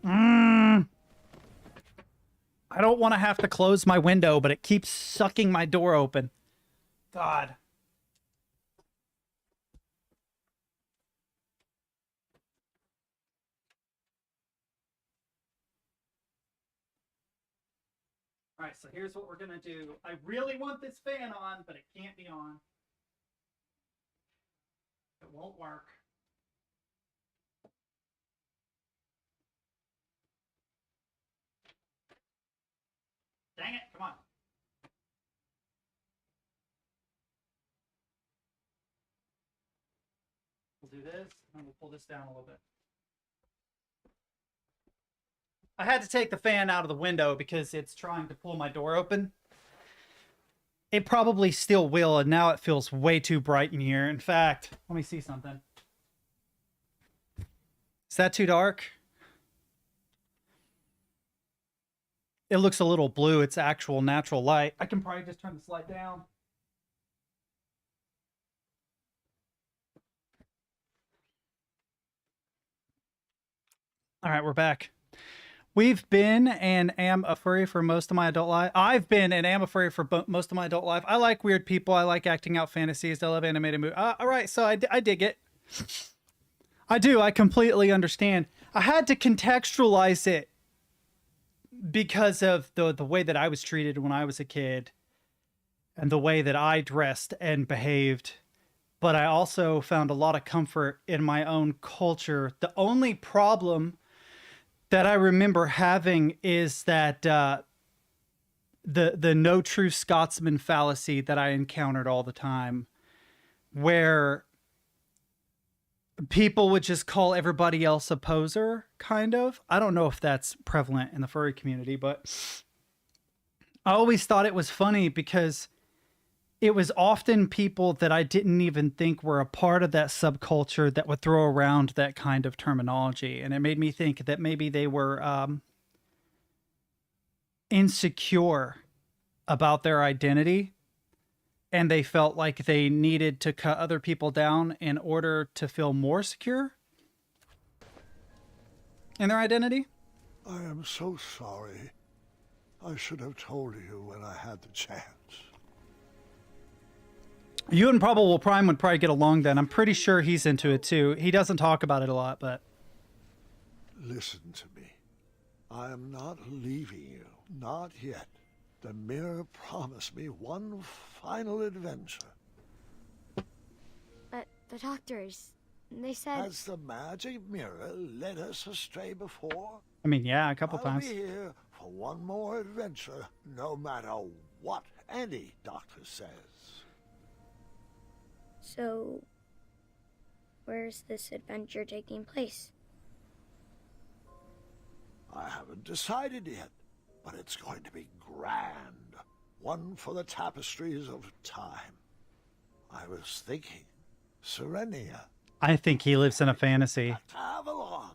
I don't want to have to close my window, but it keeps sucking my door open. God. All right, so here's what we're going to do. I really want this fan on, but it can't be on. It won't work. Dang it, come on. We'll do this, and we'll pull this down a little bit. I had to take the fan out of the window because it's trying to pull my door open. It probably still will, and now it feels way too bright in here. In fact, let me see something. Is that too dark? It looks a little blue. It's actual natural light. I can probably just turn this light down. All right, we're back. We've been and am a furry for most of my adult life. I've been and am a furry for most of my adult life. I like weird people. I like acting out fantasies. I love animated movies. All right, so I dig it. I do. I completely understand. I had to contextualize it because of the way that I was treated when I was a kid and the way that I dressed and behaved. But I also found a lot of comfort in my own culture. The only problem that I remember having is that the no true Scotsman fallacy that I encountered all the time. where people would just call everybody else a poser, kind of. I don't know if that's prevalent in the furry community, but I always thought it was funny because it was often people that I didn't even think were a part of that subculture that would throw around that kind of terminology. And it made me think that maybe they were insecure about their identity, and they felt like they needed to cut other people down in order to feel more secure in their identity. I am so sorry. I should have told you when I had the chance. You and Probable Prime would probably get along then. I'm pretty sure he's into it too. He doesn't talk about it a lot, but... Listen to me. I am not leaving you. Not yet. The mirror promised me one final adventure. But the doctors, they said... Has the magic mirror led us astray before? I mean, yeah, a couple times. I'll be here for one more adventure, no matter what any doctor says. So, where's this adventure taking place? I haven't decided yet, but it's going to be grand. One for the tapestries of time. I was thinking, Serenia. I think he lives in a fantasy. Avalon.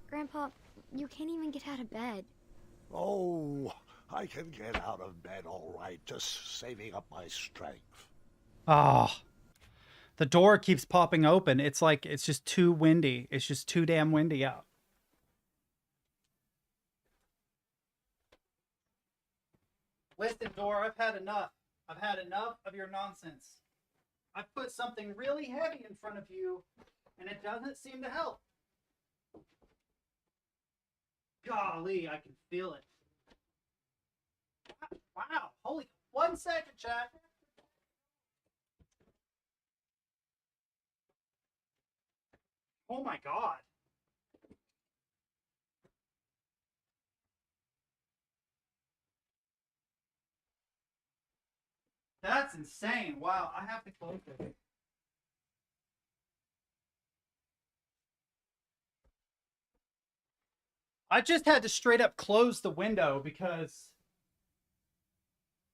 Grandpa, you can't even get out of bed. Oh, I can get out of bed all right, just saving up my strength. Oh, the door keeps popping open. It's like, it's just too windy. It's just too damn windy out. Listen, door, I've had enough. I've had enough of your nonsense. I've put something really heavy in front of you, and it doesn't seem to help. Golly, I can feel it. Wow, holy, 1 second, chat. Oh my God. That's insane. Wow, I have to close it. I just had to straight up close the window because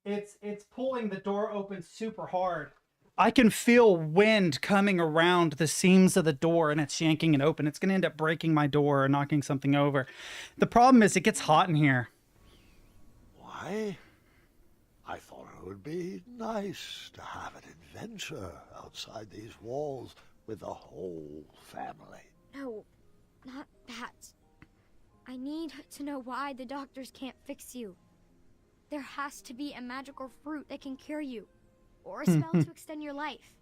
it's pulling the door open super hard. I can feel wind coming around the seams of the door and it's yanking it open. It's going to end up breaking my door or knocking something over. The problem is it gets hot in here. Why? I thought it would be nice to have an adventure outside these walls with the whole family. No, not that. I need to know why the doctors can't fix you. There has to be a magical fruit that can cure you, or a spell to extend your life.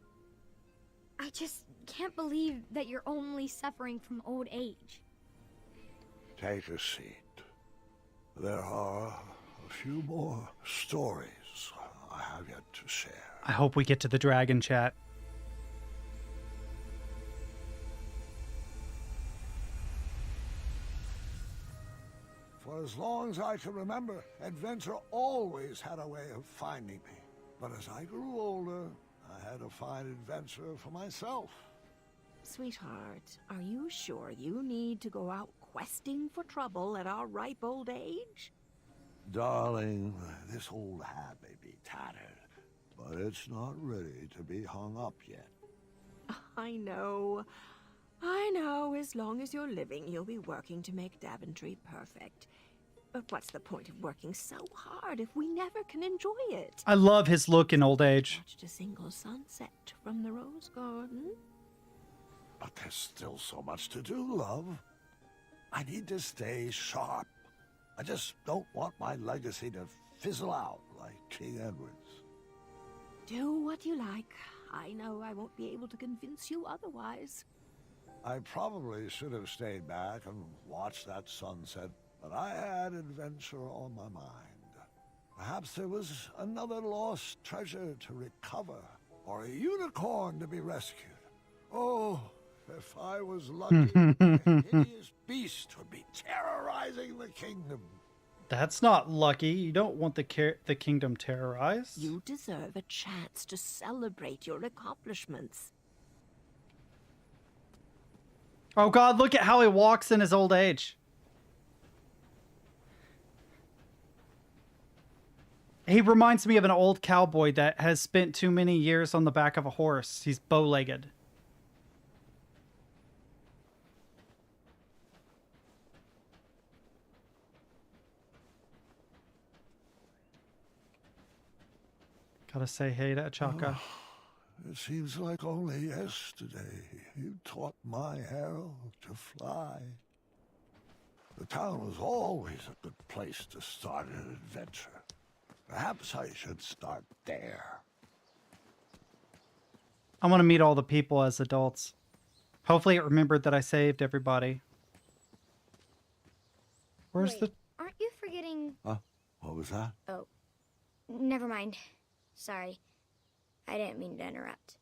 I just can't believe that you're only suffering from old age. Take a seat. There are a few more stories I have yet to share. I hope we get to the dragon, chat. For as long as I can remember, adventure always had a way of finding me. But as I grew older, I had to find adventure for myself. Sweetheart, are you sure you need to go out questing for trouble at our ripe old age? Darling, this old hat may be tattered, but it's not ready to be hung up yet. I know. I know. As long as you're living, you'll be working to make Daventry perfect. But what's the point of working so hard if we never can enjoy it? I love his look in old age. Watched a single sunset from the rose garden. But there's still so much to do, love. I need to stay sharp. I just don't want my legacy to fizzle out like King Edward's. Do what you like. I know I won't be able to convince you otherwise. I probably should have stayed back and watched that sunset, but I had adventure on my mind. Perhaps there was another lost treasure to recover, or a unicorn to be rescued. Oh, if I was lucky, a hideous beast would be terrorizing the kingdom. That's not lucky. You don't want the kingdom terrorized. You deserve a chance to celebrate your accomplishments. Oh God, look at how he walks in his old age. He reminds me of an old cowboy that has spent too many years on the back of a horse. He's bow-legged. Gotta say hey to Chaka. It seems like only yesterday you taught my arrow to fly. The town was always a good place to start an adventure. Perhaps I should start there. I want to meet all the people as adults. Hopefully it remembered that I saved everybody. Where's Wait, aren't you forgetting... Huh? What was that? Oh, never mind. Sorry. I didn't mean to interrupt.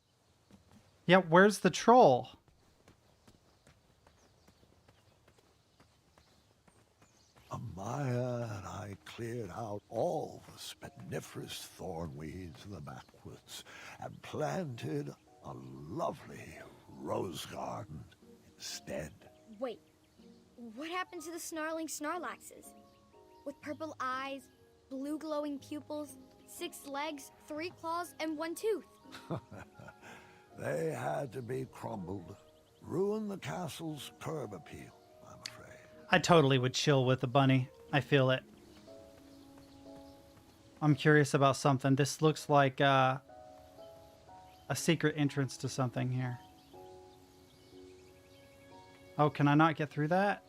Yeah, where's the troll? Amaya and I cleared out all the spiniferous thorn weeds in the backwoods and planted a lovely rose garden instead. Wait, what happened to the snarling Snarlaxes? With purple eyes, blue glowing pupils, 6 legs, 3 claws, and 1 tooth. They had to be crumbled. Ruin the castle's curb appeal, I'm afraid. I totally would chill with the bunny. I feel it. I'm curious about something. This looks like a secret entrance to something here. Oh, can I not get through that?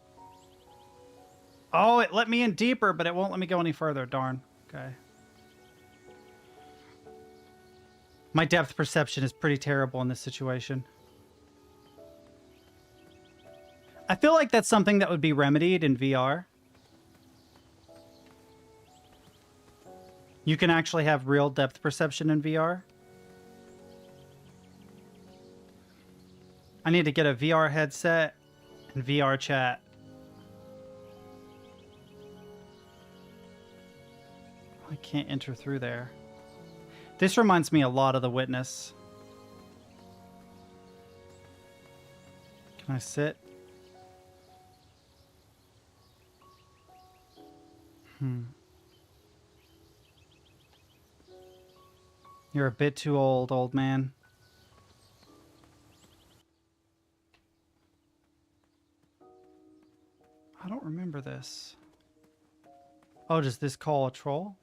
Oh, it let me in deeper, but it won't let me go any further. Darn. Okay. My depth perception is pretty terrible in this situation. I feel like that's something that would be remedied in VR. You can actually have real depth perception in VR. I need to get a VR headset and VR chat. I can't enter through there. This reminds me a lot of The Witness. Can I sit? You're a bit too old man. I don't remember this. Oh, does this call a troll?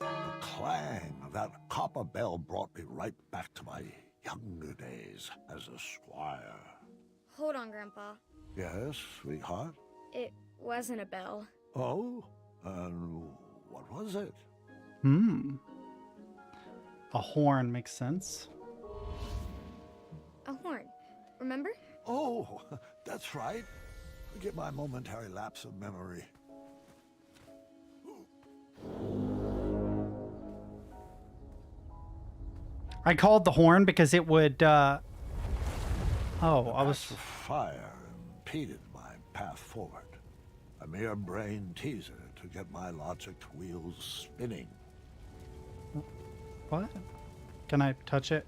The clang of that copper bell brought me right back to my younger days as a squire. Hold on, Grandpa. Yes, sweetheart? It wasn't a bell. Oh? And what was it? A horn makes sense. A horn. Remember? Oh, that's right. Forgive my momentary lapse of memory. I called the horn because it would, I was... Fire impeded my path forward. A mere brain teaser to get my logic wheels spinning. What? Can I touch it?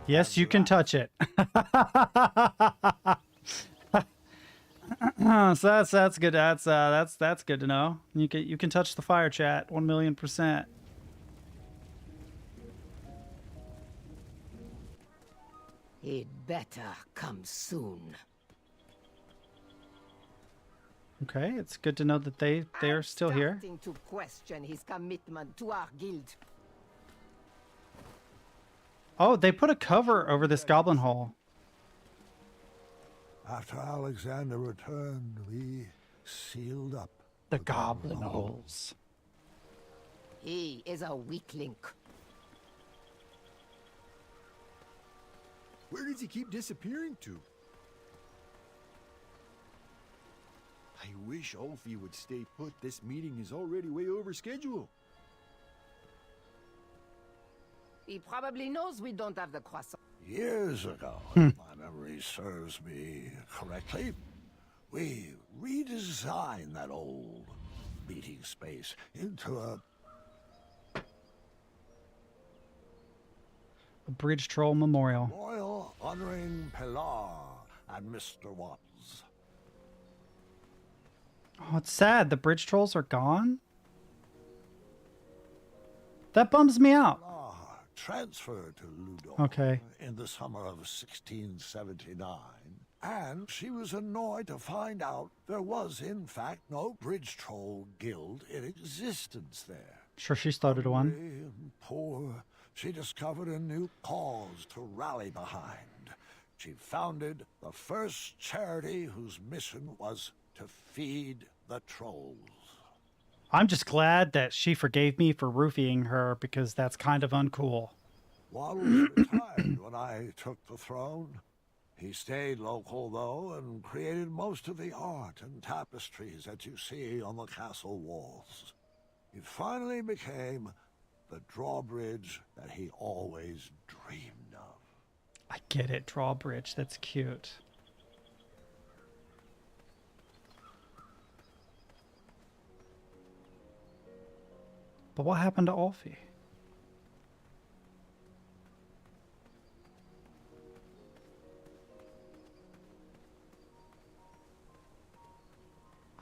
Yes, you can touch it. So that's good. That's good to know. You can touch the fire chat 1,000,000%. He'd better come soon. Okay, it's good to know that they're still here. Starting to question his commitment to our guild. Oh, they put a cover over this goblin hole. After Alexander returned, we sealed up the goblin holes. He is a weak link. Where does he keep disappearing to? I wish Ulfie would stay put. This meeting is already way over schedule. He probably knows we don't have the croissant. Years ago, if my memory serves me correctly, We redesigned that old meeting space into a bridge troll memorial. memorial honoring Pilar and Mr. Watts. Oh, it's sad. The bridge trolls are gone? That bums me out. Pilar transferred to Ludor Okay. in the summer of 1679, and she was annoyed to find out there was, in fact, no bridge troll guild in existence there. Sure, she started one. Hungry and poor, she discovered a new cause to rally behind. She founded the first charity whose mission was to feed the trolls. I'm just glad that she forgave me for roofing her because that's kind of uncool. Waddles retired when I took the throne. He stayed local, though, and created most of the art and tapestries that you see on the castle walls. It finally became the drawbridge that he always dreamed of. I get it, drawbridge. That's cute. But what happened to Alfie?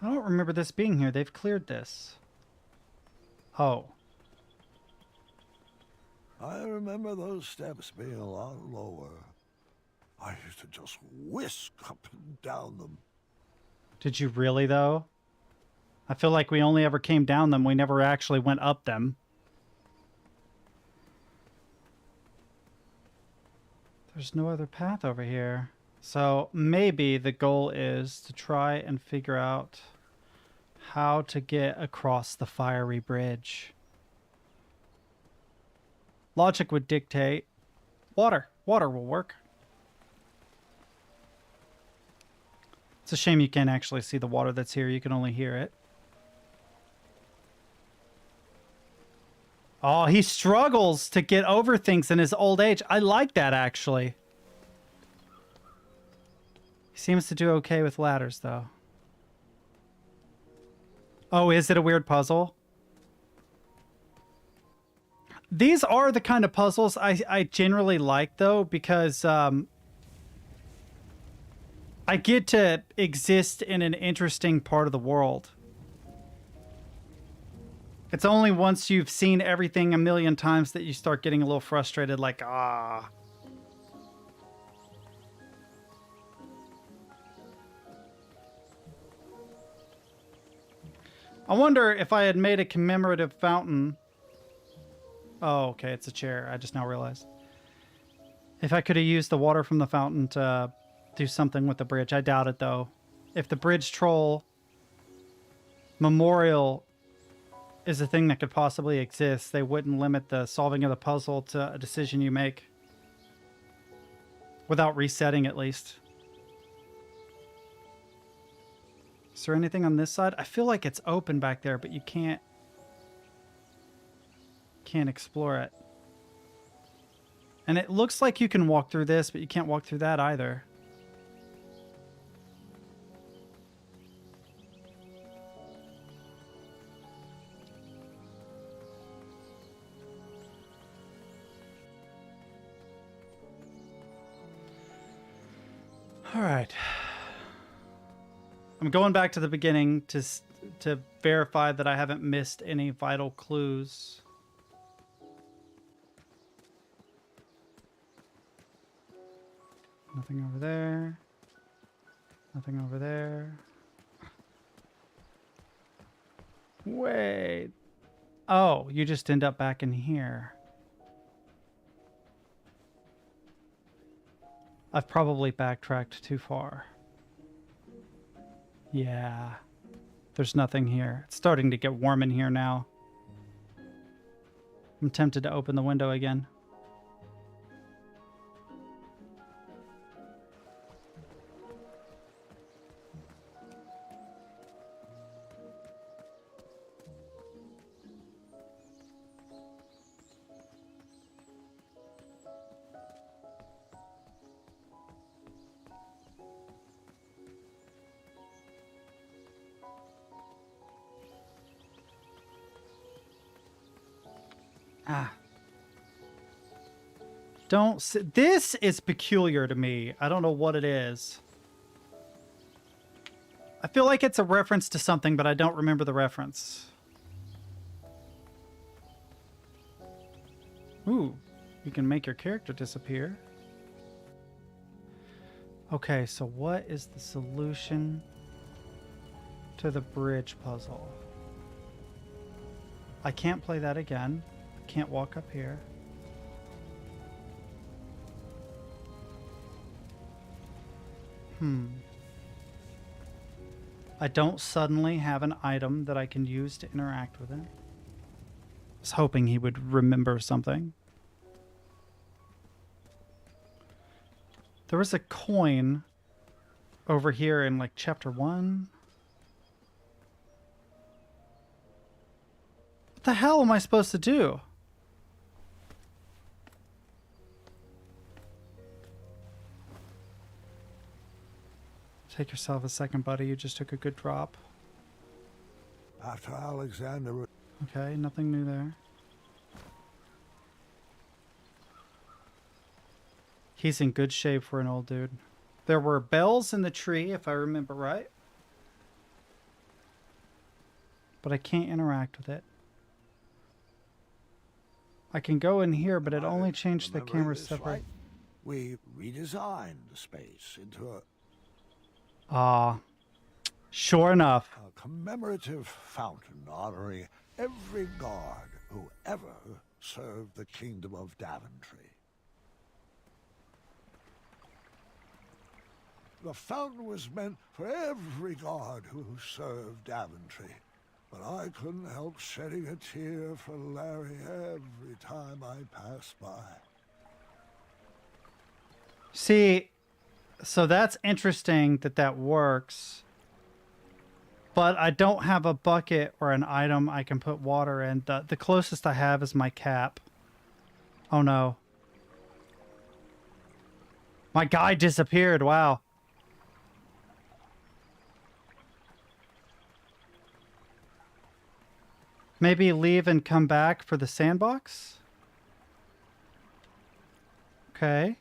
I don't remember this being here. They've cleared this. Oh. I remember those steps being a lot lower. I used to just whisk up and down them. Did you really, though? I feel like we only ever came down them. We never actually went up them. There's no other path over here. So maybe the goal is to try and figure out how to get across the fiery bridge. Logic would dictate water. Water will work. It's a shame you can't actually see the water that's here. You can only hear it. Oh, he struggles to get over things in his old age. I like that, actually. He seems to do okay with ladders, though. Oh, is it a weird puzzle? These are the kind of puzzles I generally like, though, because I get to exist in an interesting part of the world. It's only once you've seen everything a million times that you start getting a little frustrated, like, ah. I wonder if I had made a commemorative fountain. Oh, okay, it's a chair. I just now realized. If I could have used the water from the fountain to do something with the bridge. I doubt it, though. If the bridge troll memorial is a thing that could possibly exist, they wouldn't limit the solving of the puzzle to a decision you make. Without resetting, at least. Is there anything on this side? I feel like it's open back there, but you can't explore it. And it looks like you can walk through this, but you can't walk through that either. All right. I'm going back to the beginning to verify that I haven't missed any vital clues. Nothing over there. Nothing over there. Wait. Oh, you just end up back in here. I've probably backtracked too far. Yeah. There's nothing here. It's starting to get warm in here now. I'm tempted to open the window again. Ah. Don't... This is peculiar to me. I don't know what it is. I feel like it's a reference to something, but I don't remember the reference. Ooh, you can make your character disappear. Okay, so what is the solution to the bridge puzzle? I can't play that again. I can't walk up here. I don't suddenly have an item that I can use to interact with it. I was hoping he would remember something. There was a coin over here in like chapter 1. What the hell am I supposed to do? Take yourself a second, buddy. You just took a good drop. After Alexander... Okay, nothing new there. He's in good shape for an old dude. There were bells in the tree, if I remember right. But I can't interact with it. I can go in here, but it only changed the camera separate. Right? We redesigned the space into a... Sure enough. A commemorative fountain honoring every guard who ever served the kingdom of Daventry. The fountain was meant for every guard who served Daventry, but I couldn't help shedding a tear for Larry every time I passed by. See, so that's interesting that that works. But I don't have a bucket or an item I can put water in. The closest I have is my cap. Oh no. My guy disappeared. Wow. Maybe leave and come back for the sandbox? Okay.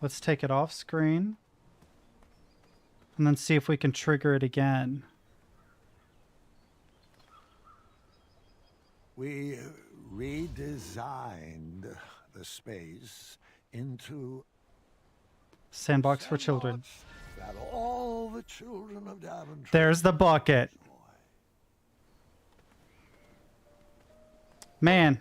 Let's take it off screen. And then see if we can trigger it again. We redesigned the space into Sandbox for children. that all the children of Daventry... There's the bucket. Man.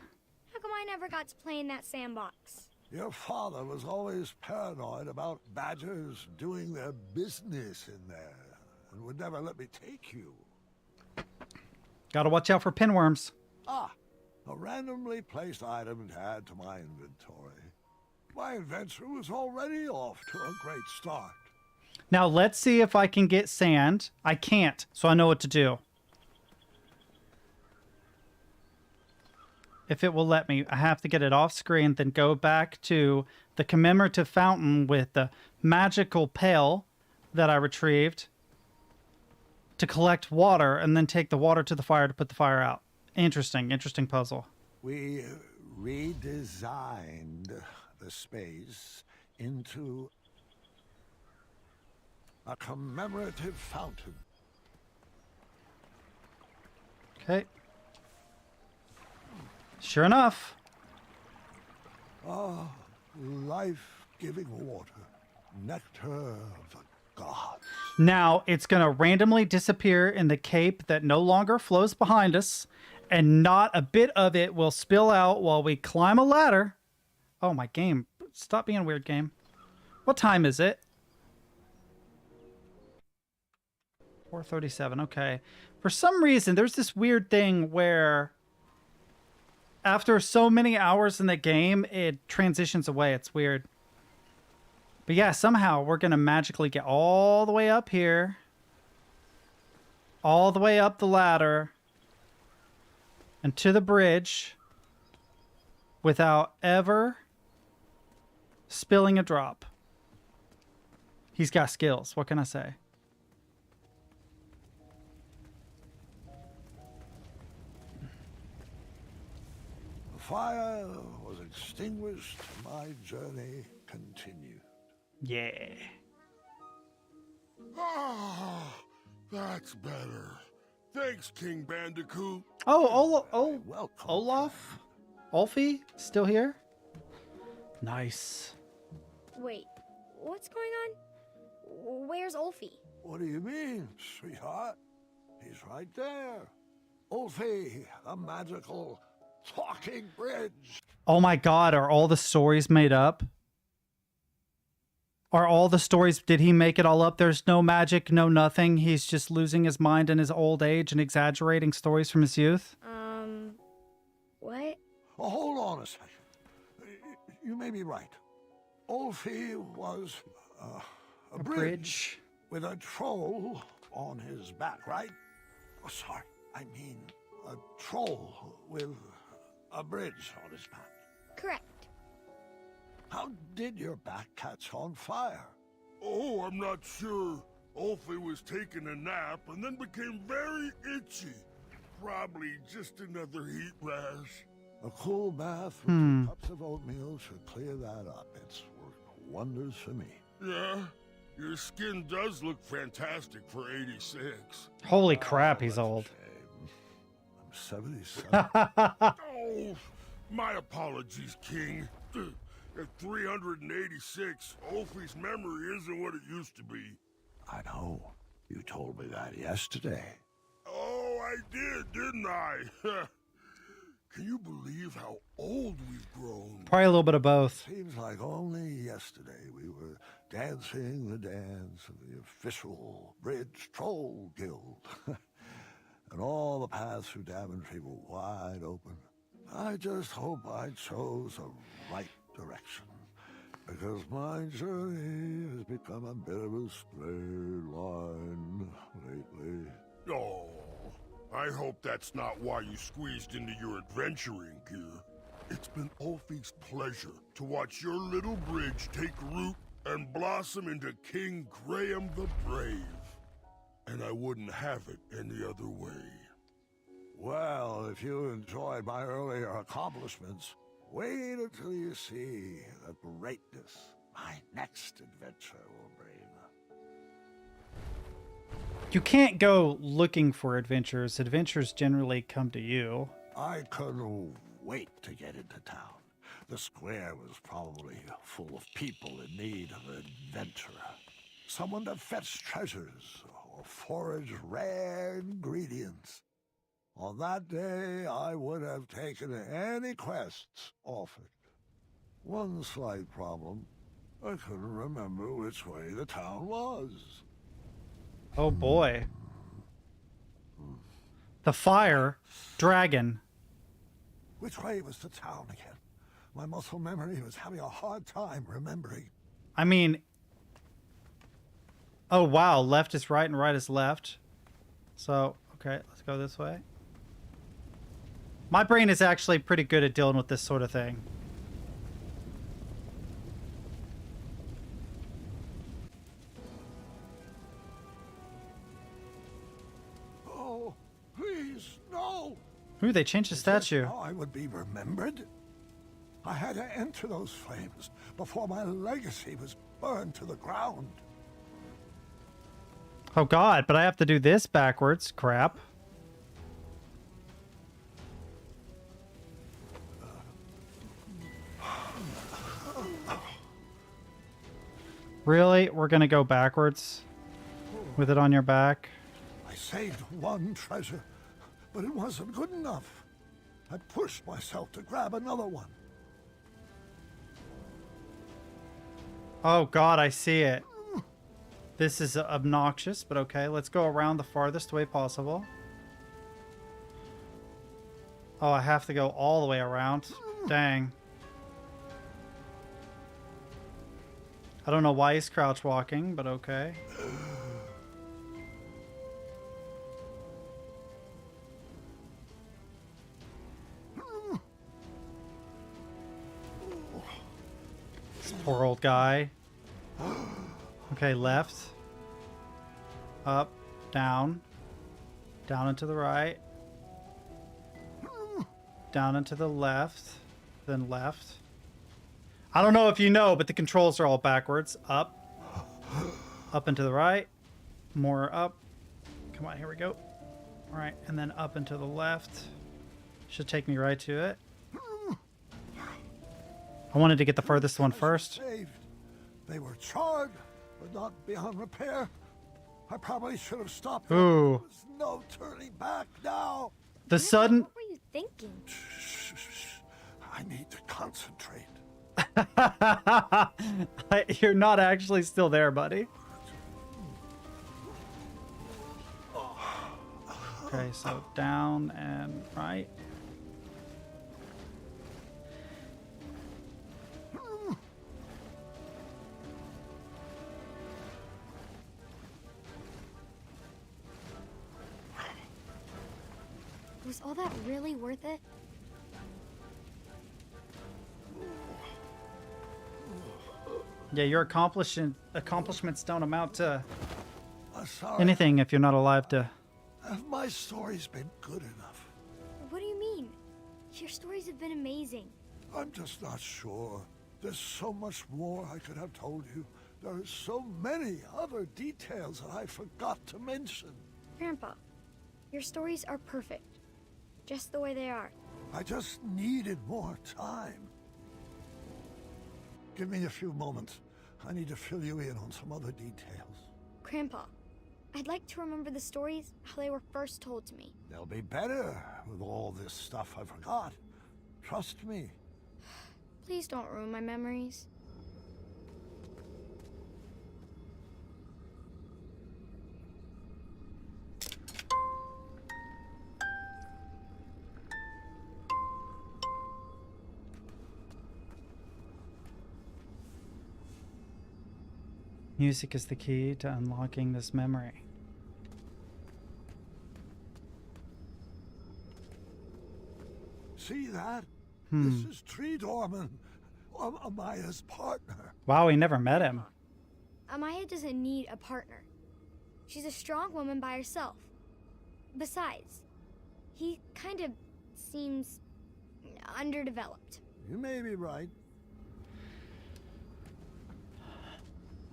How come I never got to play in that sandbox? Your father was always paranoid about badgers doing their business in there and would never let me take you. Gotta watch out for pinworms. Ah, a randomly placed item to add to my inventory. My adventure was already off to a great start. Now let's see if I can get sand. I can't, so I know what to do. If it will let me, I have to get it off screen, then go back to the commemorative fountain with the magical pail that I retrieved to collect water, and then take the water to the fire to put the fire out. Interesting puzzle. We redesigned the space into a commemorative fountain. Okay. Sure enough. Ah, life-giving water, nectar of the gods. Now it's going to randomly disappear in the cape that no longer flows behind us, and not a bit of it will spill out while we climb a ladder. Oh, my game. Stop being a weird, game. What time is it? 4:37. Okay. For some reason, there's this weird thing where after so many hours in the game, it transitions away. It's weird. But yeah, somehow we're going to magically get all the way up here. All the way up the ladder. And to the bridge. Without ever spilling a drop. He's got skills. What can I say? The fire was extinguished. My journey continued. Yeah. Ah, that's better. Thanks, King Bandicoot. Oh, welcome, Olaf? Olfie? Still here? Nice. Wait, what's going on? Where's Ulfie? What do you mean, sweetheart? He's right there. Ulfie, the magical talking bridge. Oh my god, are all the stories made up? Are all the stories, did he make it all up? There's no magic, no nothing. He's just losing his mind in his old age and exaggerating stories from his youth? What? Oh, hold on a second. You may be right. Ulfie was a bridge with a troll on his back, right? Oh, sorry. I mean a troll with a bridge on his back. Correct. How did your back catch on fire? Oh, I'm not sure. Ulfie was taking a nap and then became very itchy. Probably just another heat rash. A cool bath with 2 cups of oatmeal should clear that up. It's worked wonders for me. Yeah, your skin does look fantastic for 86. Holy crap, he's old. I'm 77. Oh, my apologies, King. At 386, Ulfie's memory isn't what it used to be. I know. You told me that yesterday. Oh, I did, didn't I? Can you believe how old we've grown? Probably a little bit of both. Seems like only yesterday we were dancing the dance of the official Bridge Troll Guild. And all the paths through Daventry were wide open. I just hope I chose the right direction, because my journey has become a bit of a straight line lately. Oh, I hope that's not why you squeezed into your adventuring gear. It's been Ulfie's pleasure to watch your little bridge take root and blossom into King Graham the Brave. And I wouldn't have it any other way. Well, if you enjoyed my earlier accomplishments, wait until you see the greatness my next adventure will bring. You can't go looking for adventures. Adventures generally come to you. I couldn't wait to get into town. The square was probably full of people in need of an adventurer. Someone to fetch treasures or forage rare ingredients. On that day, I would have taken any quests offered. One slight problem. I couldn't remember which way the town was. Oh boy. The fire dragon. Which way was the town again? My muscle memory was having a hard time remembering. I mean... Oh wow, left is right and right is left. So, okay, let's go this way. My brain is actually pretty good at dealing with this sort of thing. Oh, please, no! Ooh, they changed the statue. How I would be remembered? I had to enter those flames before my legacy was burned to the ground. Oh god, but I have to do this backwards. Crap. Really? We're gonna go backwards? With it on your back? I saved one treasure, but it wasn't good enough. I pushed myself to grab another one. Oh god, I see it. This is obnoxious, but okay. Let's go around the farthest way possible. Oh, I have to go all the way around. Dang. I don't know why he's crouch walking, but okay. This poor old guy. Okay, left. Up, down. Down and to the right. Down and to the left. Then left. I don't know if you know, but the controls are all backwards. Up. Up and to the right. More up. Come on, here we go. All right, and then up and to the left. Should take me right to it. I wanted to get the furthest one first. Saved. They were charred, but not beyond repair. I probably should have stopped them. Ooh. There's no turning back now. The sudden... What were you thinking? I need to concentrate. You're not actually still there, buddy. Okay, so down and right. Was all that really worth it? Yeah, your accomplishments don't amount to Sorry. anything if you're not alive to... Have my stories been good enough? What do you mean? Your stories have been amazing. I'm just not sure. There's so much more I could have told you. There are so many other details that I forgot to mention. Grandpa, your stories are perfect. Just the way they are. I just needed more time. Give me a few moments. I need to fill you in on some other details. Grandpa, I'd like to remember the stories how they were first told to me. They'll be better with all this stuff I forgot. Trust me. Please don't ruin my memories. Music is the key to unlocking this memory. See that? Hmm. This is Tree Dorman, Amaya's partner. Wow, we never met him. Amaya doesn't need a partner. She's a strong woman by herself. Besides, he kind of seems underdeveloped. You may be right.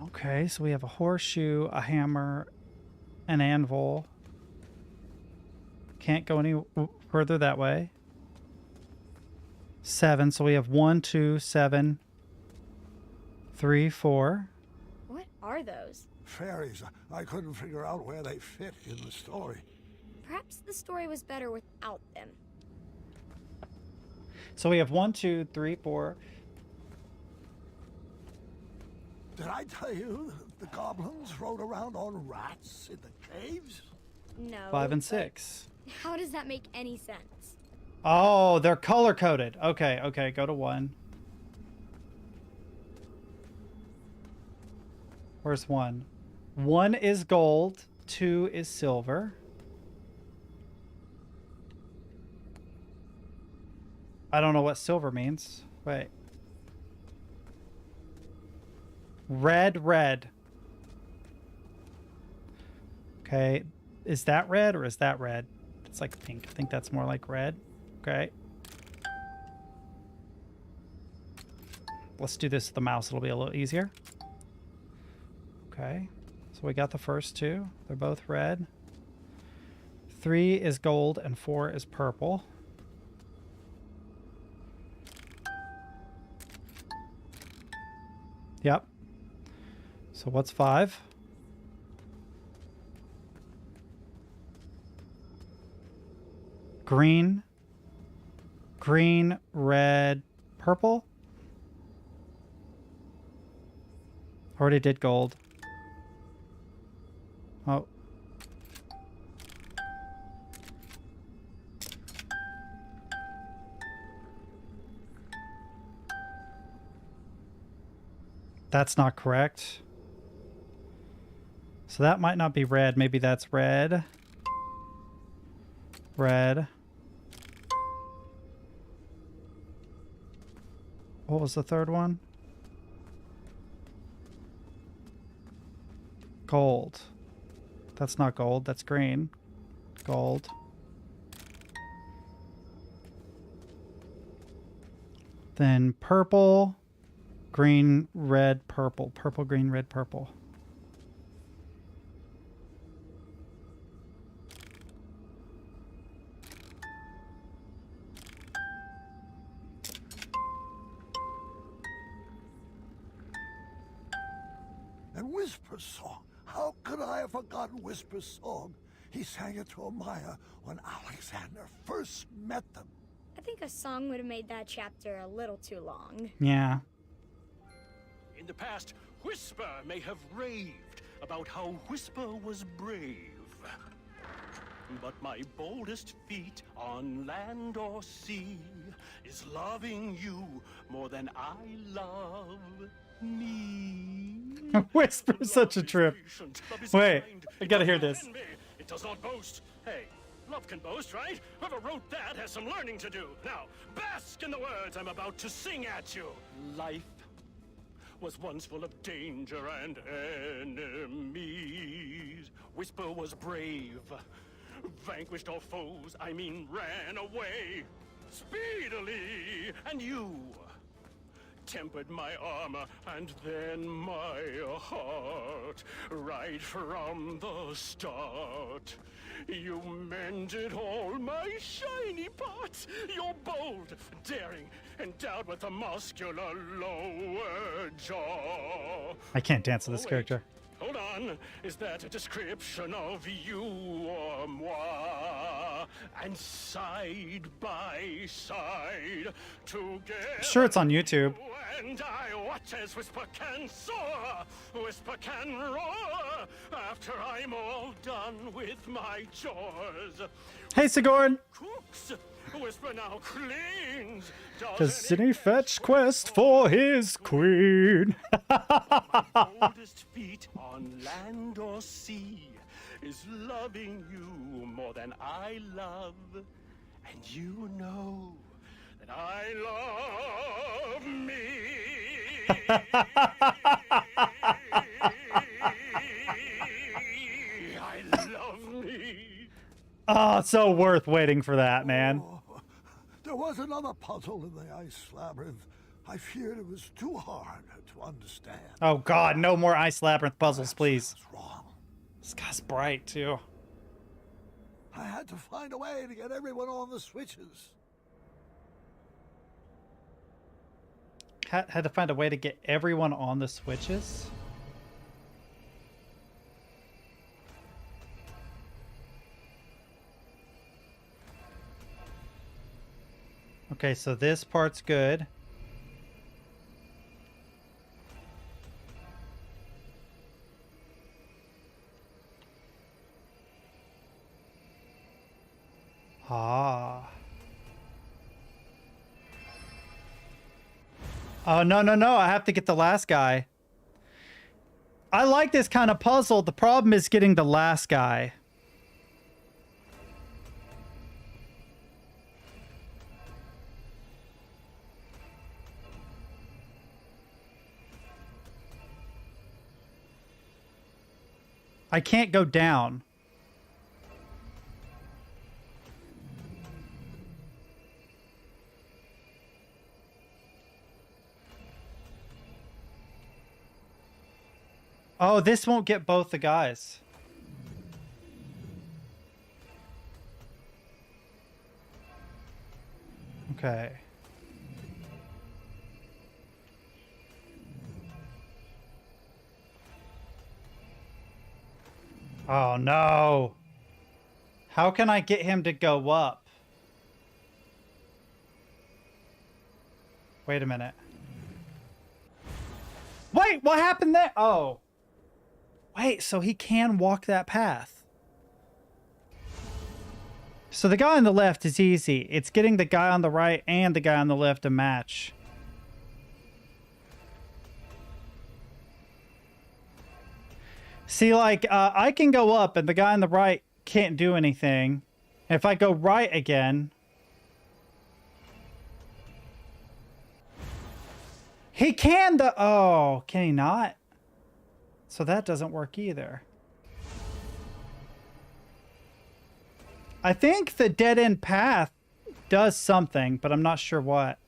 Okay, so we have a horseshoe, a hammer, an anvil. Can't go any further that way. 7, so we have 1, 2, 7, 3, 4. What are those? Fairies. I couldn't figure out where they fit in the story. Perhaps the story was better without them. So we have 1, 2, 3, 4. Did I tell you the goblins rode around on rats in the caves? No. 5 and 6. How does that make any sense? Oh, they're color-coded. Okay, okay, go to 1. Where's 1? 1 is gold, 2 is silver. I don't know what silver means. Wait. Red, red. Okay, is that red or is that red? It's like pink. I think that's more like red. Okay. Let's do this with the mouse. It'll be a little easier. Okay. So we got the first 2. They're both red. 3 is gold and 4 is purple. Yep. So what's 5? Green. Green, red, purple. Already did gold. Oh. That's not correct. So that might not be red. Maybe that's red. Red. What was the third one? Gold. That's not gold. That's green. Gold. Then purple, green, red, purple. Purple, green, red, purple. And Whisper's song. How could I have forgotten Whisper's song? He sang it to Amaya when Alexander first met them. I think a song would have made that chapter a little too long. Yeah. In the past, Whisper may have raved about how Whisper was brave. But my boldest feat on land or sea is loving you more than I love me. Whisper's such a trip. Wait, I gotta hear this. It does not boast. Hey, love can boast, right? Whoever wrote that has some learning to do. Now, bask in the words I'm about to sing at you. Life was once full of danger and enemies. Whisper was brave, vanquished all foes, I mean ran away speedily, and you tempered my armor and then my heart right from the start. You mended all my shiny parts. You're bold, daring, endowed with a muscular lower jaw. I can't dance with this character. Hold on, is that a description of you or moi? And side by side together. Sure, it's on YouTube. And I watch as Whisper can soar, Whisper can roar, after I'm all done with my chores. Hey, Sigourney! Cooks, Whisper now cleans. Does any fetch quest for his queen? Oldest feet on land or sea is loving you more than I love, and you know that I love me. I love me. Oh, so worth waiting for that, man. There was another puzzle in the ice labyrinth. I feared it was too hard to understand. Oh god, no more ice labyrinth puzzles, please. This guy's bright too. I had to find a way to get everyone on the switches. Had to find a way to get everyone on the switches? Okay, so this part's good. Ah. Oh, no, no, no. I have to get the last guy. I like this kind of puzzle. The problem is getting the last guy. I can't go down. Oh, this won't get both the guys. Okay. Oh, no. How can I get him to go up? Wait a minute. Wait, what happened there? Oh. Wait, so he can walk that path. So the guy on the left is easy. It's getting the guy on the right and the guy on the left to match. See, like, I can go up and the guy on the right can't do anything. If I go right again... He can Oh, can he not? So that doesn't work either. I think the dead-end path does something, but I'm not sure what.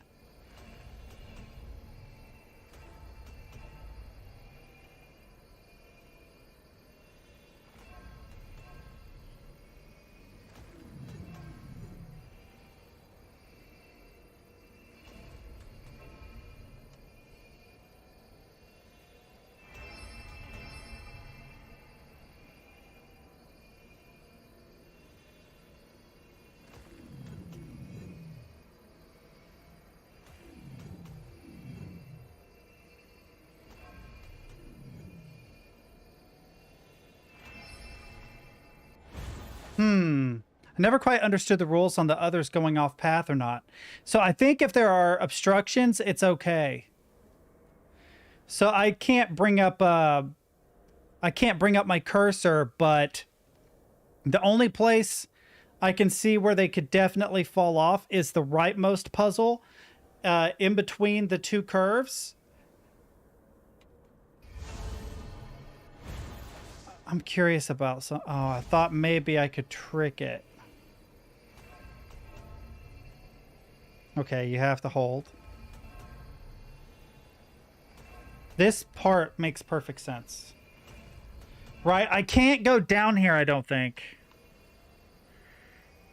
I never quite understood the rules on the others going off path or not. So I think if there are obstructions, it's okay. So I can't bring up my cursor, but the only place I can see where they could definitely fall off is the rightmost puzzle, in between the two curves. I'm curious about some. Oh, I thought maybe I could trick it. Okay, you have to hold. This part makes perfect sense. Right? I can't go down here, I don't think.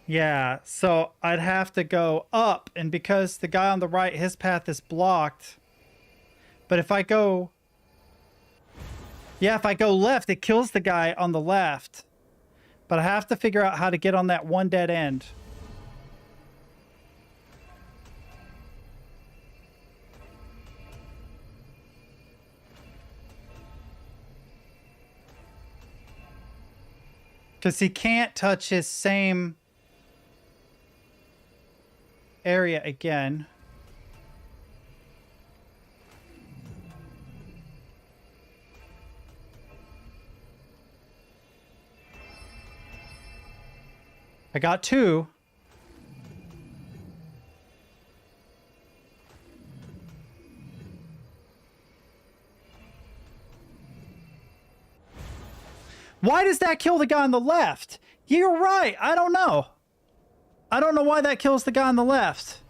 Yeah, so I'd have to go up, and because the guy on the right, his path is blocked. But if I go... Yeah, if I go left, it kills the guy on the left. But I have to figure out how to get on that one dead end. Because he can't touch his same area again. I got two. Why does that kill the guy on the left? You're right. I don't know. I don't know why that kills the guy on the left.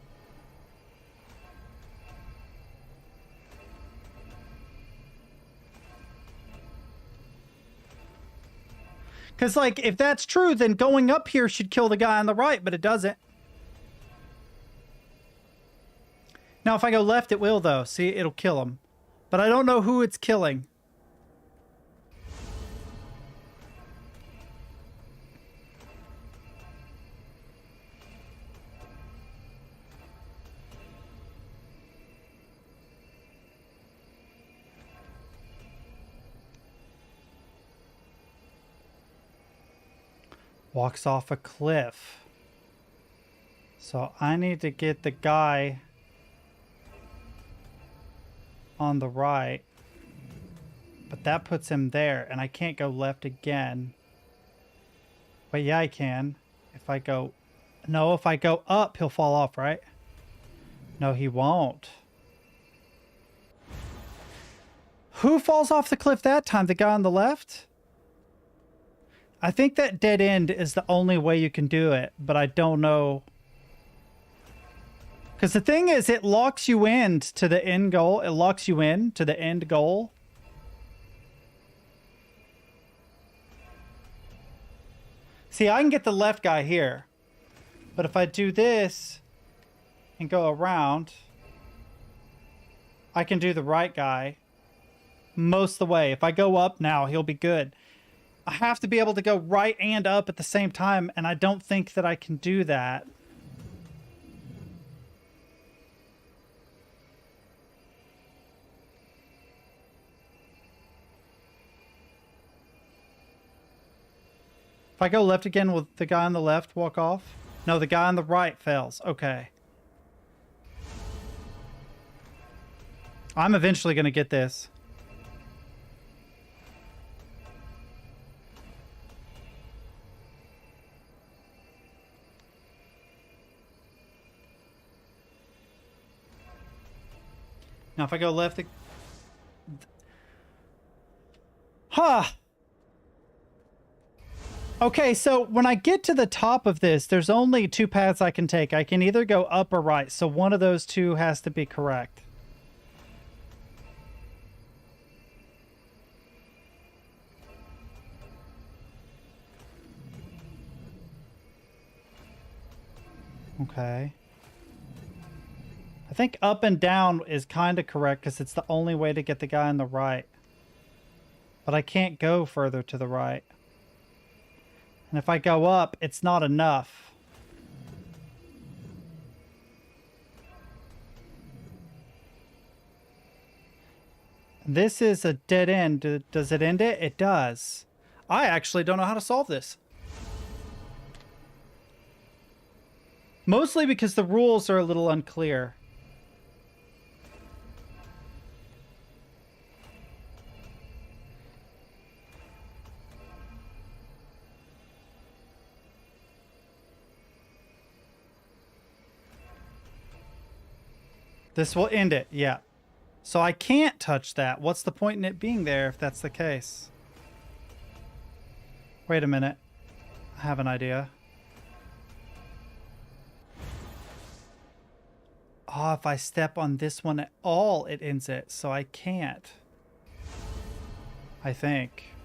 Because, like, if that's true, then going up here should kill the guy on the right, but it doesn't. Now, if I go left, it will, though. See, it'll kill him. But I don't know who it's killing. Walks off a cliff. So I need to get the guy on the right. But that puts him there, and I can't go left again. But yeah, I can. If I go... No, if I go up, he'll fall off, right? No, he won't. Who falls off the cliff that time? The guy on the left? I think that dead end is the only way you can do it, but I don't know. Because the thing is, it locks you in to the end goal. It locks you in to the end goal. See, I can get the left guy here. But if I do this and go around, I can do the right guy most of the way. If I go up now, he'll be good. I have to be able to go right and up at the same time, and I don't think that I can do that. If I go left again, will the guy on the left walk off? No, the guy on the right fails. Okay. I'm eventually going to get this. Now, if I go left... Huh. Okay, so when I get to the top of this, there's only two paths I can take. I can either go up or right, so one of those two has to be correct. Okay. I think up and down is kind of correct because it's the only way to get the guy on the right. But I can't go further to the right. And if I go up, it's not enough. This is a dead end. Does it end it? It does. I actually don't know how to solve this. Mostly because the rules are a little unclear. This will end it, yeah. So I can't touch that. What's the point in it being there if that's the case? Wait a minute. I have an idea. Oh, if I step on this one at all, it ends it. So I can't. I think.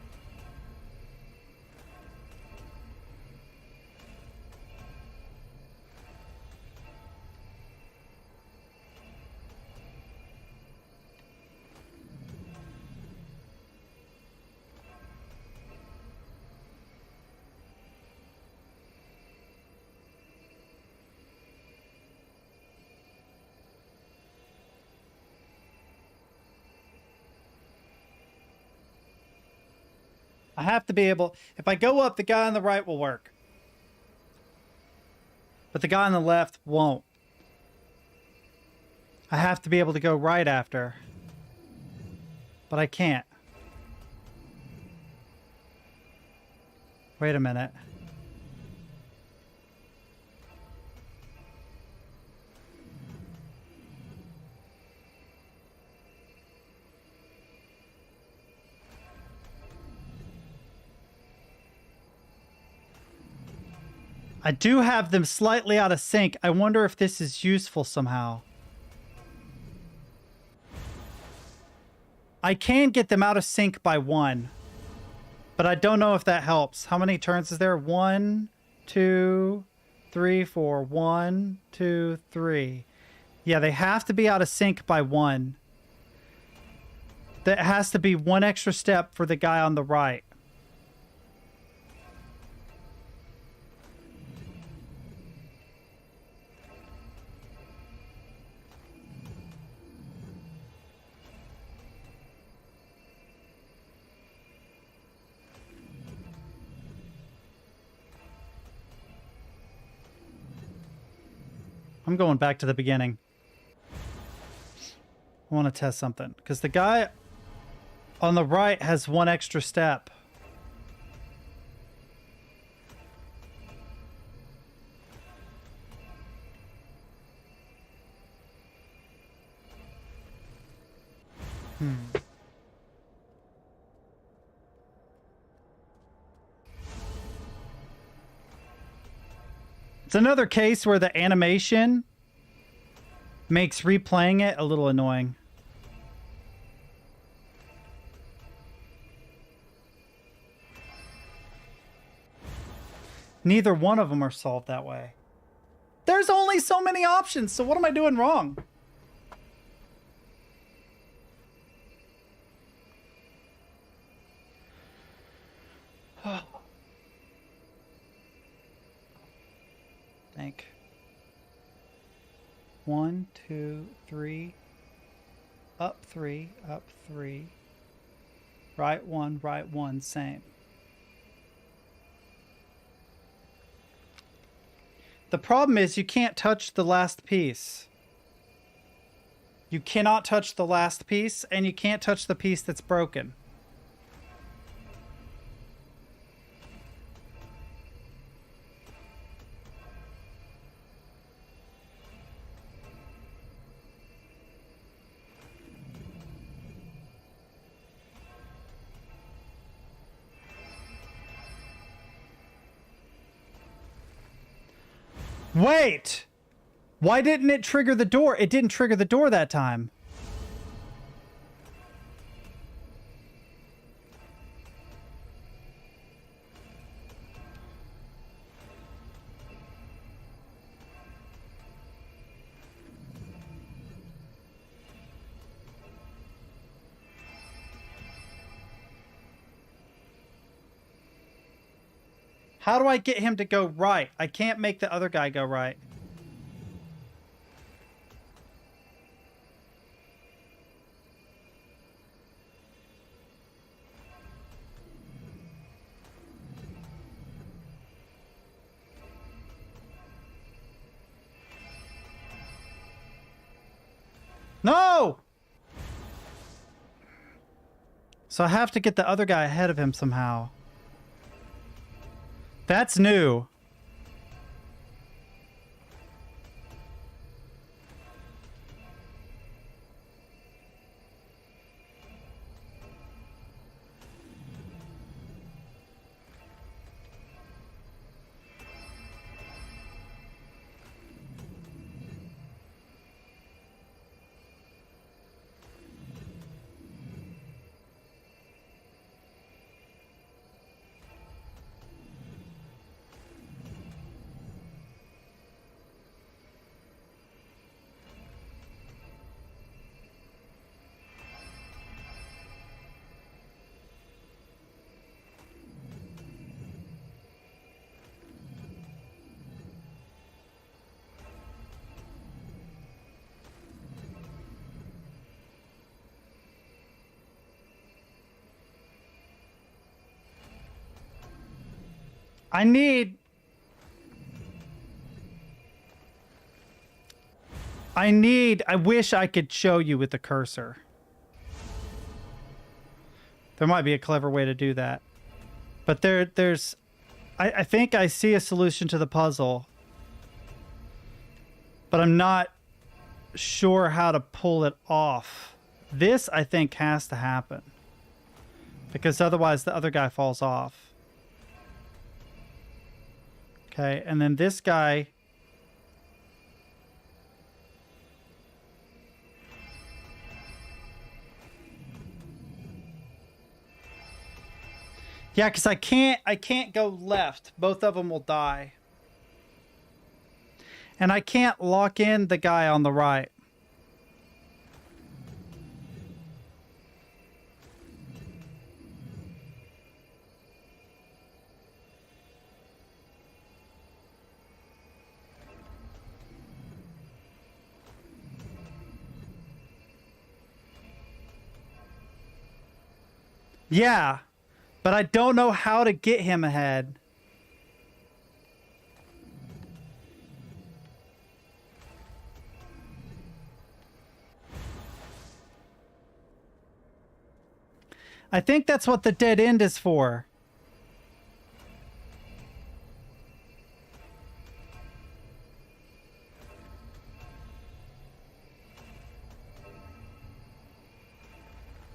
I have to be able... If I go up, the guy on the right will work. But the guy on the left won't. I have to be able to go right after. But I can't. Wait a minute. I do have them slightly out of sync. I wonder if this is useful somehow. I can get them out of sync by one. But I don't know if that helps. How many turns is there? 1, 2, 3, 4. 1, 2, 3. Yeah, they have to be out of sync by one. That has to be one extra step for the guy on the right. I'm going back to the beginning. I want to test something. Because the guy on the right has one extra step. It's another case where the animation makes replaying it a little annoying. Neither one of them are solved that way. There's only so many options, so what am I doing wrong? Think. 1, 2, 3. Up 3, up 3. Right 1, same. The problem is you can't touch the last piece. You cannot touch the last piece, and you can't touch the piece that's broken. Wait! Why didn't it trigger the door? It didn't trigger the door that time. How do I get him to go right? I can't make the other guy go right. No! So I have to get the other guy ahead of him somehow. That's new. I wish I could show you with the cursor. There might be a clever way to do that. But I think I see a solution to the puzzle. But I'm not sure how to pull it off. This, I think, has to happen. Because otherwise the other guy falls off. Okay, and then this guy... Yeah, because I can't go left. Both of them will die. And I can't lock in the guy on the right. Yeah. But I don't know how to get him ahead. I think that's what the dead end is for.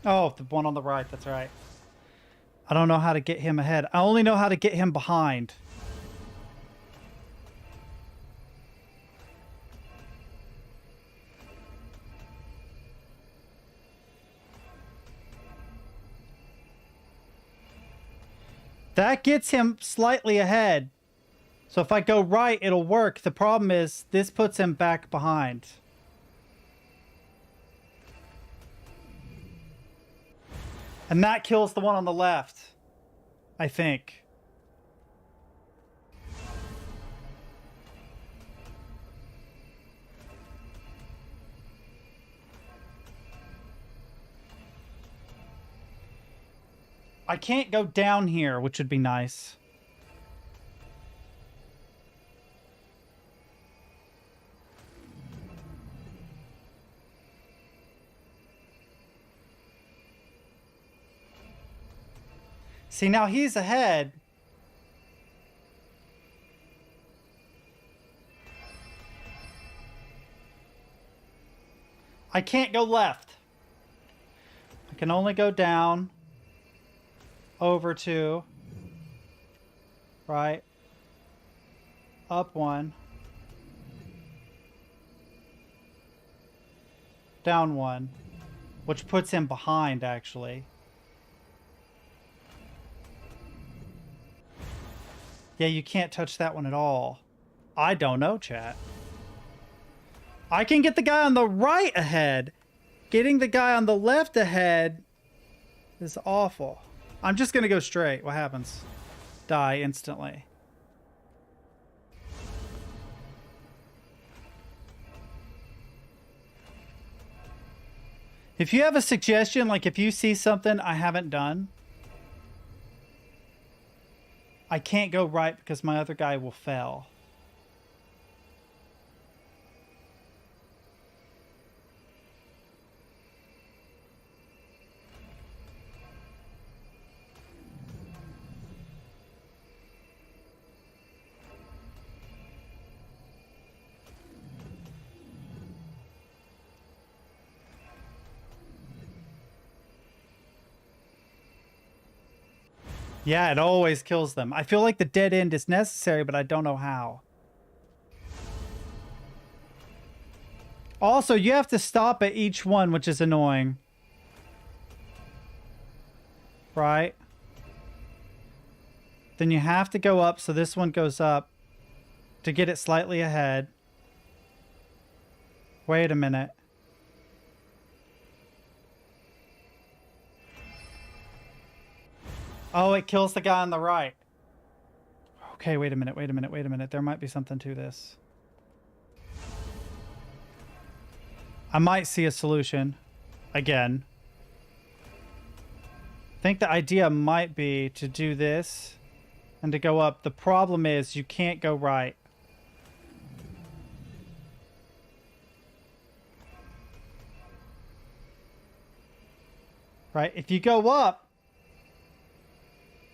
Oh, the one on the right, that's right. I don't know how to get him ahead. I only know how to get him behind. That gets him slightly ahead. So if I go right, it'll work. The problem is this puts him back behind. And that kills the one on the left, I think. I can't go down here, which would be nice. See, now he's ahead. I can't go left. I can only go down. Over 2. Right. Up 1. Down one. Which puts him behind, actually. Yeah, you can't touch that one at all. I don't know, chat. I can get the guy on the right ahead. Getting the guy on the left ahead is awful. I'm just gonna go straight. What happens? Die instantly. If you have a suggestion, like if you see something I haven't done, I can't go right because my other guy will fail. Yeah, it always kills them. I feel like the dead end is necessary, but I don't know how. Also, you have to stop at each one, which is annoying. Right? Then you have to go up, so this one goes up to get it slightly ahead. Wait a minute. Oh, it kills the guy on the right. Okay, wait a minute, wait a minute, wait a minute. There might be something to this. I might see a solution. Again. I think the idea might be to do this and to go up. The problem is you can't go right. Right? If you go up,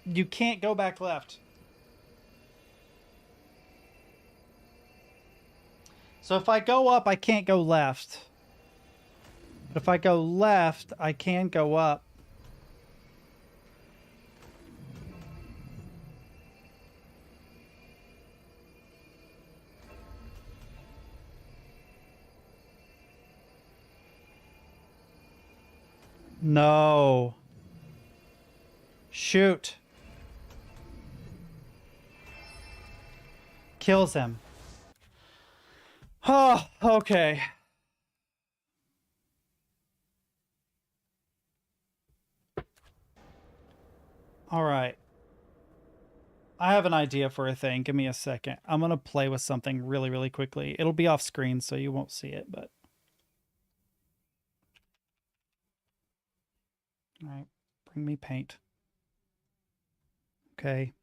you can't go back left. So if I go up, I can't go left. But if I go left, I can go up. No. Shoot. Kills him. Oh, okay. All right. I have an idea for a thing. Give me a second. I'm going to play with something really, really quickly. It'll be off screen, so you won't see it, but... All right. Bring me paint. Okay.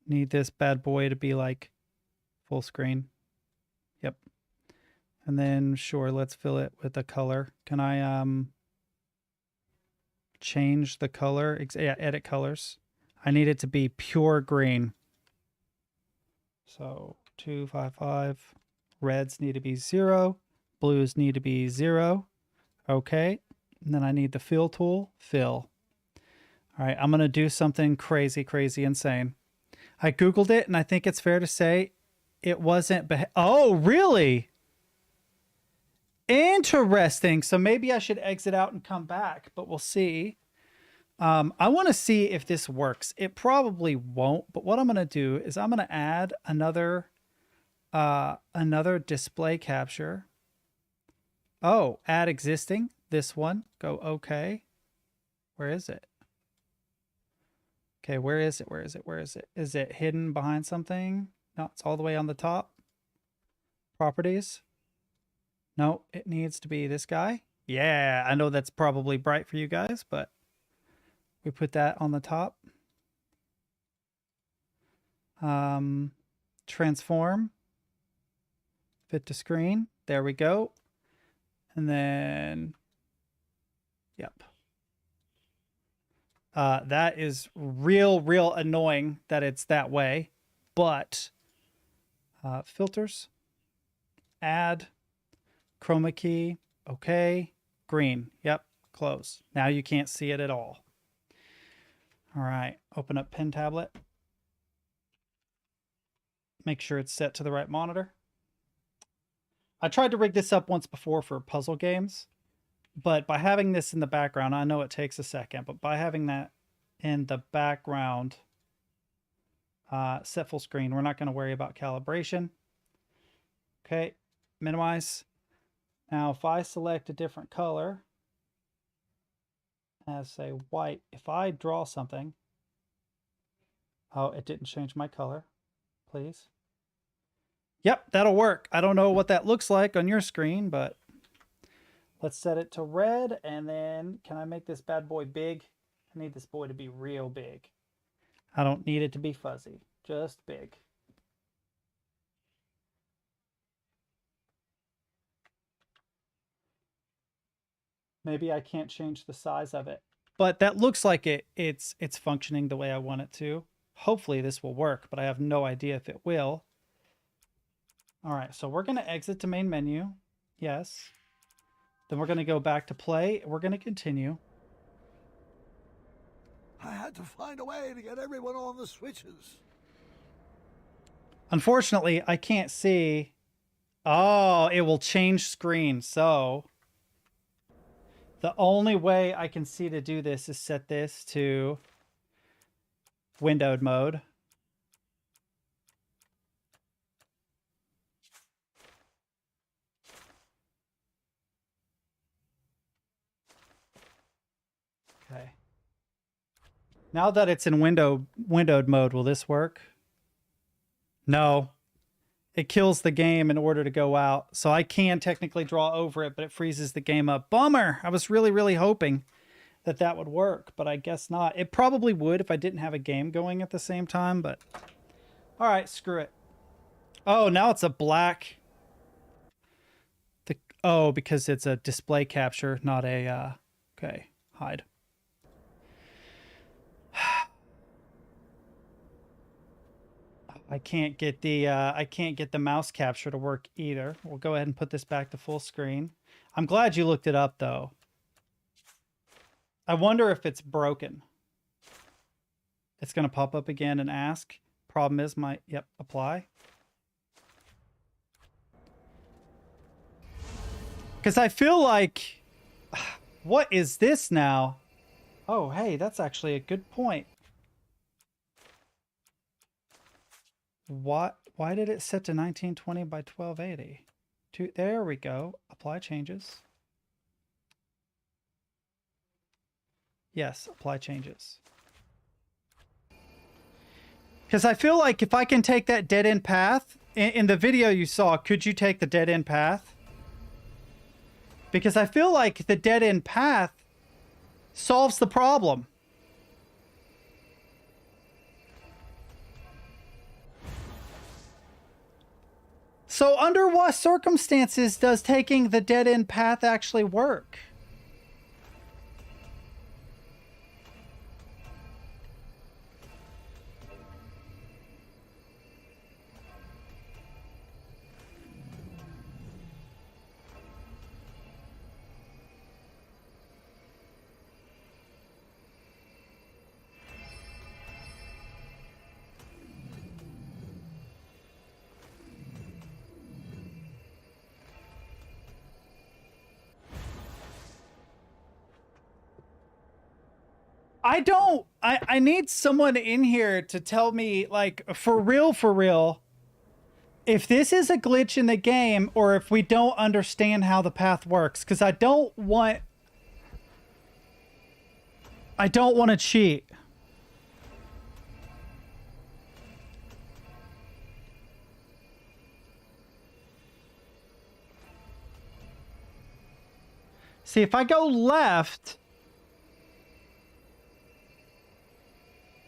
Need this bad boy to be like full screen. Yep. And then sure, let's fill it with a color. Can I change the color? Yeah, edit colors. I need it to be pure green. So 255. Reds need to be 0. Blues need to be 0. Okay. And then I need the fill tool. Fill. All right, I'm going to do something crazy, crazy, insane. I Googled it, and I think it's fair to say it wasn't... Oh, really? Interesting. So maybe I should exit out and come back, but we'll see. I want to see if this works. It probably won't, but what I'm going to do is I'm going to add another display capture. Oh, add existing. This one. Go okay. Where is it? Okay, where is it? Where is it? Where is it? Is it hidden behind something? No, it's all the way on the top. Properties. No, it needs to be this guy. Yeah, I know that's probably bright for you guys, but we put that on the top. Transform. Fit to screen. There we go. And then, yep. That is real annoying that it's that way, but filters, add, chroma key, okay, green, yep, close. Now you can't see it at all. All right, open up pen tablet. Make sure it's set to the right monitor. I tried to rig this up once before for puzzle games, but by having this in the background, I know it takes a second, but by having that in the background, set full screen, we're not going to worry about calibration. Okay, minimize. Now, if I select a different color, as say white, if I draw something, oh, it didn't change my color, please. Yep, that'll work. I don't know what that looks like on your screen, but let's set it to red. And then can I make this bad boy big? I need this boy to be real big. I don't need it to be fuzzy, just big. Maybe I can't change the size of it, but that looks like it's functioning the way I want it to. Hopefully this will work, but I have no idea if it will. All right, so we're going to exit to main menu. Yes. Then we're going to go back to play. We're going to continue. I had to find a way to get everyone on the switches. Unfortunately, I can't see. Oh, it will change screen. So the only way I can see to do this is set this to windowed mode. Okay. Now that it's in windowed mode, will this work? No. It kills the game in order to go out. So I can technically draw over it, but it freezes the game up. Bummer! I was really, really hoping that that would work, but I guess not. It probably would if I didn't have a game going at the same time, but... Alright, screw it. Oh, now it's a black... Oh, because it's a display capture, not a... Okay, hide. I can't get the mouse capture to work either. We'll go ahead and put this back to full screen. I'm glad you looked it up though. I wonder if it's broken. It's going to pop up again and ask. Problem is apply. Because I feel like, what is this now? Oh, hey, that's actually a good point. Why did it set to 1920 by 1280? There we go. Apply changes. Yes, apply changes. Because I feel like if I can take that dead-end path, in the video you saw, could you take the dead-end path? Because I feel like the dead-end path solves the problem. So under what circumstances does taking the dead-end path actually work? I need someone in here to tell me, like, for real, if this is a glitch in the game or if we don't understand how the path works. Because I don't want to cheat. See, if I go left...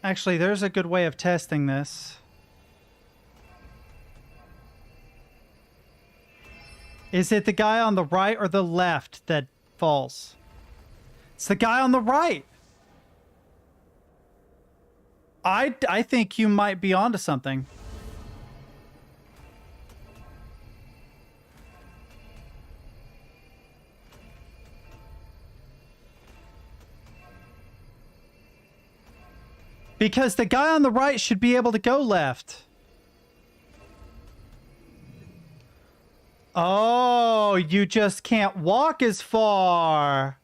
Actually, there's a good way of testing this. Is it the guy on the right or the left that falls? It's the guy on the right. I think you might be onto something. Because the guy on the right should be able to go left. Oh, you just can't walk as far.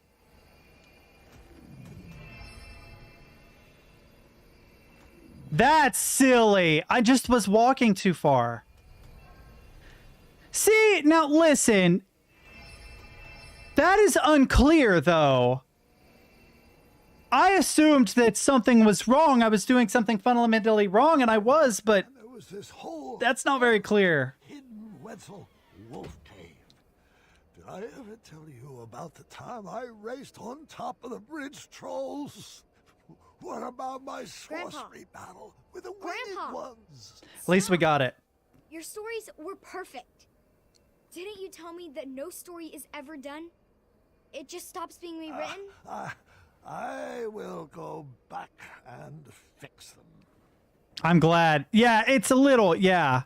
That's silly. I just was walking too far. See, now listen. That is unclear, though. I assumed that something was wrong. I was doing something fundamentally wrong, and I was, but There was this whole that's not very clear. hidden Wetzel wolf cave. Did I ever tell you about the time I raced on top of the bridge trolls? What about my sorcery battle with the winged ones? At least we got it. Your stories were perfect. Didn't you tell me that no story is ever done? It just stops being rewritten? I will go back and fix them. I'm glad. Yeah, it's a little, yeah.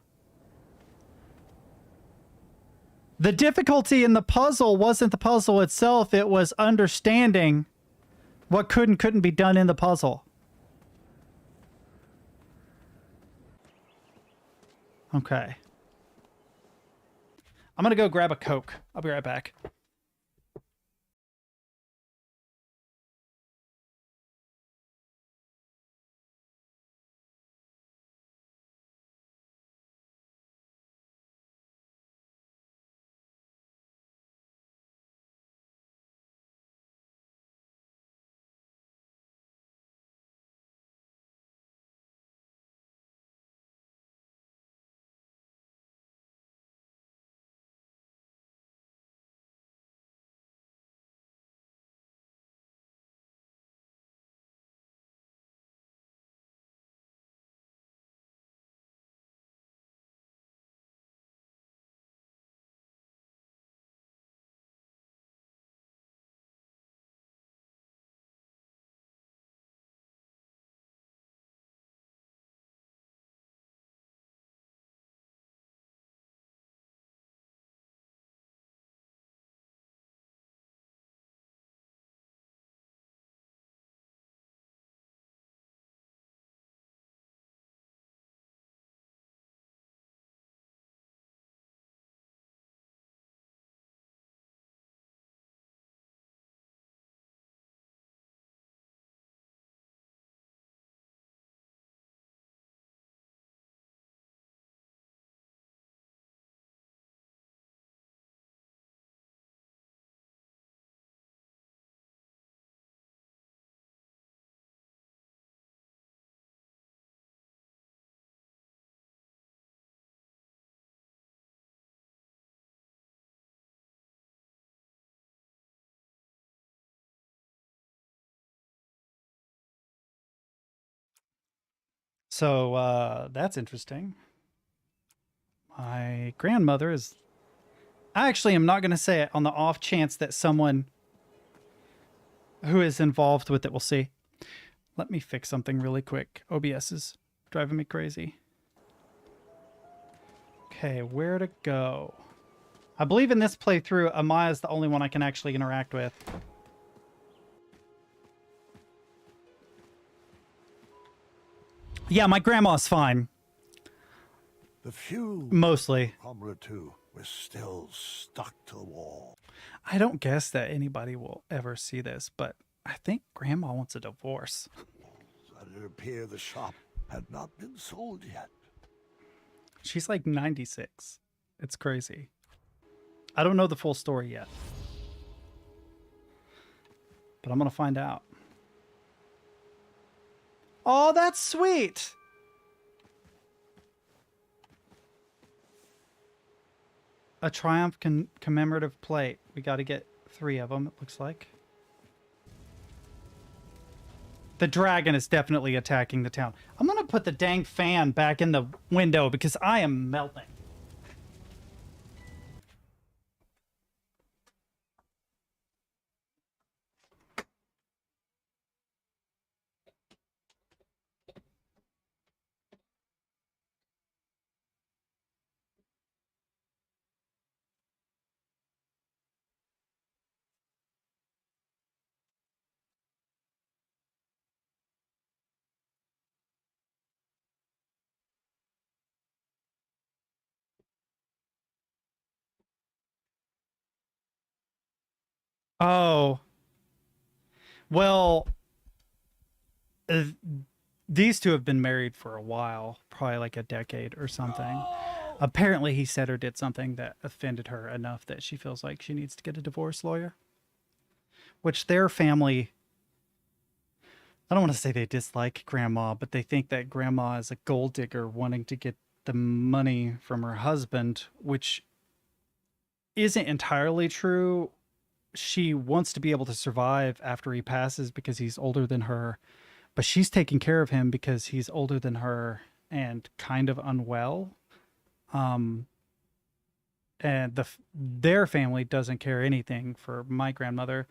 The difficulty in the puzzle wasn't the puzzle itself, it was understanding what could and couldn't be done in the puzzle. Okay. I'm gonna go grab a Coke. I'll be right back. So, that's interesting. My grandmother is... I actually am not going to say it on the off chance that someone who is involved with it will see. Let me fix something really quick. OBS is driving me crazy. Okay, where to go? I believe in this playthrough, Amaya is the only one I can actually interact with. Yeah, my grandma's fine. The few mostly Comrade 2 was still stuck to the wall. I don't guess that anybody will ever see this, but I think Grandma wants a divorce. It appeared the shop had not been sold yet. She's like 96. It's crazy. I don't know the full story yet, but I'm gonna find out. Oh, that's sweet. A Triumph commemorative plate. We got to get 3 of them, it looks like. The dragon is definitely attacking the town. I'm going to put the dang fan back in the window because I am melting. Oh. Well, these two have been married for a while, probably like a decade or something. Apparently, he said or did something that offended her enough that she feels like she needs to get a divorce lawyer. Which their family, I don't want to say they dislike grandma, but they think that grandma is a gold digger wanting to get the money from her husband, which isn't entirely true. She wants to be able to survive after he passes because he's older than her, but she's taking care of him because he's older than her and kind of unwell. And their family doesn't care anything for my grandmother.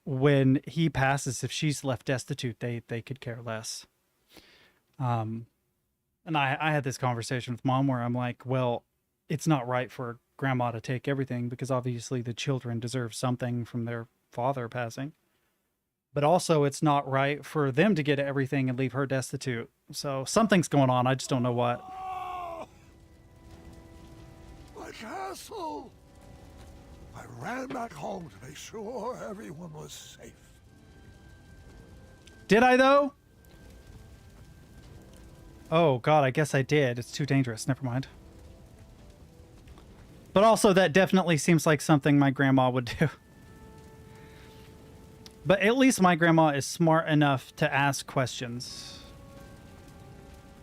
When he passes, if she's left destitute, they could care less. And I had this conversation with Mom where I'm like, well, it's not right for grandma to take everything because obviously the children deserve something from their father passing. But also it's not right for them to get everything and leave her destitute. So something's going on. I just don't know what. My castle! I ran back home to make sure everyone was safe. Did I, though? Oh, God, I guess I did. It's too dangerous. Never mind. But also, that definitely seems like something my grandma would do. But at least my grandma is smart enough to ask questions.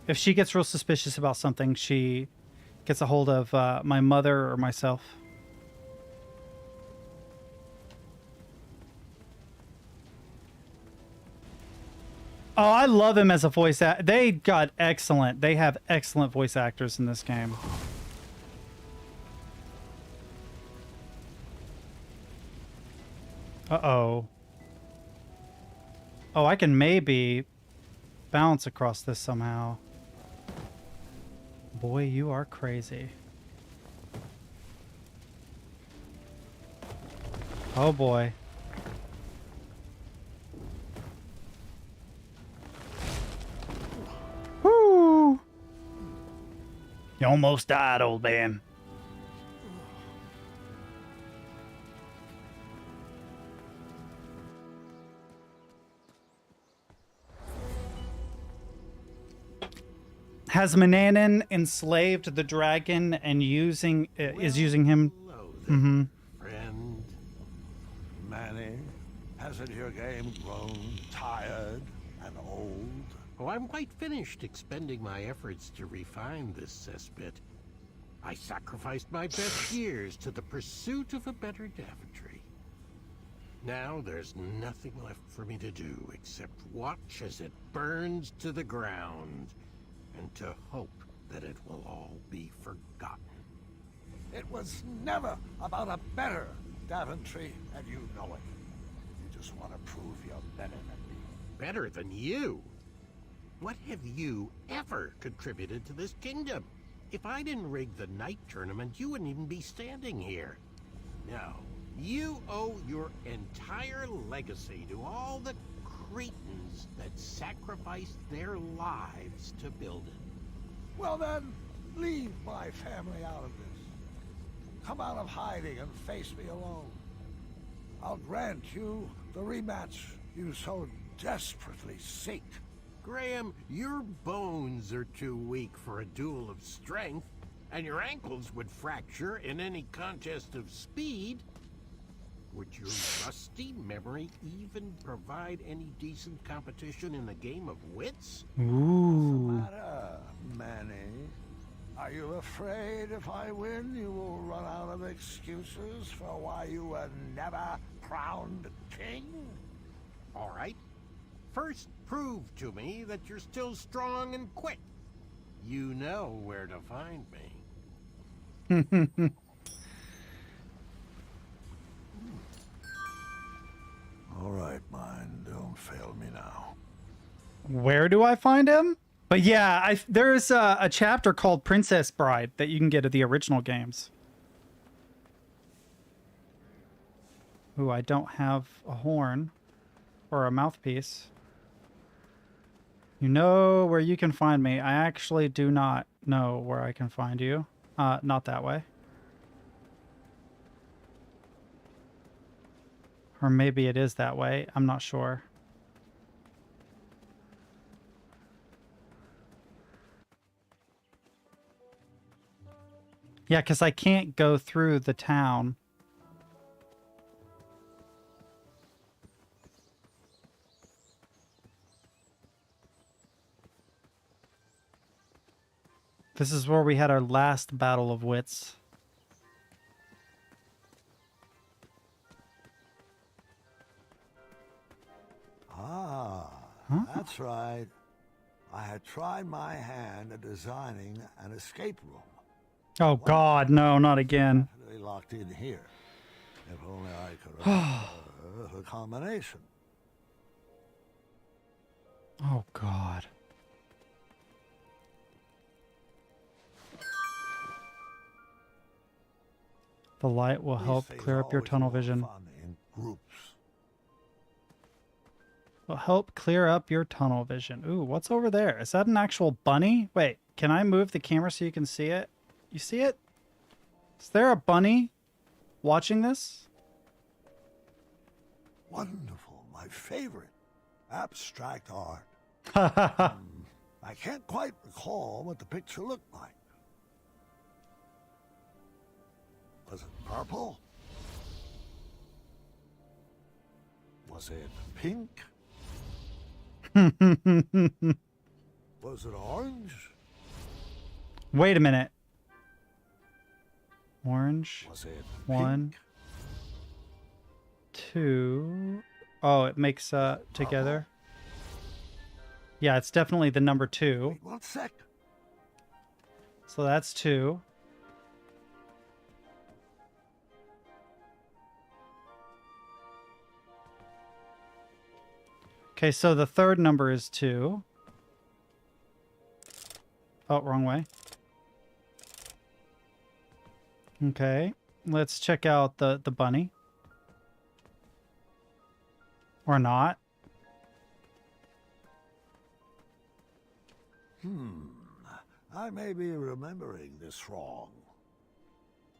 If she gets real suspicious about something, she gets a hold of my mother or myself. Oh, I love him as a voice actor. They have excellent voice actors in this game. Uh-oh. Oh, I can maybe bounce across this somehow. Boy, you are crazy. Oh boy. Woo! You almost died, old man. Has Mananan enslaved the dragon and is using him? Mm-hmm. Friend, Manny, hasn't your game grown tired and old? Oh, I'm quite finished expending my efforts to refine this cesspit. I sacrificed my best years to the pursuit of a better Daventry. Now there's nothing left for me to do except watch as it burns to the ground and to hope that it will all be forgotten. It was never about a better Daventry, and you know it. You just want to prove you're better than me. Better than you? What have you ever contributed to this kingdom? If I didn't rig the night tournament, you wouldn't even be standing here. No, you owe your entire legacy to all the cretins that sacrificed their lives to build it. Well then, leave my family out of this. Come out of hiding and face me alone. I'll grant you the rematch you so desperately seek. Graham, your bones are too weak for a duel of strength, and your ankles would fracture in any contest of speed. Would your rusty memory even provide any decent competition in a game of wits? Ooh. What's the matter, Manny? Are you afraid if I win, you will run out of excuses for why you were never crowned king? All right. First, prove to me that you're still strong and quick. You know where to find me. All right, mine. Don't fail me now. Where do I find him? But yeah, there's a chapter called Princess Bride that you can get at the original games. Ooh, I don't have a horn or a mouthpiece. You know where you can find me. I actually do not know where I can find you. Not that way. Or maybe it is that way. I'm not sure. Yeah, because I can't go through the town. This is where we had our last battle of wits. Ah, Huh? that's right. I had tried my hand at designing an escape room. Oh God, no, not again. Definitely locked in here. If only I could remember the combination. Oh God. The light will help clear up your tunnel vision. In groups. Will help clear up your tunnel vision. Ooh, what's over there? Is that an actual bunny? Wait, can I move the camera so you can see it? You see it? Is there a bunny watching this? Wonderful. My favorite. Abstract art. Haha. I can't quite recall what the picture looked like. Was it purple? Was it pink? Was it orange? Wait a minute. Orange. Was it One. Two. Oh, it makes together. Yeah, it's definitely the number 2. Wait 1 sec. So that's 2. Okay, so the third number is 2. Oh, wrong way. Okay, let's check out the bunny. Or not. I may be remembering this wrong.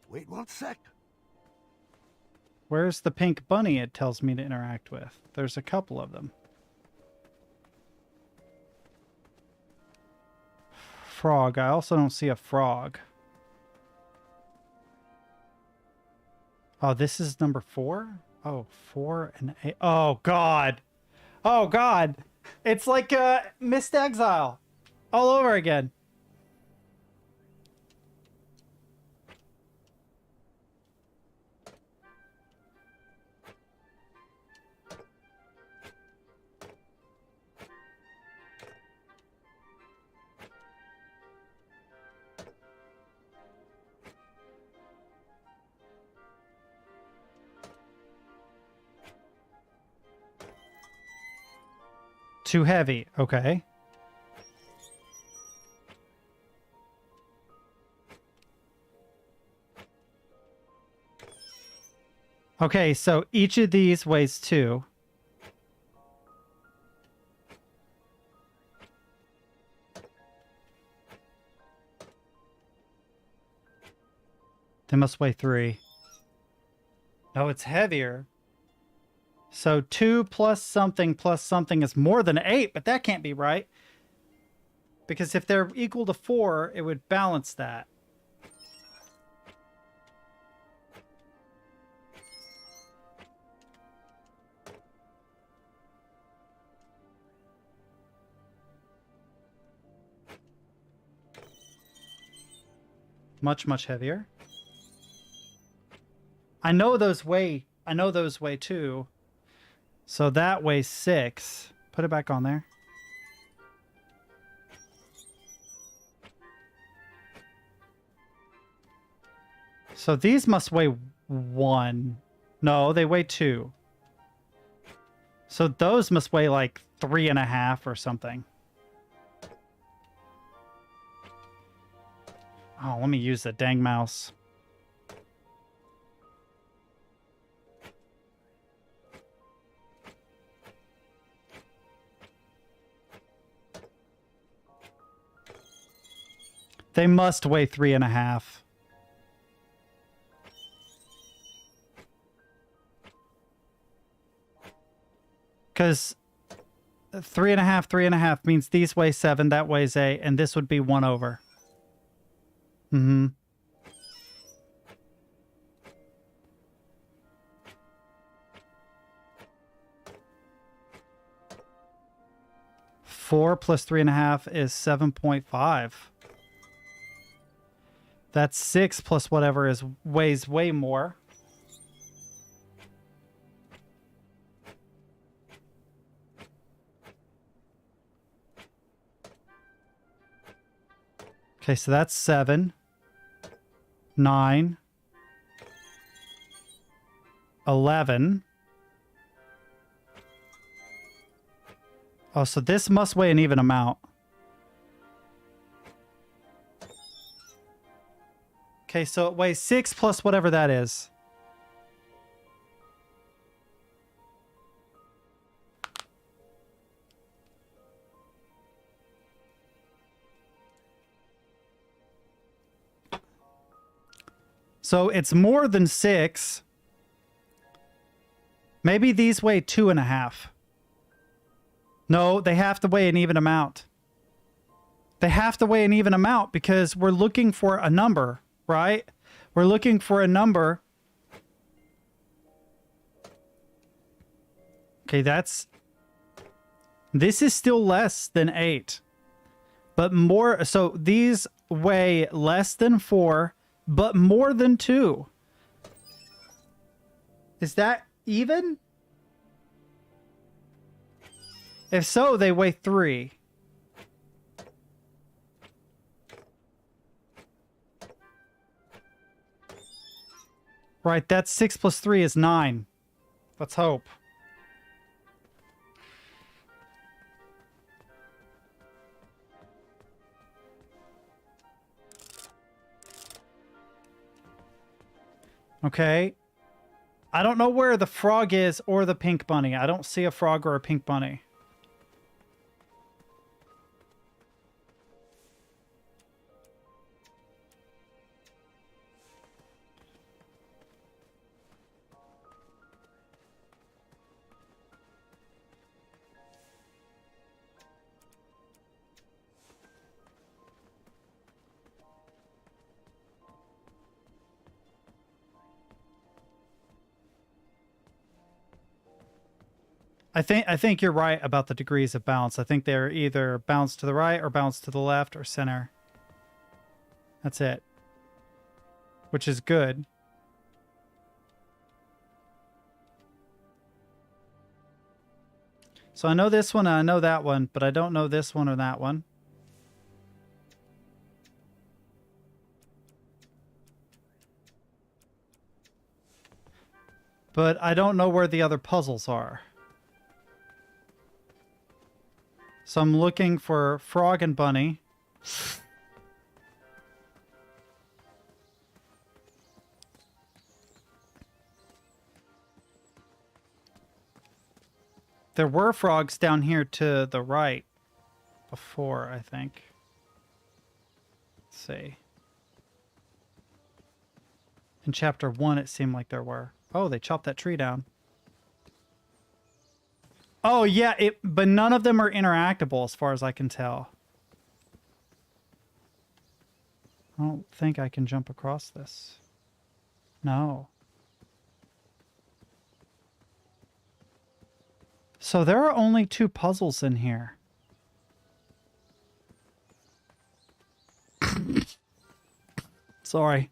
Wait 1 sec. Where's the pink bunny it tells me to interact with? There's a couple of them. Frog. I also don't see a frog. Oh, this is number 4? Oh, 4 and 8. Oh, God. Oh, God. It's like Missed Exile. All over again. Too heavy. Okay. Okay, so each of these weighs 2. They must weigh 3. No, it's heavier. So 2 plus something is more than 8, but that can't be right. Because if they're equal to 4, it would balance that. Much, much heavier. I know those weigh 2. So that weighs 6. Put it back on there. So these must weigh 1. No, they weigh 2. So those must weigh like 3.5 or something. Oh, let me use the dang mouse. They must weigh 3.5. Because 3.5, 3.5 means these weigh 7, that weighs 8, and this would be 1 over. Mm-hmm. Four plus 3.5 is 7.5. That's 6 plus whatever is weighs way more. Okay, so that's 7, 9, 11. Oh, so this must weigh an even amount. Okay, so it weighs 6 plus whatever that is. So it's more than 6. Maybe these weigh 2.5. No, they have to weigh an even amount. They have to weigh an even amount because we're looking for a number, right? We're looking for a number. Okay, this is still less than 8. But more, so these weigh less than 4, but more than 2. Is that even? If so, they weigh 3. Right, that's 6 plus 3 is 9. Let's hope. Okay. I don't know where the frog is or the pink bunny. I don't see a frog or a pink bunny. I think you're right about the degrees of bounce. I think they're either bounce to the right or bounce to the left or center. That's it. Which is good. So I know this one and I know that one, but I don't know this one or that one. But I don't know where the other puzzles are. So I'm looking for frog and bunny. There were frogs down here to the right before, I think. Let's see. In chapter 1, it seemed like there were. Oh, they chopped that tree down. Oh, yeah, but none of them are interactable as far as I can tell. I don't think I can jump across this. No. So there are only 2 puzzles in here. Sorry.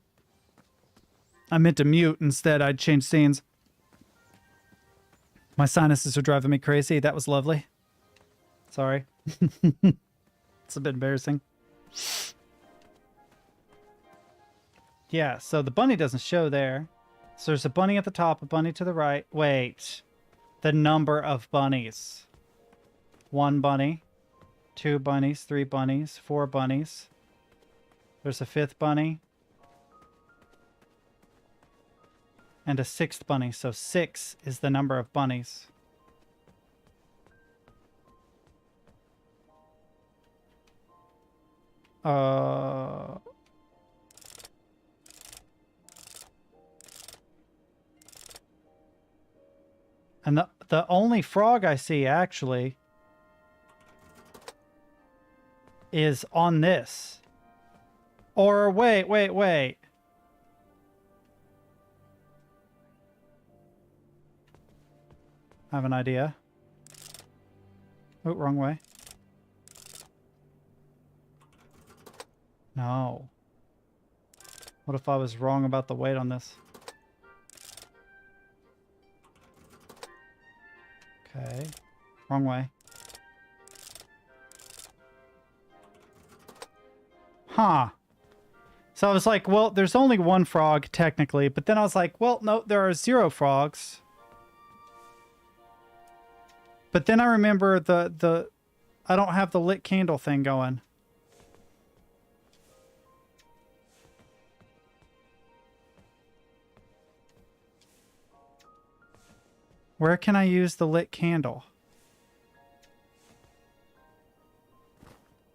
I meant to mute. Instead, I'd change scenes. My sinuses are driving me crazy. That was lovely. Sorry. It's a bit embarrassing. Yeah, so the bunny doesn't show there. So there's a bunny at the top, a bunny to the right. Wait. The number of bunnies. 1 bunny. 2 bunnies. 3 bunnies. 4 bunnies. There's a 5th bunny. And a 6th bunny, so 6 is the number of bunnies. And the only frog I see actually is on this. Or wait. I have an idea. Oh, wrong way. No. What if I was wrong about the weight on this? Okay. Wrong way. Huh. So I was like, well, there's only one frog technically, but then I was like, well, no, there are 0 frogs. But then I remember I don't have the lit candle thing going. Where can I use the lit candle?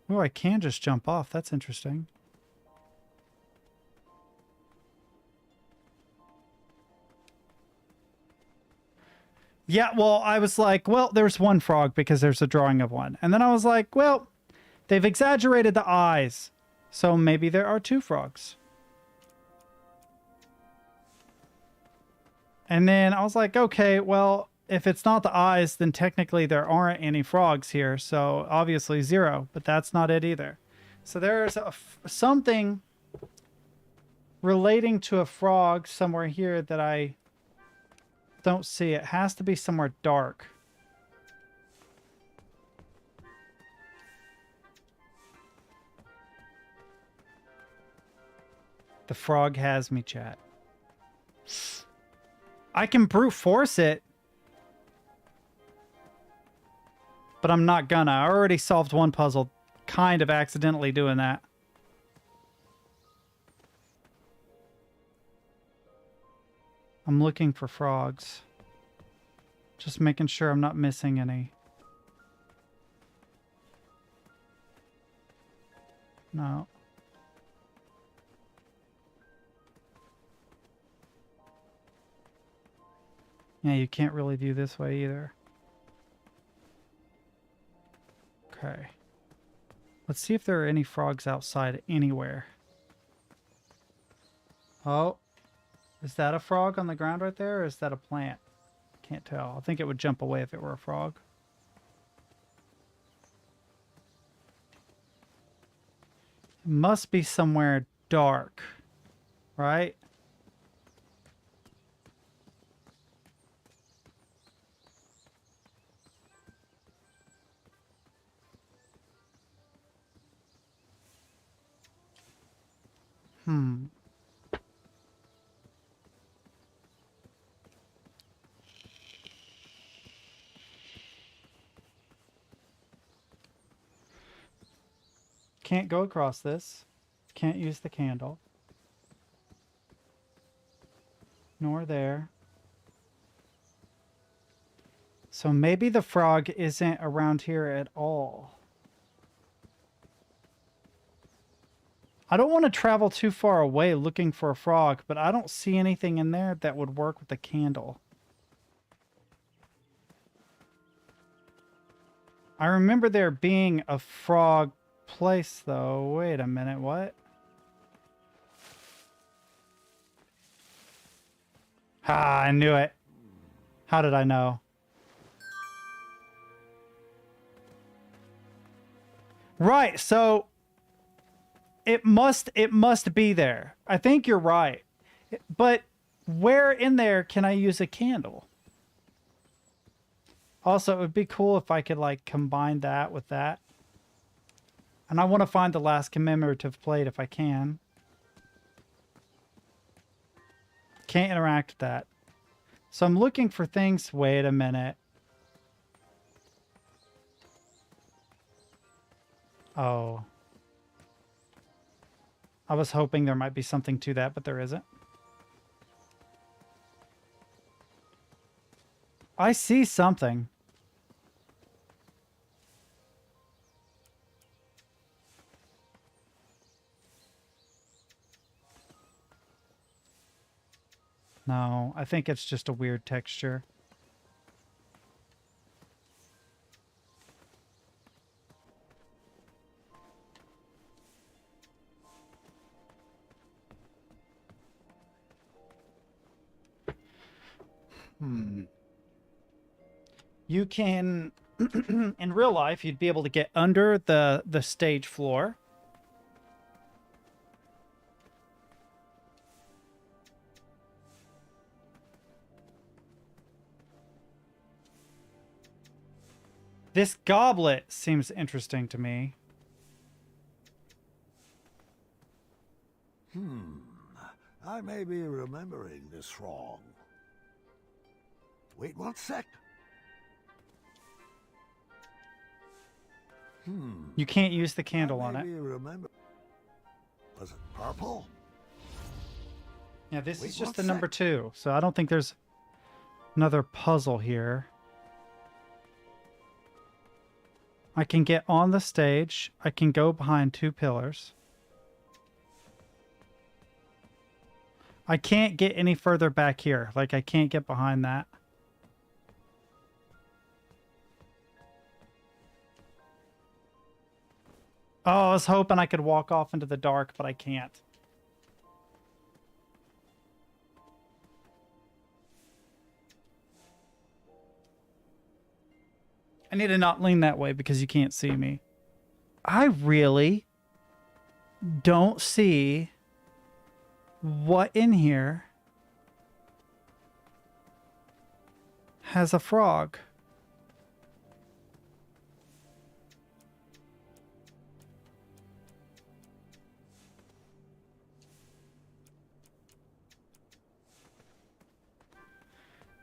Oh, I can just jump off. That's interesting. Yeah, well, I was like, well, there's one frog because there's a drawing of one. And then I was like, well, they've exaggerated the eyes. So maybe there are 2 frogs. And then I was like, okay, well, if it's not the eyes, then technically there aren't any frogs here. So obviously 0, but that's not it either. So there's something relating to a frog somewhere here that I don't see. It has to be somewhere dark. The frog has me, chat. I can brute force it, but I'm not gonna. I already solved one puzzle, kind of accidentally doing that. I'm looking for frogs. Just making sure I'm not missing any. No. Yeah, you can't really view this way either. Okay. Let's see if there are any frogs outside anywhere. Oh. Is that a frog on the ground right there, or is that a plant? Can't tell. I think it would jump away if it were a frog. It must be somewhere dark, right? Can't go across this. Can't use the candle. Nor there. So maybe the frog isn't around here at all. I don't want to travel too far away looking for a frog, but I don't see anything in there that would work with the candle. I remember there being a frog place, though. Wait a minute, what? Ah, I knew it. How did I know? Right, so it must be there. I think you're right. But where in there can I use a candle? Also, it would be cool if I could like combine that with that. And I want to find the last commemorative plate if I can. Can't interact with that. So I'm looking for things. Wait a minute. Oh. I was hoping there might be something to that, but there isn't. I see something. No, I think it's just a weird texture. You can, in real life, you'd be able to get under the stage floor. This goblet seems interesting to me. I may be remembering this wrong. Wait 1 sec. You can't use the candle on it. Remember. Was it purple? Yeah, this Wait is just 1 the sec. number 2, so I don't think there's another puzzle here. I can get on the stage. I can go behind 2 pillars. I can't get any further back here. Like, I can't get behind that. Oh, I was hoping I could walk off into the dark, but I can't. I need to not lean that way because you can't see me. I really don't see what in here has a frog.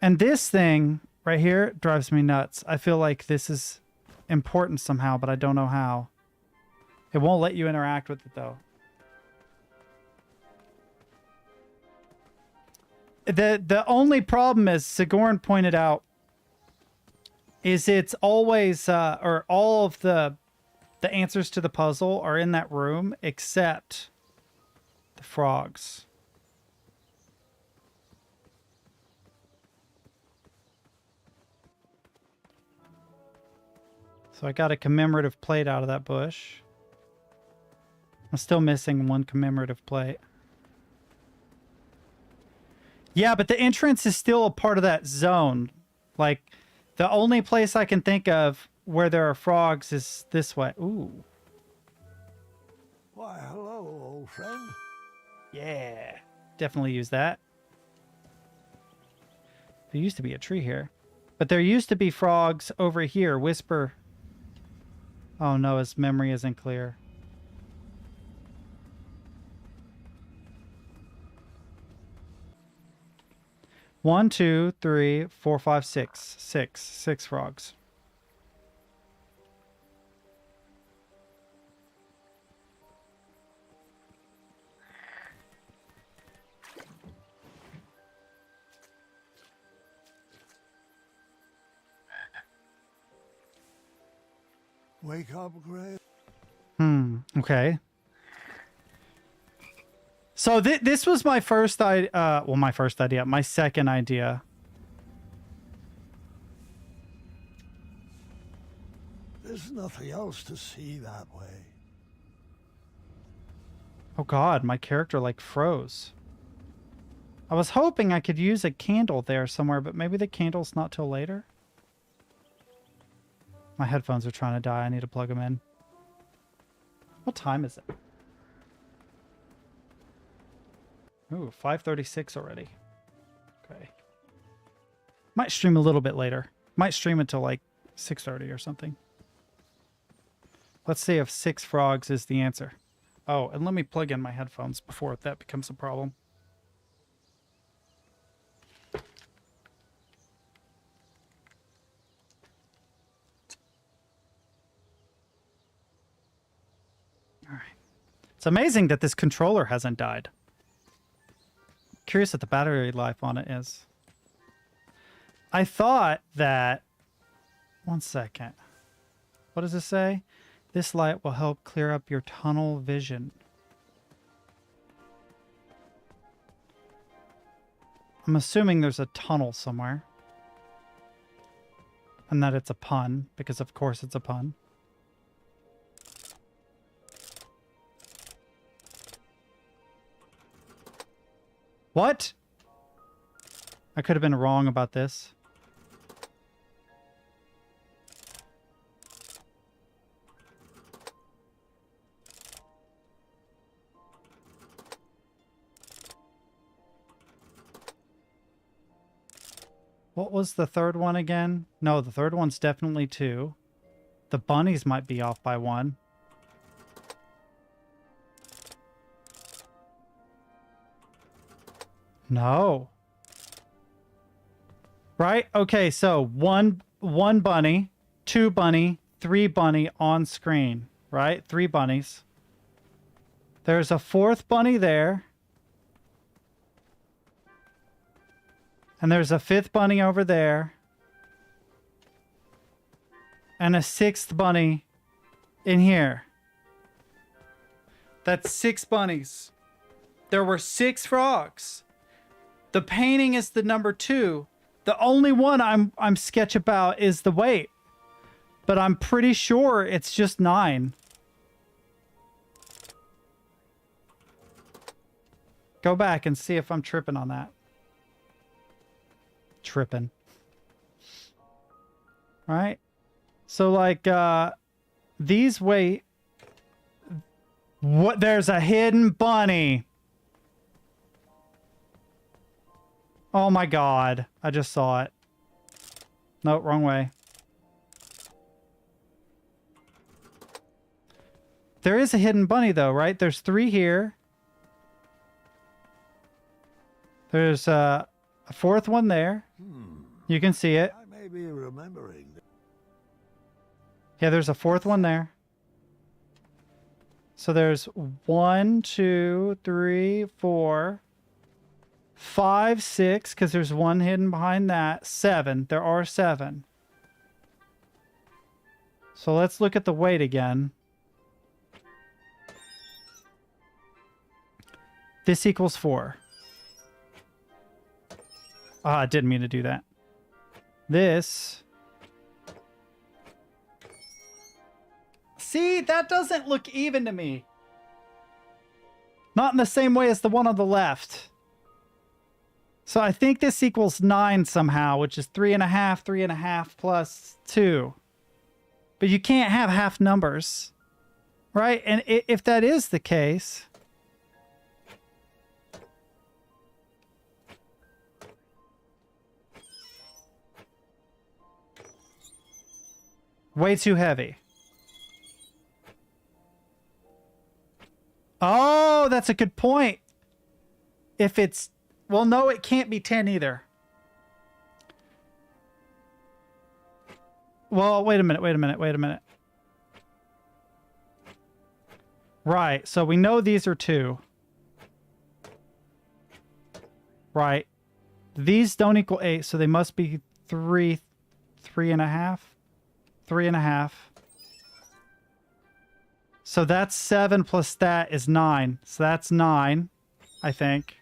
And this thing right here drives me nuts. I feel like this is important somehow, but I don't know how. It won't let you interact with it, though. The only problem, as Sigourney pointed out, is it's always, or all of the answers to the puzzle are in that room, except the frogs. So I got a commemorative plate out of that bush. I'm still missing 1 commemorative plate. Yeah, but the entrance is still a part of that zone. Like, the only place I can think of where there are frogs is this way. Ooh. Why, hello, old friend. Yeah. Definitely use that. There used to be a tree here. But there used to be frogs over here. Whisper. Oh no, his memory isn't clear. One, two, three, four, five, six. Six frogs. Wake up, Gray. Okay. So this was my first idea. Well, my first idea. My second idea. There's nothing else to see that way. Oh God, my character like froze. I was hoping I could use a candle there somewhere, but maybe the candle's not till later. My headphones are trying to die. I need to plug them in. What time is it? Ooh, 5:36 already. Okay. Might stream a little bit later. Might stream until like 6:30 or something. Let's see if 6 frogs is the answer. Oh, and let me plug in my headphones before that becomes a problem. All right. It's amazing that this controller hasn't died. Curious what the battery life on it is. I thought that... One second. What does this say? This light will help clear up your tunnel vision. I'm assuming there's a tunnel somewhere. And that it's a pun, because of course it's a pun. What? I could have been wrong about this. What was the third one again? No, the third one's definitely 2. The bunnies might be off by 1. No. Right? Okay, so one bunny, 2 bunny, 3 bunny on screen, right? 3 bunnies. There's a 4th bunny there. And there's a 5th bunny over there. And a 6th bunny in here. That's 6 bunnies. There were 6 frogs. The painting is the number 2. The only one I'm sketch about is the weight. But I'm pretty sure it's just 9. Go back and see if I'm tripping on that. Tripping. Right? So like these weight. What? There's a hidden bunny. Oh my god. I just saw it. Nope, wrong way. There is a hidden bunny though, right? There's 3 here. There's a 4th one there. You can see it. I may be remembering. Yeah, there's a 4th one there. So there's 1, 2, 3, 4, 5, 6, because there's 1 hidden behind that. 7. There are 7. So let's look at the weight again. This equals 4. Ah, I didn't mean to do that. This. See, that doesn't look even to me. Not in the same way as the one on the left. So I think this equals 9 somehow, which is 3.5, 3.5 plus 2. But you can't have half numbers, right? And if that is the case... Way too heavy. Oh, that's a good point. If it's... Well, no, it can't be 10 either. Well, wait a minute. Right, so we know these are 2. Right. These don't equal 8, so they must be 3, 3.5. 3.5. So that's 7 plus that is 9. So that's 9, I think.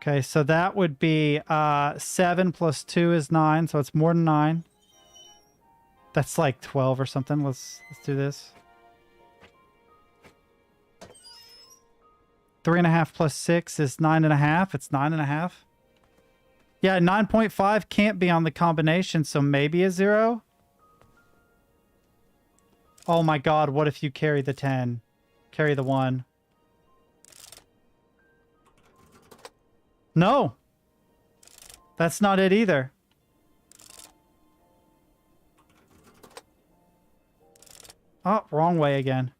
Okay, so that would be 7 plus 2 is 9, so it's more than 9. That's like 12 or something. Let's do this. 3.5 plus 6 is 9.5. It's 9.5. Yeah, 9.5 can't be on the combination, so maybe a 0. Oh my god, what if you carry the 10? Carry the 1. No! That's not it either. Oh, wrong way again.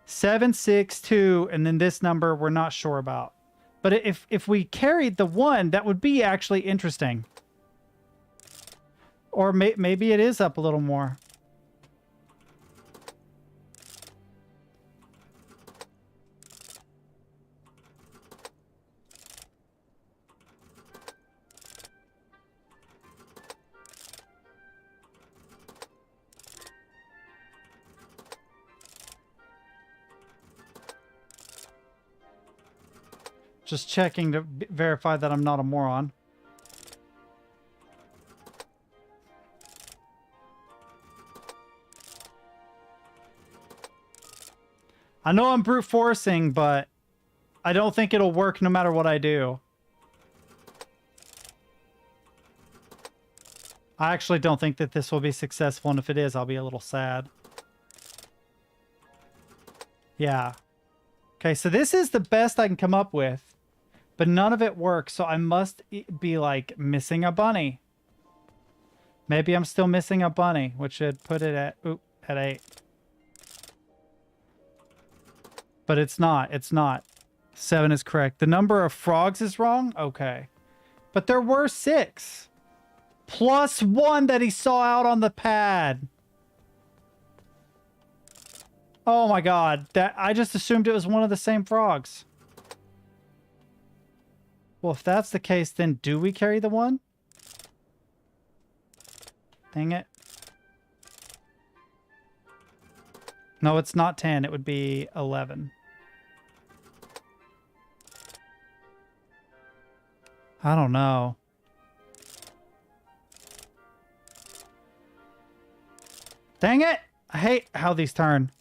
7, 6, 2, and then this number we're not sure about. But if we carried the 1, that would be actually interesting. Or maybe it is up a little more. Just checking to verify that I'm not a moron. I know I'm brute forcing, but I don't think it'll work no matter what I do. I actually don't think that this will be successful, and if it is, I'll be a little sad. Yeah. Okay, so this is the best I can come up with, but none of it works, so I must be, like, missing a bunny. Maybe I'm still missing a bunny, which should put it at 8. But it's not. It's not. 7 is correct. The number of frogs is wrong? Okay. But there were 6. Plus 1 that he saw out on the pad. Oh my god. I just assumed it was one of the same frogs. Well, if that's the case, then do we carry the 1? Dang it. No, it's not 10. It would be 11. I don't know. Dang it! I hate how these turn.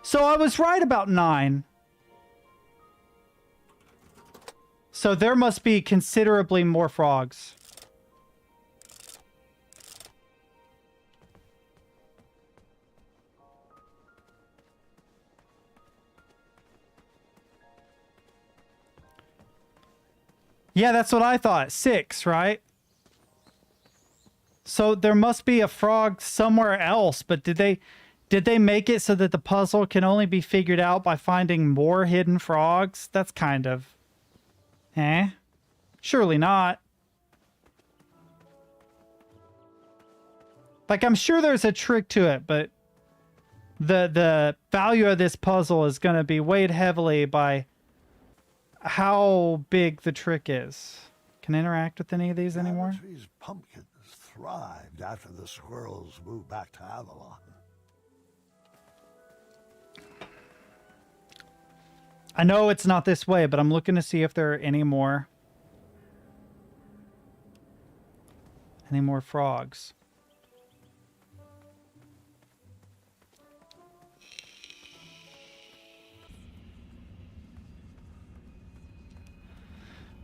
So I was right about 9. So there must be considerably more frogs. Yeah, that's what I thought. 6, right? So there must be a frog somewhere else, but did they make it so that the puzzle can only be figured out by finding more hidden frogs? That's kind of... Surely not. Like, I'm sure there's a trick to it, but the value of this puzzle is going to be weighed heavily by how big the trick is. Can I interact with any of these anymore? These pumpkins thrived after the squirrels moved back to Avalon. I know it's not this way, but I'm looking to see if there are any more frogs.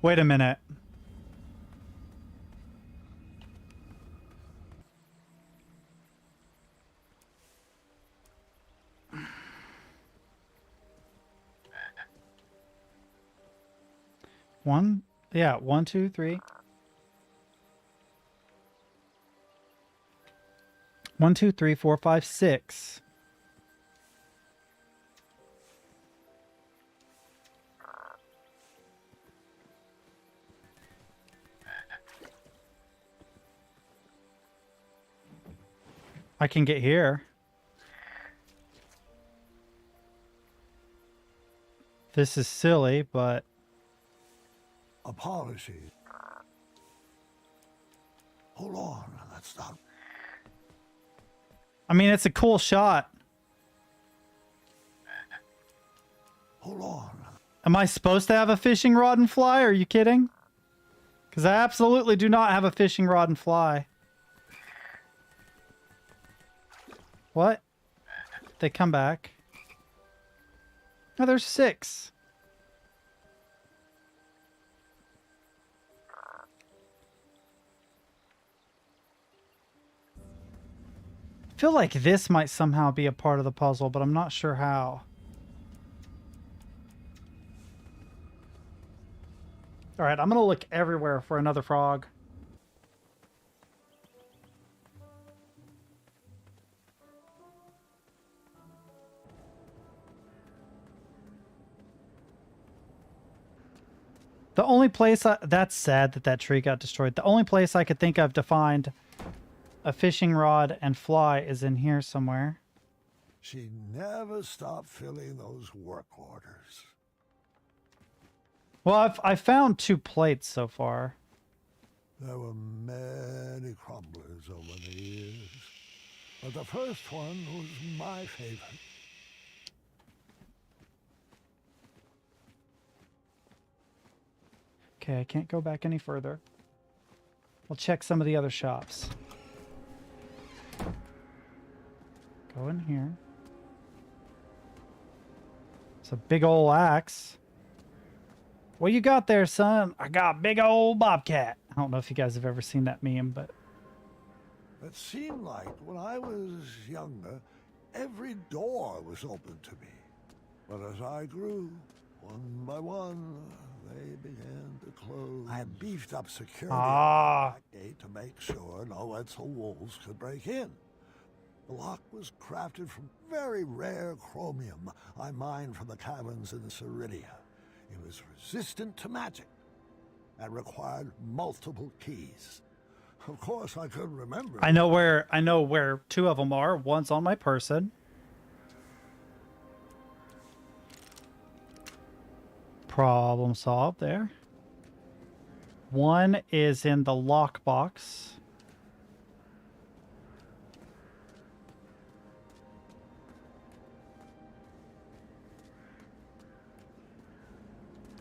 Wait a minute. One? Yeah, 1, 2, 3. 1, 2, 3, 4, 5, 6. I can get here. This is silly, but... Apologies. Hold on, that's not... I mean, it's a cool shot. Hold on. Am I supposed to have a fishing rod and fly? Are you kidding? Because I absolutely do not have a fishing rod and fly. What? They come back. Oh, there's 6. I feel like this might somehow be a part of the puzzle, but I'm not sure how. Alright, I'm gonna look everywhere for another frog. The only place that's sad that that tree got destroyed. The only place I could think of to find a fishing rod and fly is in here somewhere. She never stopped filling those work orders. Well, I found 2 plates so far. There were many crumblers over the years, but the first one was my favorite. Okay, I can't go back any further. We'll check some of the other shops. Go in here. It's a big old axe. What you got there, son? I got a big old bobcat. I don't know if you guys have ever seen that meme, but... It seemed like when I was younger, every door was open to me. But as I grew, one by one, they began to close. I had beefed up security at the back gate to make sure no Etzel wolves could break in. The lock was crafted from very rare chromium I mined from the caverns in Ceridia. It was resistant to magic and required multiple keys. Of course, I couldn't remember. I know where two of them are. One's on my person. Problem solved there. One is in the lockbox.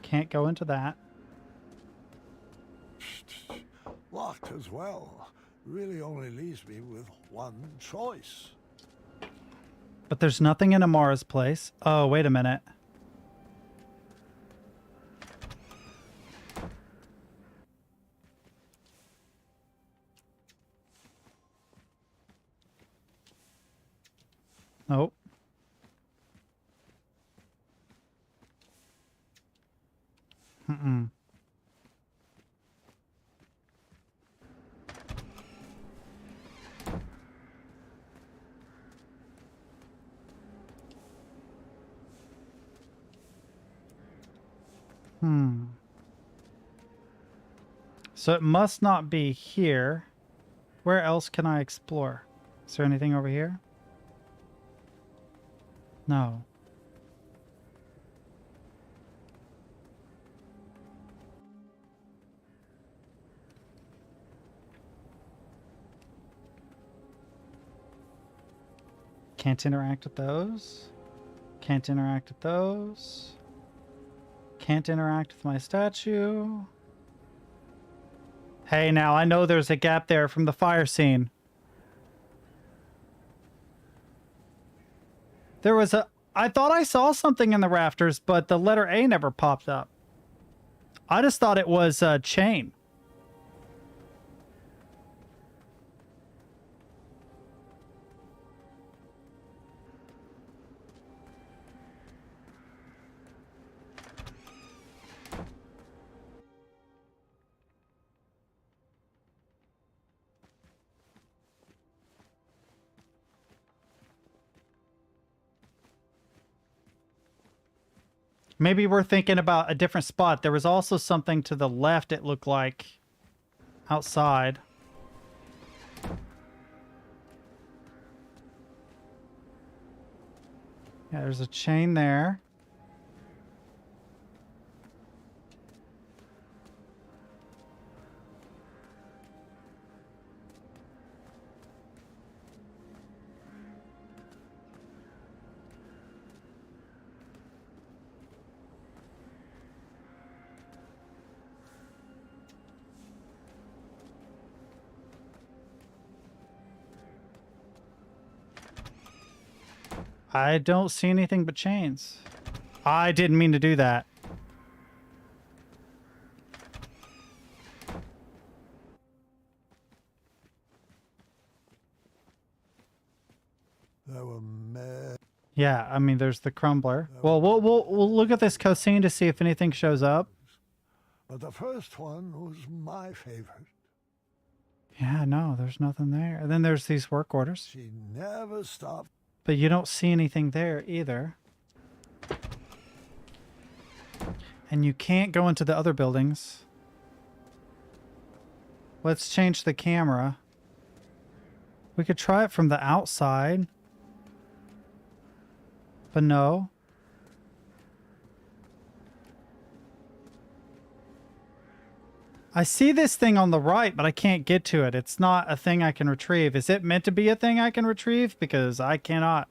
Can't go into that. Locked as well. Really only leaves me with one choice. But there's nothing in Amara's place. Oh, wait a minute. Nope. Mm-mm. So it must not be here. Where else can I explore? Is there anything over here? No. Can't interact with those. Can't interact with those. Can't interact with my statue. Hey, now I know there's a gap there from the fire scene. There was a... I thought I saw something in the rafters, but the letter A never popped up. I just thought it was a chain. Maybe we're thinking about a different spot. There was also something to the left, it looked like, outside. Yeah, there's a chain there. I don't see anything but chains. I didn't mean to do that. There were Yeah, I mean, there's the crumbler. Well, we'll look at this cutscene to see if anything shows up. But the first one was my favorite. Yeah, no, there's nothing there. And then there's these work orders. She never stopped. But you don't see anything there either. And you can't go into the other buildings. Let's change the camera. We could try it from the outside. But no. I see this thing on the right, but I can't get to it. It's not a thing I can retrieve. Is it meant to be a thing I can retrieve? Because I cannot.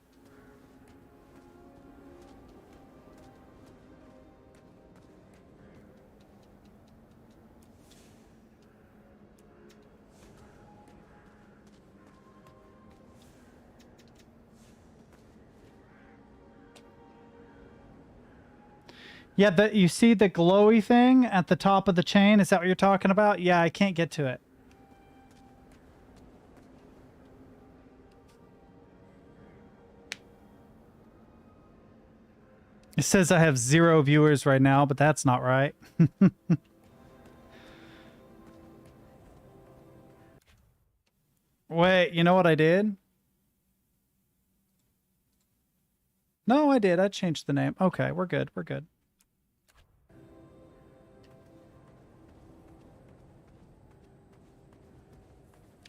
Yeah, you see the glowy thing at the top of the chain? Is that what you're talking about? Yeah, I can't get to it. It says I have 0 viewers right now, but that's not right. Wait, you know what I did? No, I did. I changed the name. Okay, we're good. We're good.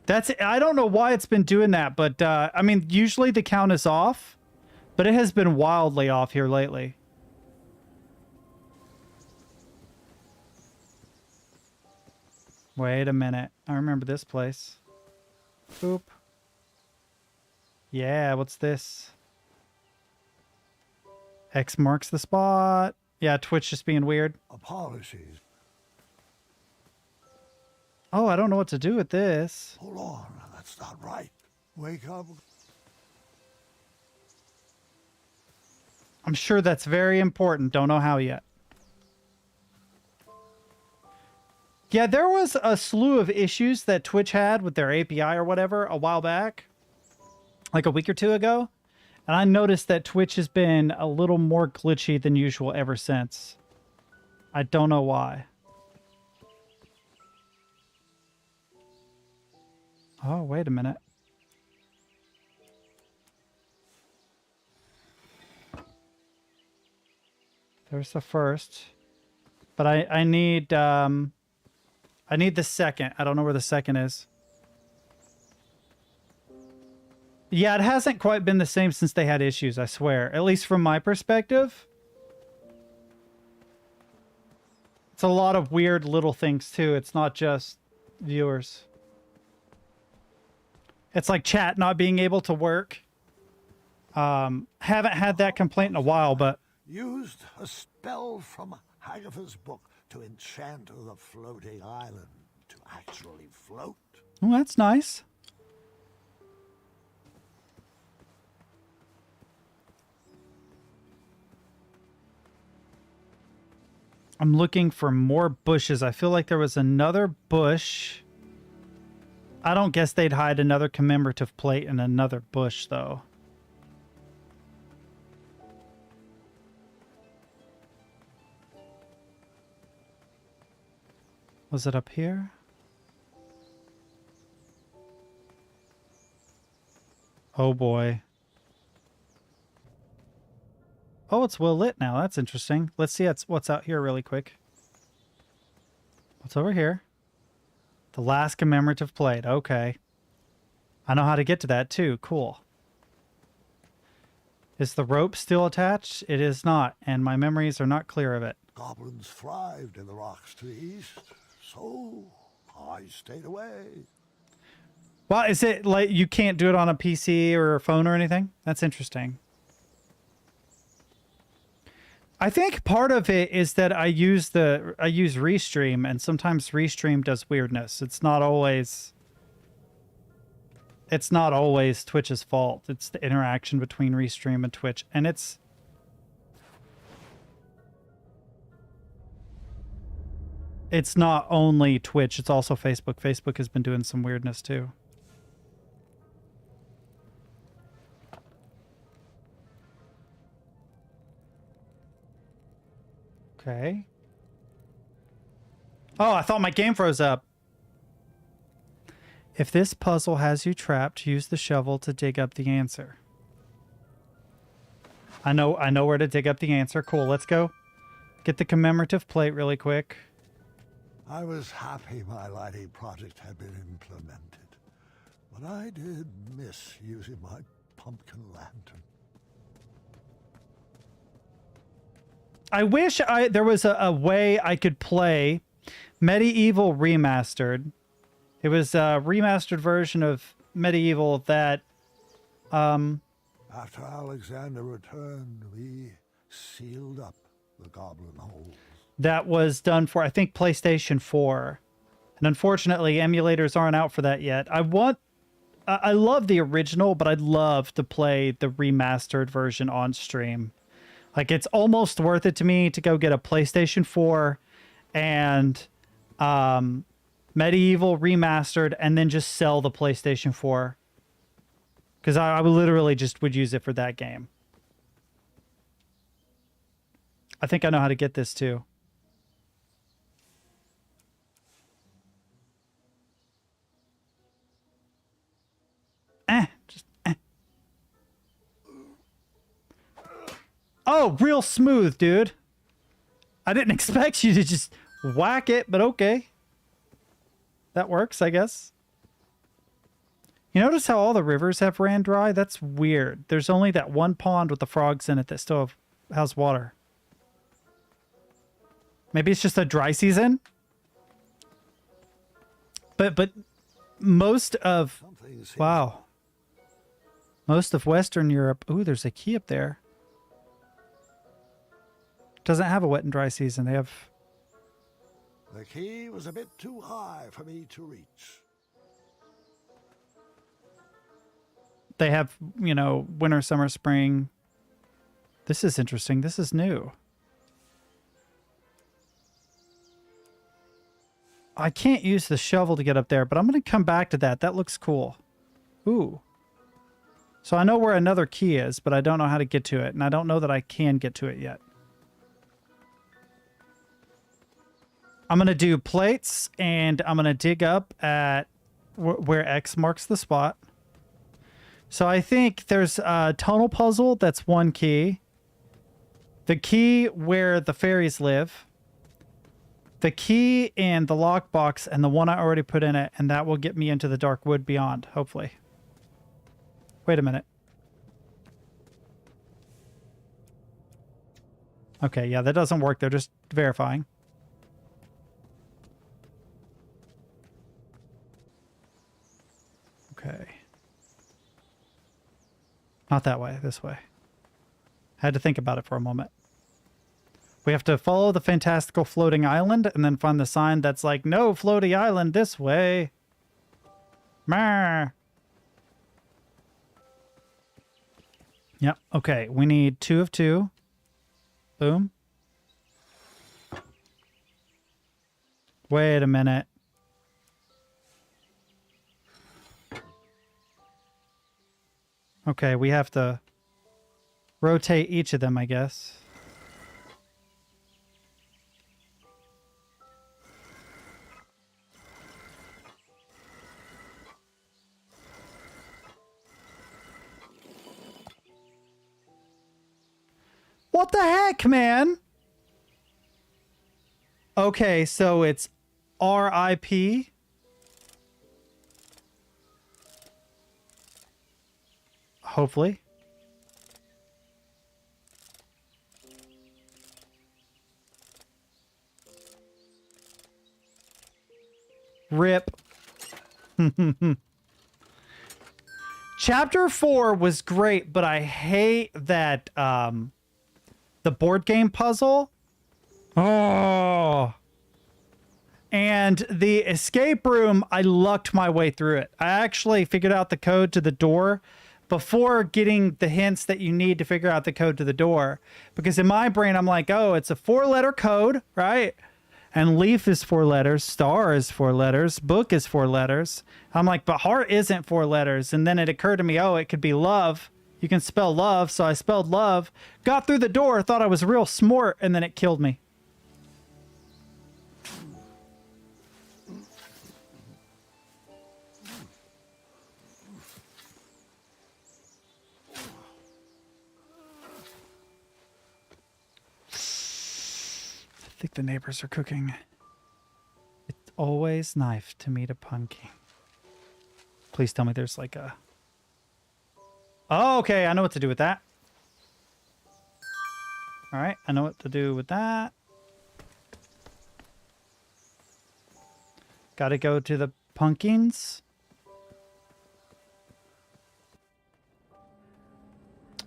That's it. I don't know why it's been doing that, but I mean, usually the count is off, but it has been wildly off here lately. Wait a minute. I remember this place. Boop. Yeah, what's this? X marks the spot. Yeah, Twitch just being weird. Apologies. Oh, I don't know what to do with this. Hold on, that's not right. Wake up. I'm sure that's very important. Don't know how yet. Yeah, there was a slew of issues that Twitch had with their API or whatever a while back. Like a week or two ago. And I noticed that Twitch has been a little more glitchy than usual ever since. I don't know why. Oh, wait a minute. There's the first. But I need the second. I don't know where the second is. Yeah, it hasn't quite been the same since they had issues, I swear. At least from my perspective. It's a lot of weird little things, too. It's not just viewers. It's like chat not being able to work. Haven't had that complaint in a while, but... Used a spell from Hagatha's book to enchant the floating island to actually float. Oh, that's nice. I'm looking for more bushes. I feel like there was another bush. I don't guess they'd hide another commemorative plate in another bush, though. Was it up here? Oh boy. Oh, it's well lit now. That's interesting. Let's see what's out here really quick. What's over here? The last commemorative plate. Okay. I know how to get to that too. Cool. Is the rope still attached? It is not, and my memories are not clear of it. Goblins thrived in the rocks to the east, so I stayed away. Well, is it like you can't do it on a PC or a phone or anything? That's interesting. I think part of it is that I use Restream, and sometimes Restream does weirdness. It's not always Twitch's fault. It's the interaction between Restream and Twitch, and it's not only Twitch, it's also Facebook. Facebook has been doing some weirdness too. Okay. Oh, I thought my game froze up. If this puzzle has you trapped, use the shovel to dig up the answer. I know where to dig up the answer. Cool, let's go. Get the commemorative plate really quick. I was happy my lighting project had been implemented, but I did miss using my pumpkin lantern. I wish there was a way I could play Medieval Remastered. It was a remastered version of Medieval that... After Alexander returned, we sealed up the goblin holes. That was done for, I think, PlayStation 4. And unfortunately, emulators aren't out for that yet. I love the original, but I'd love to play the remastered version on stream. Like, it's almost worth it to me to go get a PlayStation 4 and Medieval Remastered and then just sell the PlayStation 4. Because I literally just would use it for that game. I think I know how to get this too. Oh, real smooth, dude. I didn't expect you to just whack it, but okay. That works, I guess. You notice how all the rivers have ran dry? That's weird. There's only that one pond with the frogs in it that still has water. Maybe it's just a dry season? But most of... Wow. Most of Western Europe... Ooh, there's a key up there. Doesn't have a wet and dry season. They have... The key was a bit too high for me to reach. They have, you know, winter, summer, spring. This is interesting. This is new. I can't use the shovel to get up there, but I'm going to come back to that. That looks cool. Ooh. So I know where another key is, but I don't know how to get to it. And I don't know that I can get to it yet. I'm going to do plates, and I'm going to dig up at where X marks the spot. So I think there's a tunnel puzzle. That's one key. The key where the fairies live. The key in the lockbox, and the one I already put in it, and that will get me into the dark wood beyond, hopefully. Wait a minute. Okay, yeah, that doesn't work. They're just verifying. Okay. Not that way, this way. Had to think about it for a moment. We have to follow the fantastical floating island and then find the sign that's like, no floaty island this way. Meh. Yep, okay. We need 2 of 2. Boom. Wait a minute. Okay, we have to rotate each of them, I guess. What the heck, man? Okay, so it's RIP. Hopefully. RIP. Chapter 4 was great, but I hate that the board game puzzle. Oh. And the escape room, I lucked my way through it. I actually figured out the code to the door before getting the hints that you need to figure out the code to the door. Because in my brain, I'm like, oh, it's a 4-letter code, right? And leaf is 4 letters, star is 4 letters, book is 4 letters. I'm like, but heart isn't 4 letters. And then it occurred to me, oh, it could be love. You can spell love, so I spelled love. Got through the door, thought I was real smart, and then it killed me. I think the neighbors are cooking. It's always nice to meet a pumpkin. Please tell me there's like a... Oh, okay, I know what to do with that. All right, I know what to do with that. Got to go to the pumpkins.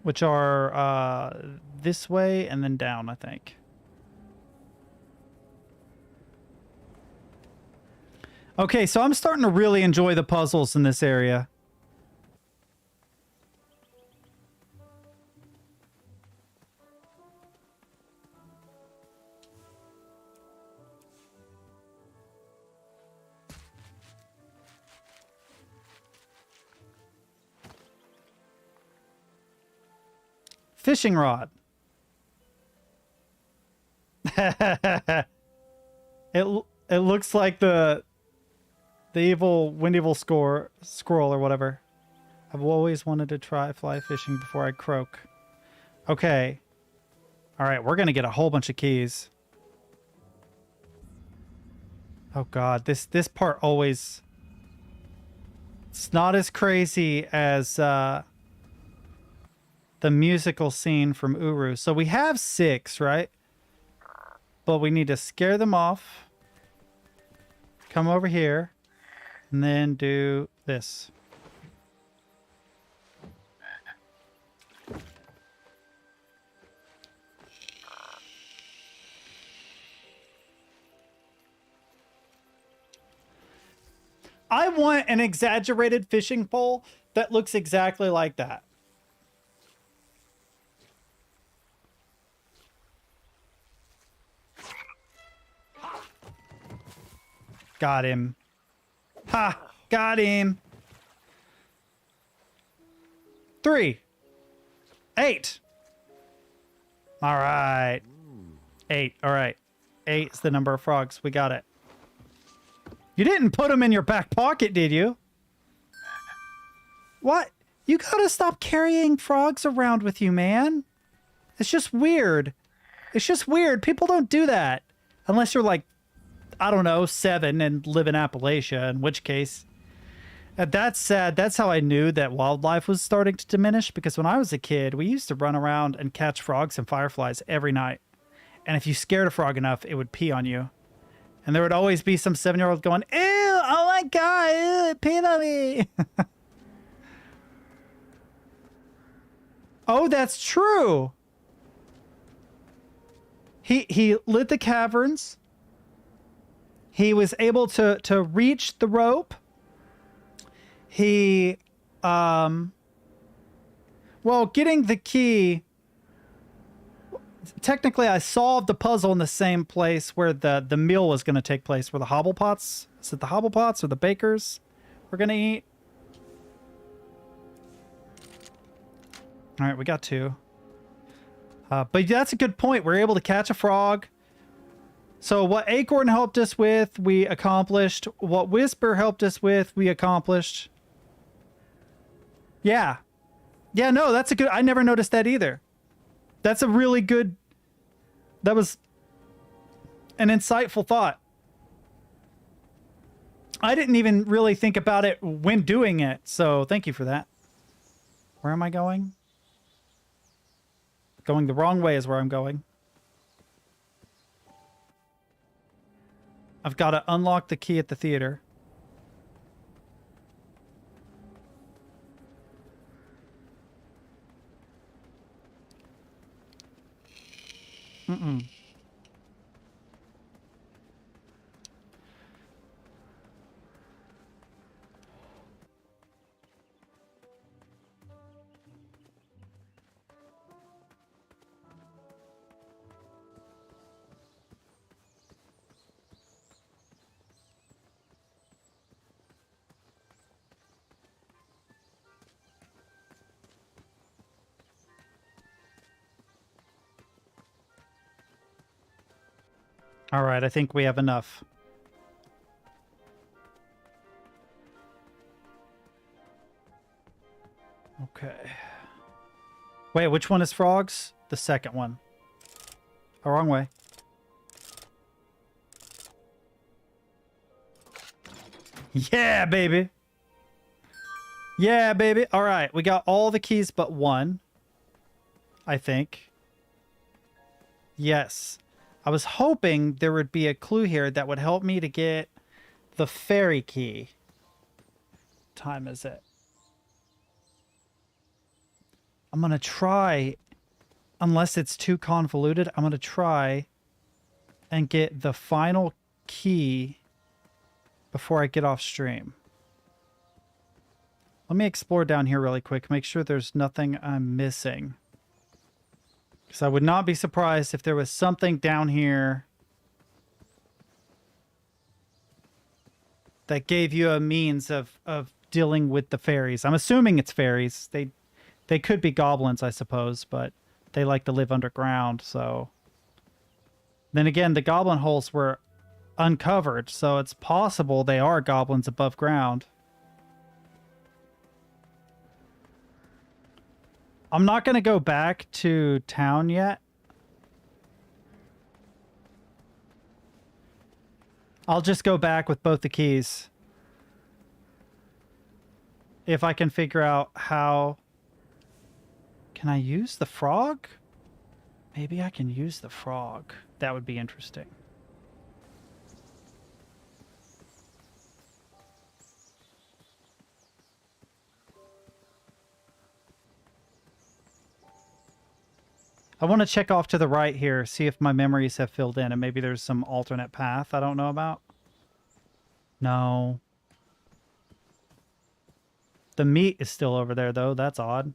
Which are this way and then down, I think. Okay, so I'm starting to really enjoy the puzzles in this area. fishing rod. it looks like the evil Windevil squirrel or whatever. I've always wanted to try fly fishing before I croak. Okay. All right, we're gonna get a whole bunch of keys. Oh God, this part always. It's not as crazy as the musical scene from Uru. So we have 6, right? But we need to scare them off. Come over here. And then do this. I want an exaggerated fishing pole that looks exactly like that. Got him. Ha! Got him. 3. 8. All right. 8. All right. 8 is the number of frogs. We got it. You didn't put them in your back pocket, did you? What? You gotta stop carrying frogs around with you, man. It's just weird. It's just weird. People don't do that. Unless you're like, I don't know, 7 and live in Appalachia, in which case. That's sad. That's how I knew that wildlife was starting to diminish, because when I was a kid, we used to run around and catch frogs and fireflies every night. And if you scared a frog enough, it would pee on you. And there would always be some 7-year-old going, ew, oh my God, ew, it peed on me. Oh, that's true. He lit the caverns. He was able to reach the rope. He, well, getting the key, technically I solved the puzzle in the same place where the meal was going to take place, where the hobblepots, is it the hobblepots or the bakers we're going to eat? All right, we got 2. But that's a good point. We're able to catch a frog. So what Acorn helped us with, we accomplished. What Whisper helped us with, we accomplished. Yeah. Yeah, no, that's a good... I never noticed that either. That's a really good... That was an insightful thought. I didn't even really think about it when doing it, so thank you for that. Where am I going? Going the wrong way is where I'm going. I've got to unlock the key at the theater. Mm-mm. All right, I think we have enough. Okay. Wait, which one is frogs? The second one. Oh, wrong way. Yeah, baby. Yeah, baby. All right, we got all the keys but one, I think. Yes. I was hoping there would be a clue here that would help me to get the fairy key. What time is it? I'm going to try, unless it's too convoluted, I'm going to try and get the final key before I get off stream. Let me explore down here really quick, make sure there's nothing I'm missing. Because I would not be surprised if there was something down here that gave you a means of dealing with the fairies. I'm assuming it's fairies. They could be goblins, I suppose, but they like to live underground, so... Then again, the goblin holes were uncovered, so it's possible they are goblins above ground. I'm not going to go back to town yet. I'll just go back with both the keys. If I can figure out how... Can I use the frog? Maybe I can use the frog. That would be interesting. I want to check off to the right here, see if my memories have filled in, and maybe there's some alternate path I don't know about. No. The meat is still over there, though. That's odd.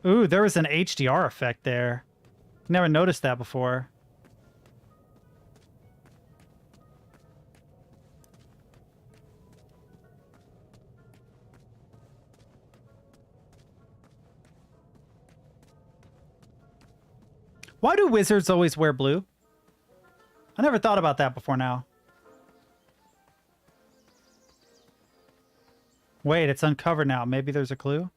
Ooh, there was an HDR effect there. Never noticed that before. Why do wizards always wear blue? I never thought about that before now. Wait, it's uncovered now. Maybe there's a clue?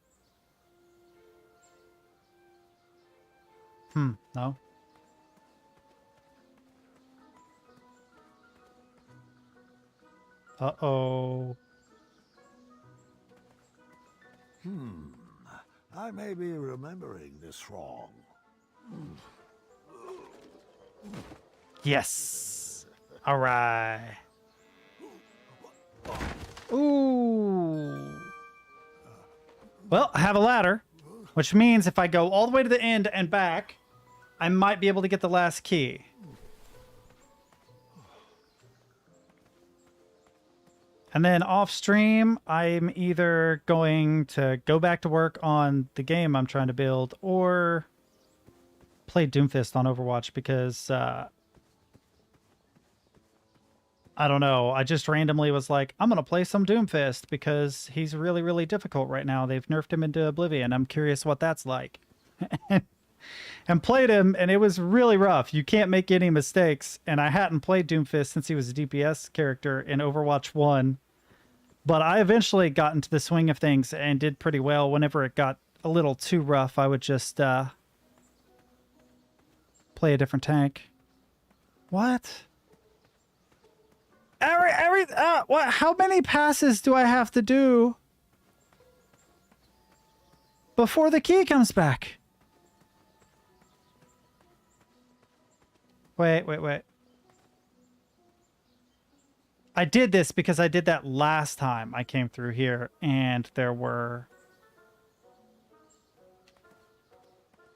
No. Uh-oh. I may be remembering this wrong. Yes. All right. Ooh. Well, I have a ladder, which means if I go all the way to the end and back, I might be able to get the last key. And then off stream, I'm either going to go back to work on the game I'm trying to build or play Doomfist on Overwatch because, I don't know. I just randomly was like, I'm going to play some Doomfist because he's really, really difficult right now. They've nerfed him into oblivion. I'm curious what that's like. And played him, and it was really rough. You can't make any mistakes. And I hadn't played Doomfist since he was a DPS character in Overwatch 1. But I eventually got into the swing of things and did pretty well. Whenever it got a little too rough, I would just play a different tank. What? What? How many passes do I have to do before the key comes back? Wait. I did this because I did that last time I came through here, and there were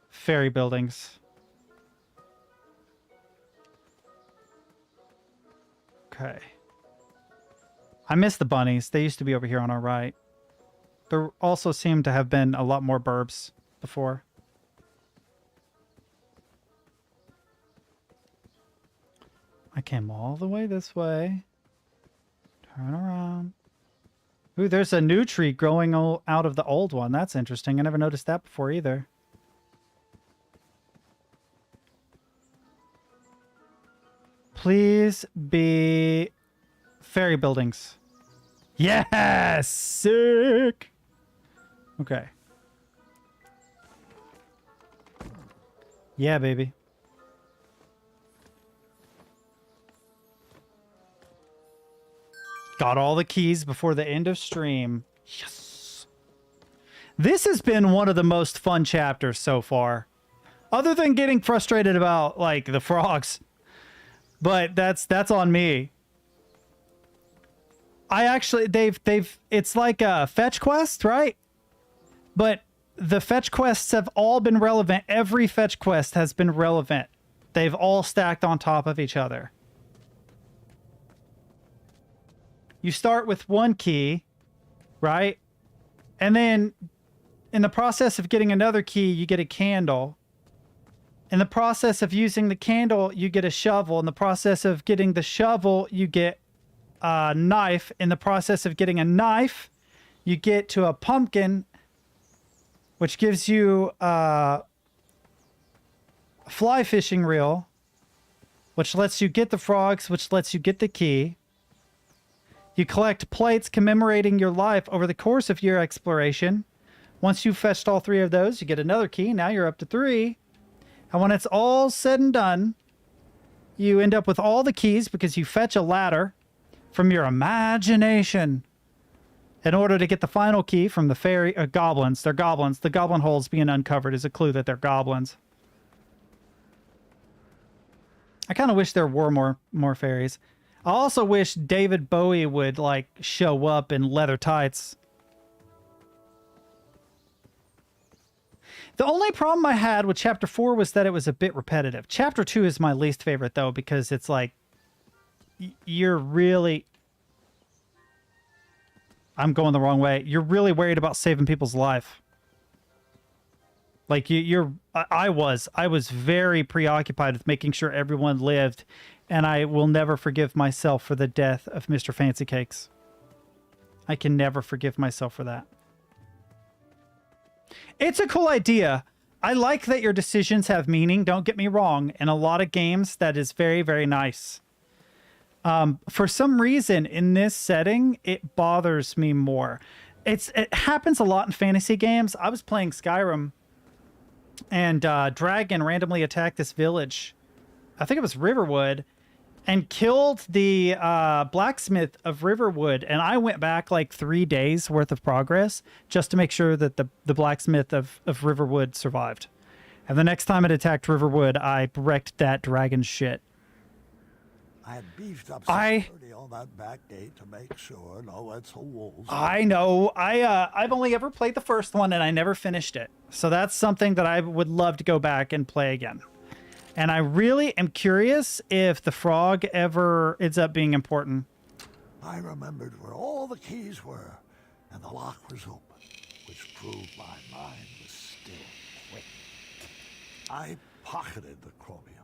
fairy buildings. Okay. I miss the bunnies. They used to be over here on our right. There also seemed to have been a lot more burbs before. I came all the way this way. Turn around. Ooh, there's a new tree growing out of the old one. That's interesting. I never noticed that before either. Please be fairy buildings. Yes! Sick! Okay. Yeah, baby. Got all the keys before the end of stream. Yes. This has been one of the most fun chapters so far. Other than getting frustrated about, like, the frogs. But that's on me. I actually, it's like a fetch quest, right? But the fetch quests have all been relevant. Every fetch quest has been relevant. They've all stacked on top of each other. You start with one key, right? And then in the process of getting another key, you get a candle. In the process of using the candle, you get a shovel. In the process of getting the shovel, you get a knife. In the process of getting a knife, you get to a pumpkin, which gives you a fly fishing reel, which lets you get the frogs, which lets you get the key. You collect plates commemorating your life over the course of your exploration. Once you've fetched all 3 of those, you get another key. Now you're up to 3. And when it's all said and done, you end up with all the keys because you fetch a ladder from your imagination in order to get the final key from the fairy goblins. They're goblins. The goblin holes being uncovered is a clue that they're goblins. I kind of wish there were more fairies. I also wish David Bowie would, like, show up in leather tights. The only problem I had with Chapter 4 was that it was a bit repetitive. Chapter 2 is my least favorite, though, because it's like, you're really... I'm going the wrong way. You're really worried about saving people's life. Like, I was very preoccupied with making sure everyone lived, and I will never forgive myself for the death of Mr. Fancy Cakes. I can never forgive myself for that. It's a cool idea. I like that your decisions have meaning, don't get me wrong. In a lot of games, that is very, very nice. For some reason, in this setting, it bothers me more. It happens a lot in fantasy games. I was playing Skyrim, and dragon randomly attacked this village. I think it was Riverwood, and killed the blacksmith of Riverwood. And I went back like 3 days worth of progress just to make sure that the blacksmith of Riverwood survived. And the next time it attacked Riverwood, I wrecked that dragon shit. I had beefed up security on that back gate to make sure no Etzel wolves. I know. I've only ever played the first one, and I never finished it. So that's something that I would love to go back and play again. And I really am curious if the frog ever ends up being important. I remembered where all the keys were, and the lock was open, which proved my mind was still quick. I pocketed the chromium.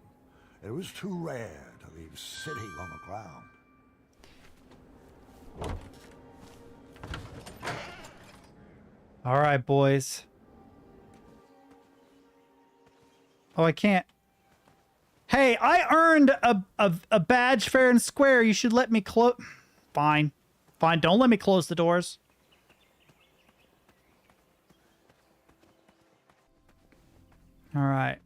It was too rare to leave sitting on the ground. All right, boys. Oh, I can't. Hey, I earned a badge fair and square. You should let me close. Fine. Fine, don't let me close the doors. All right.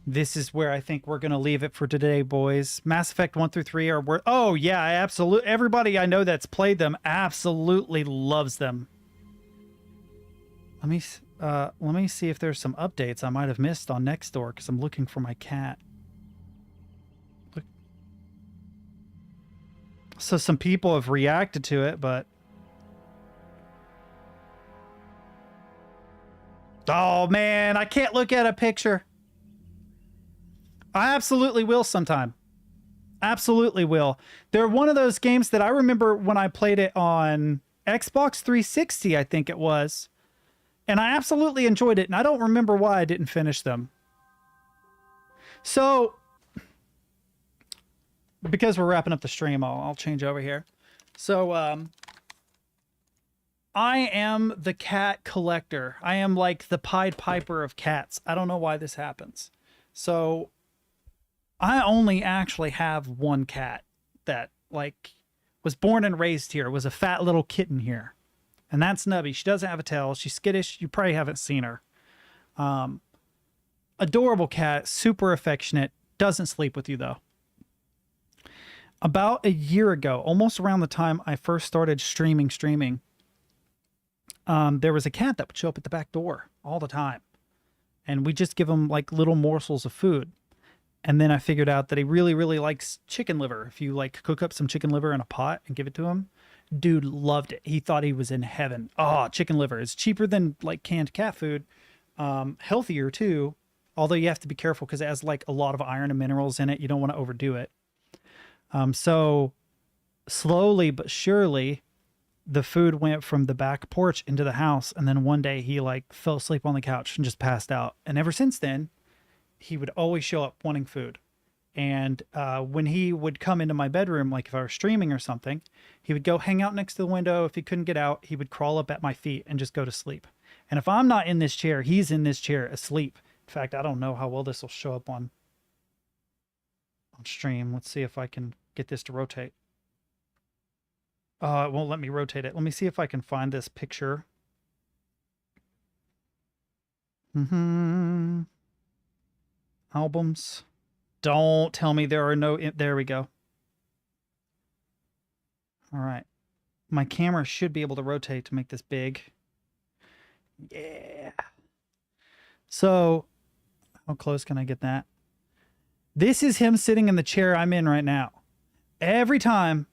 This is where I think we're going to leave it for today, boys. Mass Effect 1 through 3 are worth... Oh, yeah, absolutely. Everybody I know that's played them absolutely loves them. Let me see if there's some updates I might have missed on Nextdoor, because I'm looking for my cat. Look. So some people have reacted to it, but... Oh, man, I can't look at a picture. I absolutely will sometime. Absolutely will. They're one of those games that I remember when I played it on Xbox 360, I think it was. And I absolutely enjoyed it, and I don't remember why I didn't finish them. So, because we're wrapping up the stream, I'll change over here. So, I am the cat collector. I am like the Pied Piper of cats. I don't know why this happens. So, I only actually have one cat that, like, was born and raised here. Was a fat little kitten here. And that's Nubby. She doesn't have a tail. She's skittish. You probably haven't seen her. Adorable cat. Super affectionate. Doesn't sleep with you, though. About a year ago, almost around the time I first started streaming, there was a cat that would show up at the back door all the time. And we just give him, like, little morsels of food. And then I figured out that he really, really likes chicken liver. If you, like, cook up some chicken liver in a pot and give it to him, dude loved it. He thought he was in heaven. Oh, chicken liver is cheaper than, like, canned cat food. Healthier, too. Although you have to be careful because it has, like, a lot of iron and minerals in it. You don't want to overdo it. So slowly but surely, the food went from the back porch into the house. And then one day he, like, fell asleep on the couch and just passed out. And ever since then, he would always show up wanting food. And when he would come into my bedroom, like if I were streaming or something, he would go hang out next to the window. If he couldn't get out, he would crawl up at my feet and just go to sleep. And if I'm not in this chair, he's in this chair asleep. In fact, I don't know how well this will show up on stream. Let's see if I can get this to rotate. It won't let me rotate it. Let me see if I can find this picture. Albums. Don't tell me there are no... There we go. All right. My camera should be able to rotate to make this big. Yeah. So, how close can I get that? This is him sitting in the chair I'm in right now. Every time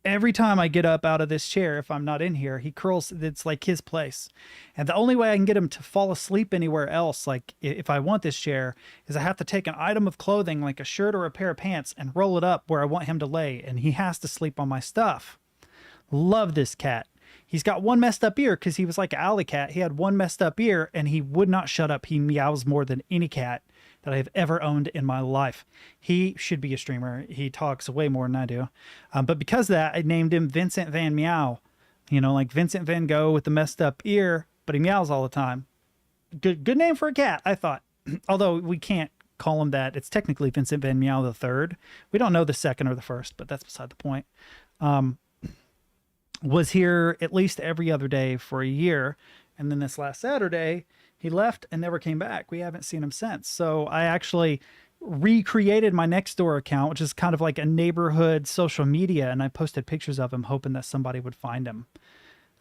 I get up out of this chair, if I'm not in here, he curls. It's like his place. And the only way I can get him to fall asleep anywhere else, like if I want this chair, is I have to take an item of clothing, like a shirt or a pair of pants, and roll it up where I want him to lay. And he has to sleep on my stuff. Love this cat. He's got one messed up ear because he was like an alley cat. He had one messed up ear and he would not shut up. He meows more than any cat that I have ever owned in my life. He should be a streamer. He talks way more than I do. But because of that, I named him Vincent Van Meow. You know, like Vincent Van Gogh with the messed up ear, but he meows all the time. Good name for a cat, I thought. Although we can't call him that. It's technically Vincent Van Meow the third. We don't know the second or the first, but that's beside the point. Was here at least every other day for a year. And then this last Saturday, he left and never came back. We haven't seen him since. So I actually recreated my Nextdoor account, which is kind of like a neighborhood social media. And I posted pictures of him hoping that somebody would find him.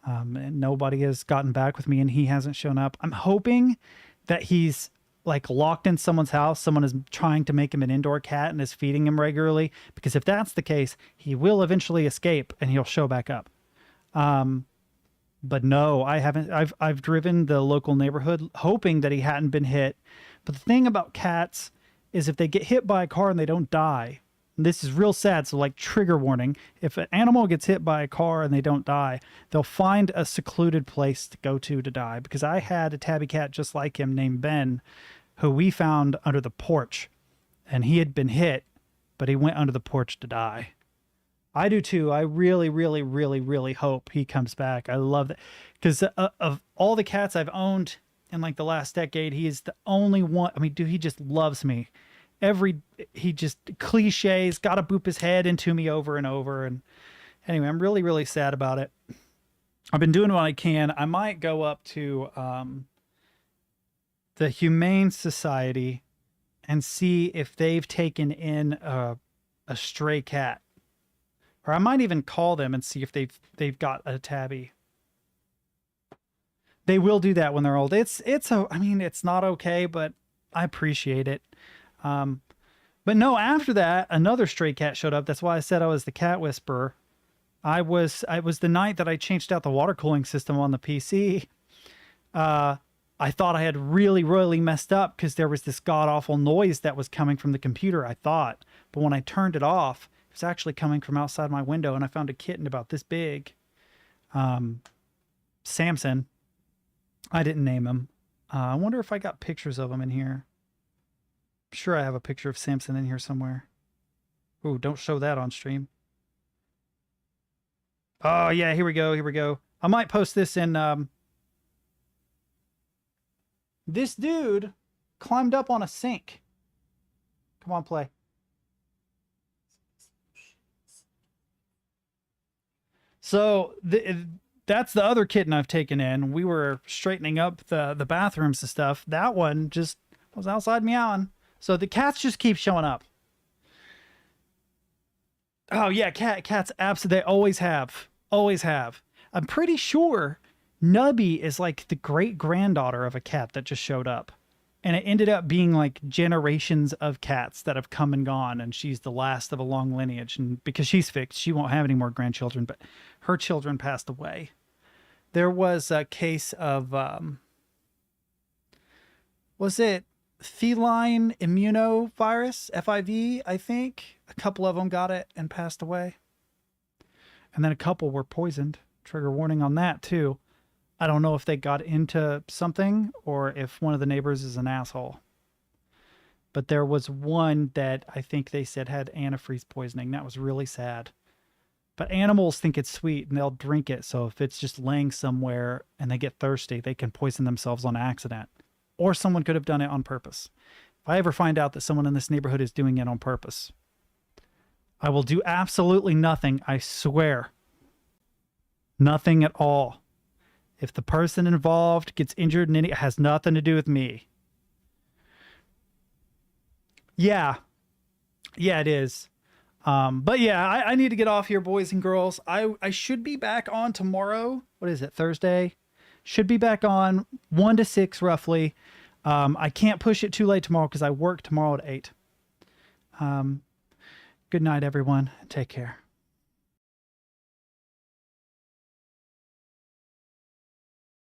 And nobody has gotten back with me and he hasn't shown up. I'm hoping that he's like locked in someone's house. Someone is trying to make him an indoor cat and is feeding him regularly. Because if that's the case, he will eventually escape and he'll show back up. But no, I haven't. I've driven the local neighborhood hoping that he hadn't been hit. But the thing about cats is if they get hit by a car and they don't die, and this is real sad. So like trigger warning, if an animal gets hit by a car and they don't die, they'll find a secluded place to go to die. Because I had a tabby cat just like him named Ben, who we found under the porch, and he had been hit, but he went under the porch to die. I do too. I really, really, really, really hope he comes back. I love that because of all the cats I've owned in like the last decade, he is the only one. I mean, dude, he just loves me. He just cliches, got to boop his head into me over and over. And anyway, I'm really, really sad about it. I've been doing what I can. I might go up to the Humane Society and see if they've taken in a stray cat. Or I might even call them and see if they've got a tabby. They will do that when they're old. I mean, it's not okay, but I appreciate it. But no, after that, another stray cat showed up. That's why I said I was the cat whisperer. I was the night that I changed out the water cooling system on the PC. I thought I had really, really messed up because there was this god-awful noise that was coming from the computer, I thought. But when I turned it off, it was actually coming from outside my window, and I found a kitten about this big. Samson. I didn't name him. I wonder if I got pictures of him in here. I'm sure I have a picture of Samson in here somewhere. Ooh, don't show that on stream. Oh, yeah, here we go, here we go. I might post this in... This dude climbed up on a sink. Come on, play. So that's the other kitten I've taken in. We were straightening up the bathrooms and stuff. That one just was outside meowing. So the cats just keep showing up. Oh yeah, cats absolutely. They always have. Always have. I'm pretty sure Nubby is like the great granddaughter of a cat that just showed up. And it ended up being like generations of cats that have come and gone. And she's the last of a long lineage. And because she's fixed, she won't have any more grandchildren. But her children passed away. There was a case of, was it feline immunovirus, FIV, I think? A couple of them got it and passed away. And then a couple were poisoned. Trigger warning on that too. I don't know if they got into something or if one of the neighbors is an asshole. But there was one that I think they said had antifreeze poisoning. That was really sad. But animals think it's sweet and they'll drink it. So if it's just laying somewhere and they get thirsty, they can poison themselves on accident. Or someone could have done it on purpose. If I ever find out that someone in this neighborhood is doing it on purpose, I will do absolutely nothing, I swear. Nothing at all. If the person involved gets injured, and it has nothing to do with me. Yeah. Yeah, it is. But yeah, I need to get off here, boys and girls. I should be back on tomorrow. What is it, Thursday? Should be back on 1 to 6 roughly. I can't push it too late tomorrow because I work tomorrow at 8. Good night, everyone. Take care.